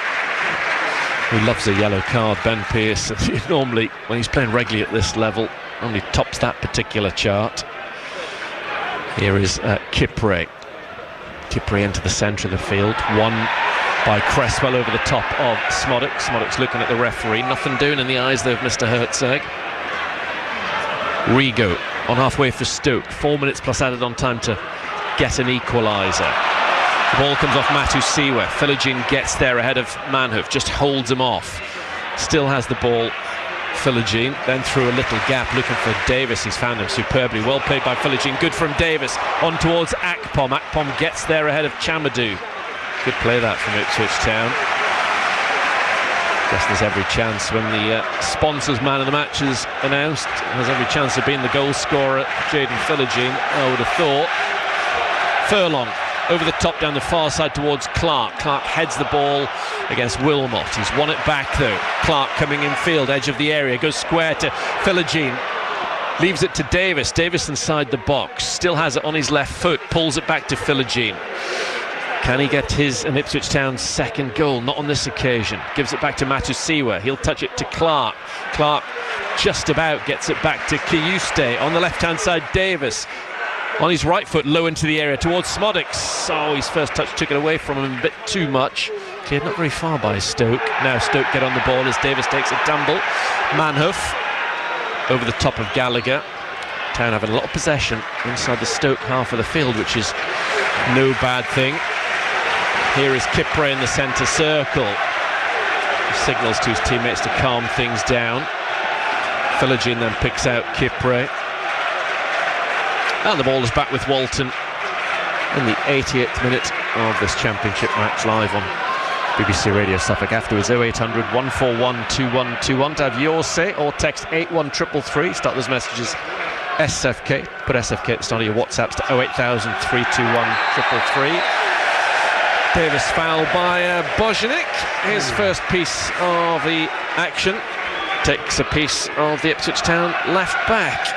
who loves a yellow card. Ben Pearson, normally, when he's playing regularly at this level, only tops that particular chart. Here is Kipre. Kipre into the centre of the field. One by Cresswell over the top of Smodic. Smodic's looking at the referee. Nothing doing in the eyes though of Mr. Herzog. Rigo on halfway for Stoke. 4 minutes plus added on time to get an equaliser. The ball comes off Matusiwa. Filogene gets there ahead of Manhoof, just holds him off. Still has the ball, Filogene, then through a little gap looking for Davis. He's found him superbly. Well played by Filogene. Good from Davis. On towards Akpom. Akpom gets there ahead of Chamadou. Good play that from Ipswich Town. Guess there's every chance when the sponsors man of the match is announced. Has every chance of being the goal scorer, Jaden Filogene, I would have thought. Furlong over the top down the far side towards Clark. Clark heads the ball against Wilmot. He's won it back though. Clark coming in field, edge of the area, goes square to Filogene. Leaves it to Davis. Davis inside the box. Still has it on his left foot. Pulls it back to Filogene. Can he get his and Ipswich Town's second goal? Not on this occasion. Gives it back to Matusiwa. He'll touch it to Clark. Clark just about gets it back to Kiyuste. On the left-hand side, Davis. On his right foot, low into the area towards Smodic. Oh, his first touch took it away from him a bit too much. Cleared not very far by Stoke. Now Stoke get on the ball as Davis takes a tumble. Manhoof over the top of Gallagher. Town having a lot of possession inside the Stoke half of the field, which is no bad thing. Here is Kipre in the centre circle. He signals to his teammates to calm things down. Filogene then picks out Kipre. And the ball is back with Walton in the 88th minute of this championship match, live on BBC Radio Suffolk. Afterwards, 0800 141 2121 to have your say, or text 81333. Start those messages SFK. Put SFK at the start of your WhatsApps to 08000 321 333. Davis fouled by Bojanic. His first piece of the action. Takes a piece of the Ipswich Town left back.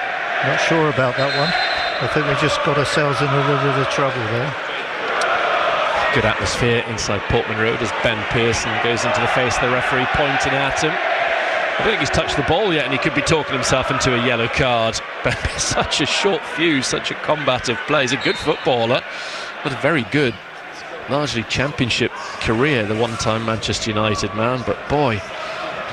Not sure about that one. I think we just got ourselves in a little bit of trouble there. Good atmosphere inside Portman Road as Ben Pearson goes into the face of the referee, pointing at him. I don't think he's touched the ball yet, and he could be talking himself into a yellow card. Ben, such a short fuse, such a combative play. He's a good footballer, but a very good, largely championship career, the one-time Manchester United man. But boy,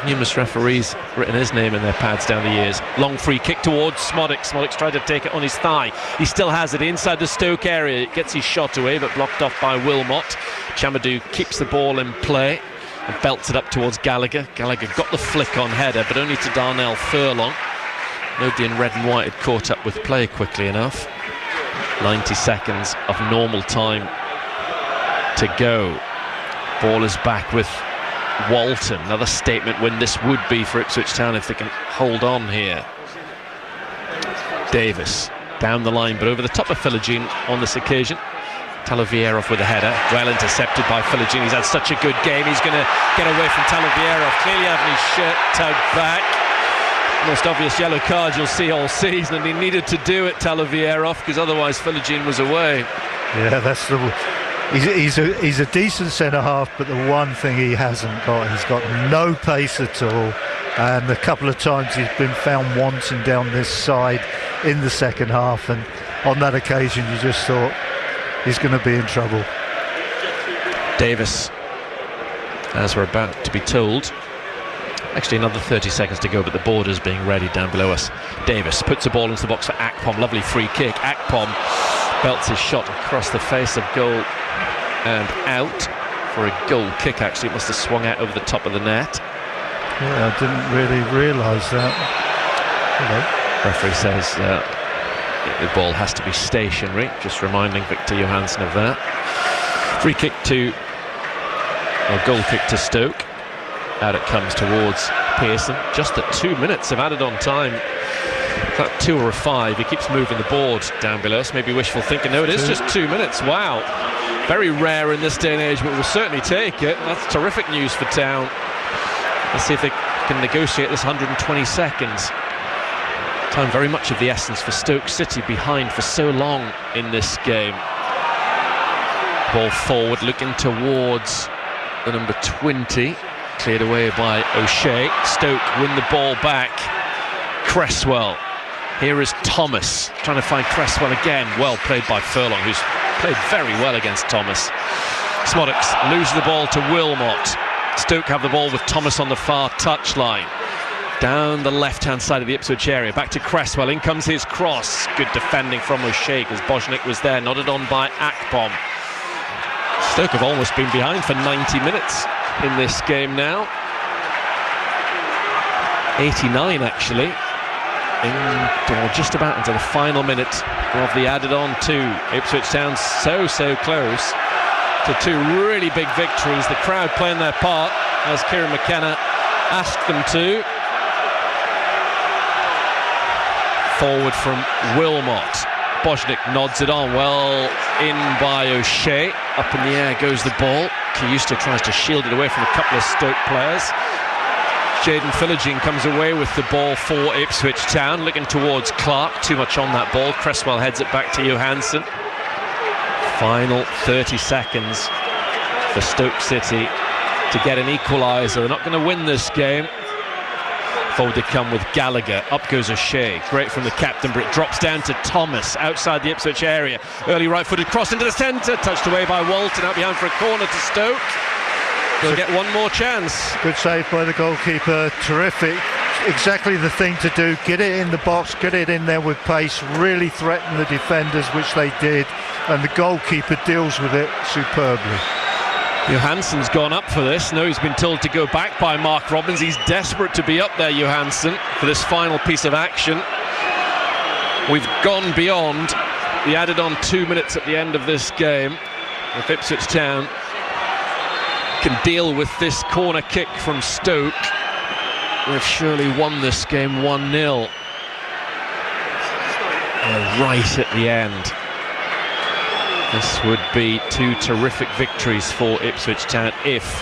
numerous referees written his name in their pads down the years. Long free kick towards Smodic. Smodic's tried to take it on his thigh. He still has it inside the Stoke area. It gets his shot away, but blocked off by Wilmot. Chamadou keeps the ball in play and belts it up towards Gallagher. Gallagher got the flick on header, but only to Darnell Furlong. Nobody in red and white had caught up with play quickly enough. 90 seconds of normal time to go. Ball is back with Walton. Another statement win this would be for Ipswich Town if they can hold on here. Davis down the line, but over the top of Filogene on this occasion. Talovierov with a header, well intercepted by Filogene. He's had such a good game. He's going to get away from Talovierov, clearly having his shirt tugged back. Most obvious yellow card you'll see all season, and he needed to do it, Talovierov, because otherwise Filogene was away. Yeah, that's He's a decent centre-half, but the one thing he hasn't got, he's got no pace at all. And a couple of times he's been found wanting down this side in the second half, and on that occasion you just thought he's going to be in trouble. Davis, as we're about to be told, actually another 30 seconds to go, but the border's being ready down below us. Davis puts the ball into the box for Akpom, lovely free kick. Akpom belts his shot across the face of goal and out for a goal kick. Actually, it must have swung out over the top of the net. Yeah, I didn't really realise that. Referee says the ball has to be stationary, just reminding Victor Johansson of that. Free kick to, or goal kick to Stoke. Out it comes towards Pearson. Just at 2 minutes of added on time. About 2 or 5. He keeps moving the board down below us. Maybe wishful thinking. No, it is just 2 minutes. Wow. Very rare in this day and age, but we'll certainly take it. That's terrific news for Town. Let's see if they can negotiate this 120 seconds. Time very much of the essence for Stoke City, behind for so long in this game. Ball forward, looking towards the number 20. Cleared away by O'Shea. Stoke win the ball back. Cresswell. Here is Thomas trying to find Cresswell again. Well played by Furlong, who's played very well against Thomas. Smodix loses the ball to Wilmot. Stoke have the ball with Thomas on the far touchline. Down the left-hand side of the Ipswich area. Back to Cresswell. In comes his cross. Good defending from O'Shea because Bojnik was there. Nodded on by Akpom. Stoke have almost been behind for 90 minutes in this game now. 89 actually. Or just about into the final minute of the added on two. Ipswich Town so close to 2 really big victories. The crowd playing their part as Kieran McKenna asked them to. Forward from Wilmot. Bojnik nods it on. Well in by O'Shea. Up in the air goes the ball. Kiyusta tries to shield it away from a couple of Stoke players. Jaden Philogene comes away with the ball for Ipswich Town, looking towards Clark. Too much on that ball. Cresswell heads it back to Johansson. Final 30 seconds for Stoke City to get an equaliser. They're not going to win this game. Forward they come with Gallagher. Up goes O'Shea. Great from the captain, but it drops down to Thomas outside the Ipswich area. Early right-footed cross into the centre. Touched away by Walton. Out behind for a corner to Stoke. They'll get one more chance. Good save by the goalkeeper. Terrific. Exactly the thing to do. Get it in the box. Get it in there with pace. Really threaten the defenders, which they did. And the goalkeeper deals with it superbly. Johansson's gone up for this. No, he's been told to go back by Mark Robbins. He's desperate to be up there, Johansson, for this final piece of action. We've gone beyond the added on 2 minutes at the end of this game. If Ipswich Town can deal with this corner kick from Stoke, they've surely won this game 1-0. Right at the end. This would be 2 terrific victories for Ipswich Town if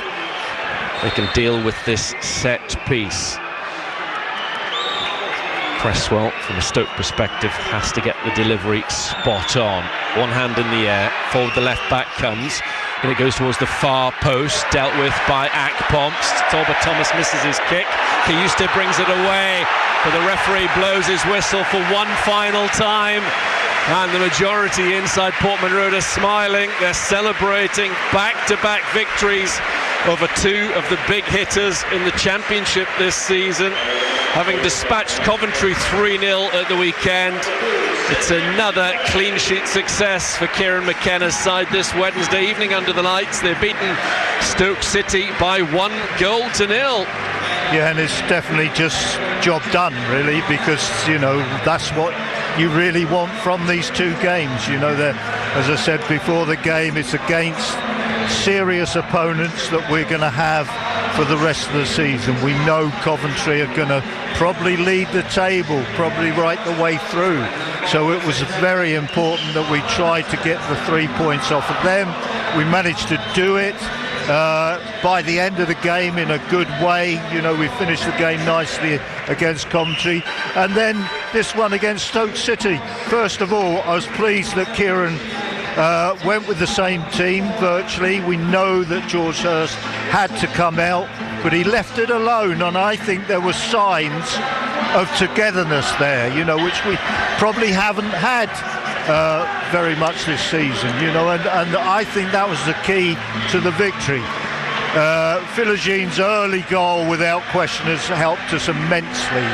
they can deal with this set piece. Cresswell, from a Stoke perspective, has to get the delivery spot on. One hand in the air, forward the left back comes, and it goes towards the far post, dealt with by Akpom. Talbot Thomas misses his kick. Kiyusta brings it away, but the referee blows his whistle for one final time. And the majority inside Portman Road are smiling. They're celebrating back-to-back victories over 2 of the big hitters in the Championship this season. Having dispatched Coventry 3-0 at the weekend, it's another clean sheet success for Kieran McKenna's side this Wednesday evening under the lights. They've beaten Stoke City by 1-0. Yeah, and it's definitely just job done, really, because, you know, that's what you really want from these 2 games. You know, as I said before the game, it's against serious opponents that we're going to have for the rest of the season. We know Coventry are going to probably lead the table, probably right the way through. So it was very important that we tried to get the 3 points off of them. We managed to do it by the end of the game in a good way. You know, we finished the game nicely against Coventry. And then this one against Stoke City. First of all, I was pleased that Kieran went with the same team virtually. We know that George Hurst had to come out, but he left it alone, and I think there were signs of togetherness there, which we probably haven't had very much this season, and I think that was the key to the victory. Philogène's early goal, without question, has helped us immensely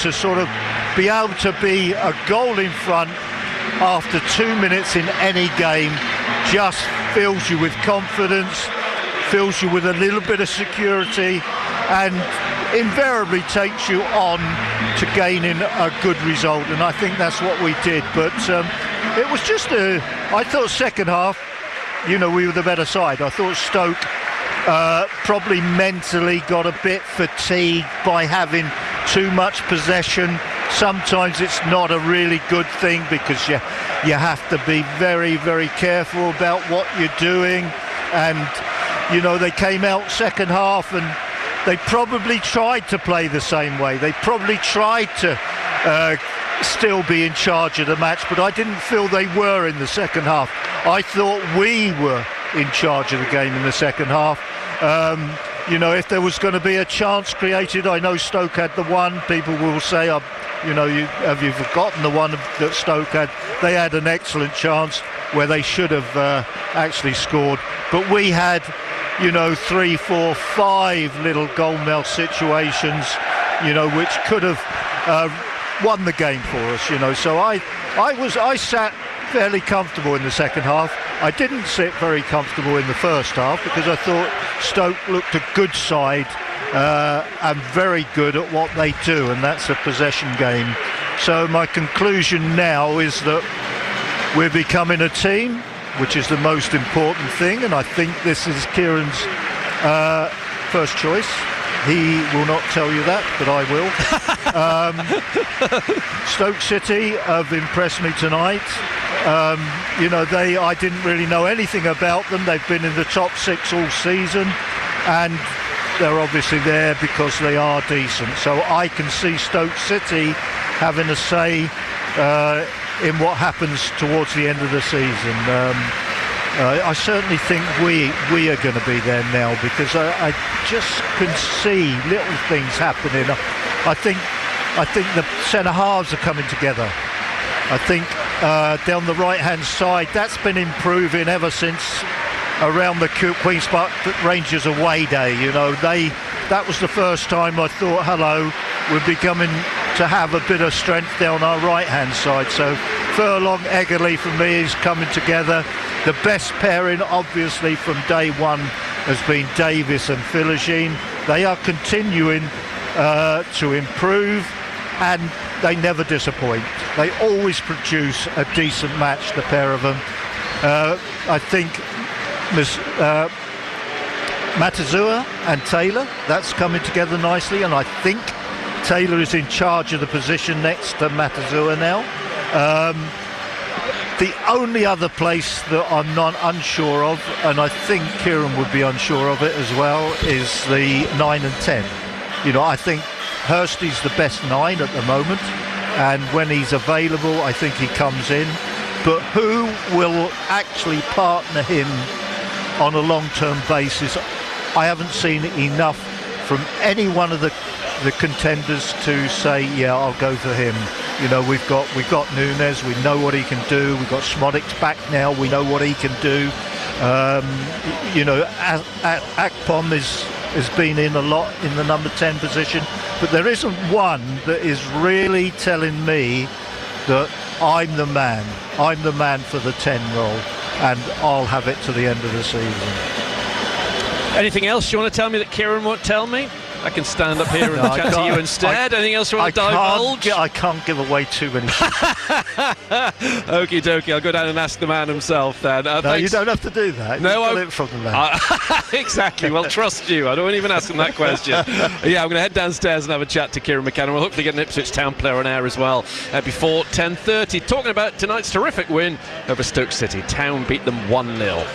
to sort of be able to be a goal in front after 2 minutes in any game just fills you with confidence, fills you with a little bit of security, and invariably takes you on to gaining a good result, and I think that's what we did. But it was just I thought second half, we were the better side. I thought Stoke probably mentally got a bit fatigued by having too much possession. Sometimes it's not a really good thing because you have to be very, very careful about what you're doing. And, they came out second half and they probably tried to play the same way. They probably tried to still be in charge of the match, but I didn't feel they were in the second half. I thought we were in charge of the game in the second half. If there was going to be a chance created, I know Stoke had the one. People will say, have you forgotten the one that Stoke had? They had an excellent chance where they should have actually scored. But we had, 3, 4, 5 little goal-mouth situations, which could have won the game for us, So I sat fairly comfortable in the second half. I didn't sit very comfortable in the first half because I thought Stoke looked a good side and very good at what they do, and that's a possession game. So my conclusion now is that we're becoming a team, which is the most important thing, and I think this is Kieran's first choice. He will not tell you that, but I will. Stoke City have impressed me tonight. I didn't really know anything about them. They've been in the top 6 all season, and they're obviously there because they are decent. So I can see Stoke City having a say in what happens towards the end of the season. I certainly think we are going to be there now because I just can see little things happening. I think the centre halves are coming together. I think down the right-hand side, that's been improving ever since around the Queen's Park Rangers away day. That was the first time I thought, hello, we're becoming to have a bit of strength down our right-hand side. So Furlong, Eggerly for me is coming together. The best pairing, obviously, from day one has been Davis and Philogène. They are continuing to improve, and they never disappoint. They always produce a decent match, the pair of them. I think Matazua and Taylor, that's coming together nicely, and I think Taylor is in charge of the position next to Matazua now. The only other place that I'm not unsure of, and I think Kieran would be unsure of it as well, is the 9 and 10. I think Hursty's the best 9 at the moment, and when he's available, I think he comes in. But who will actually partner him on a long-term basis? I haven't seen enough from any one of the contenders to say, yeah, I'll go for him. We've got Nunes, we know what he can do. We've got Smodic's back now, we know what he can do. Akpom has been in a lot in the number 10 position, but there isn't one that is really telling me that I'm the man for the 10 role, and I'll have it to the end of the season. Anything else you want to tell me that Kieran won't tell me? I can stand up here and chat to you instead. Anything else you want to divulge? I can't give away too many things. Okie dokie, I'll go down and ask the man himself then. No, you don't have to do that. No, I'll it from the man. Exactly, well, trust you. I don't even ask him that question. Yeah, I'm going to head downstairs and have a chat to Kieran McKenna. We'll hopefully get an Ipswich Town player on air as well before 10:30. Talking about tonight's terrific win over Stoke City. Town beat them 1-0.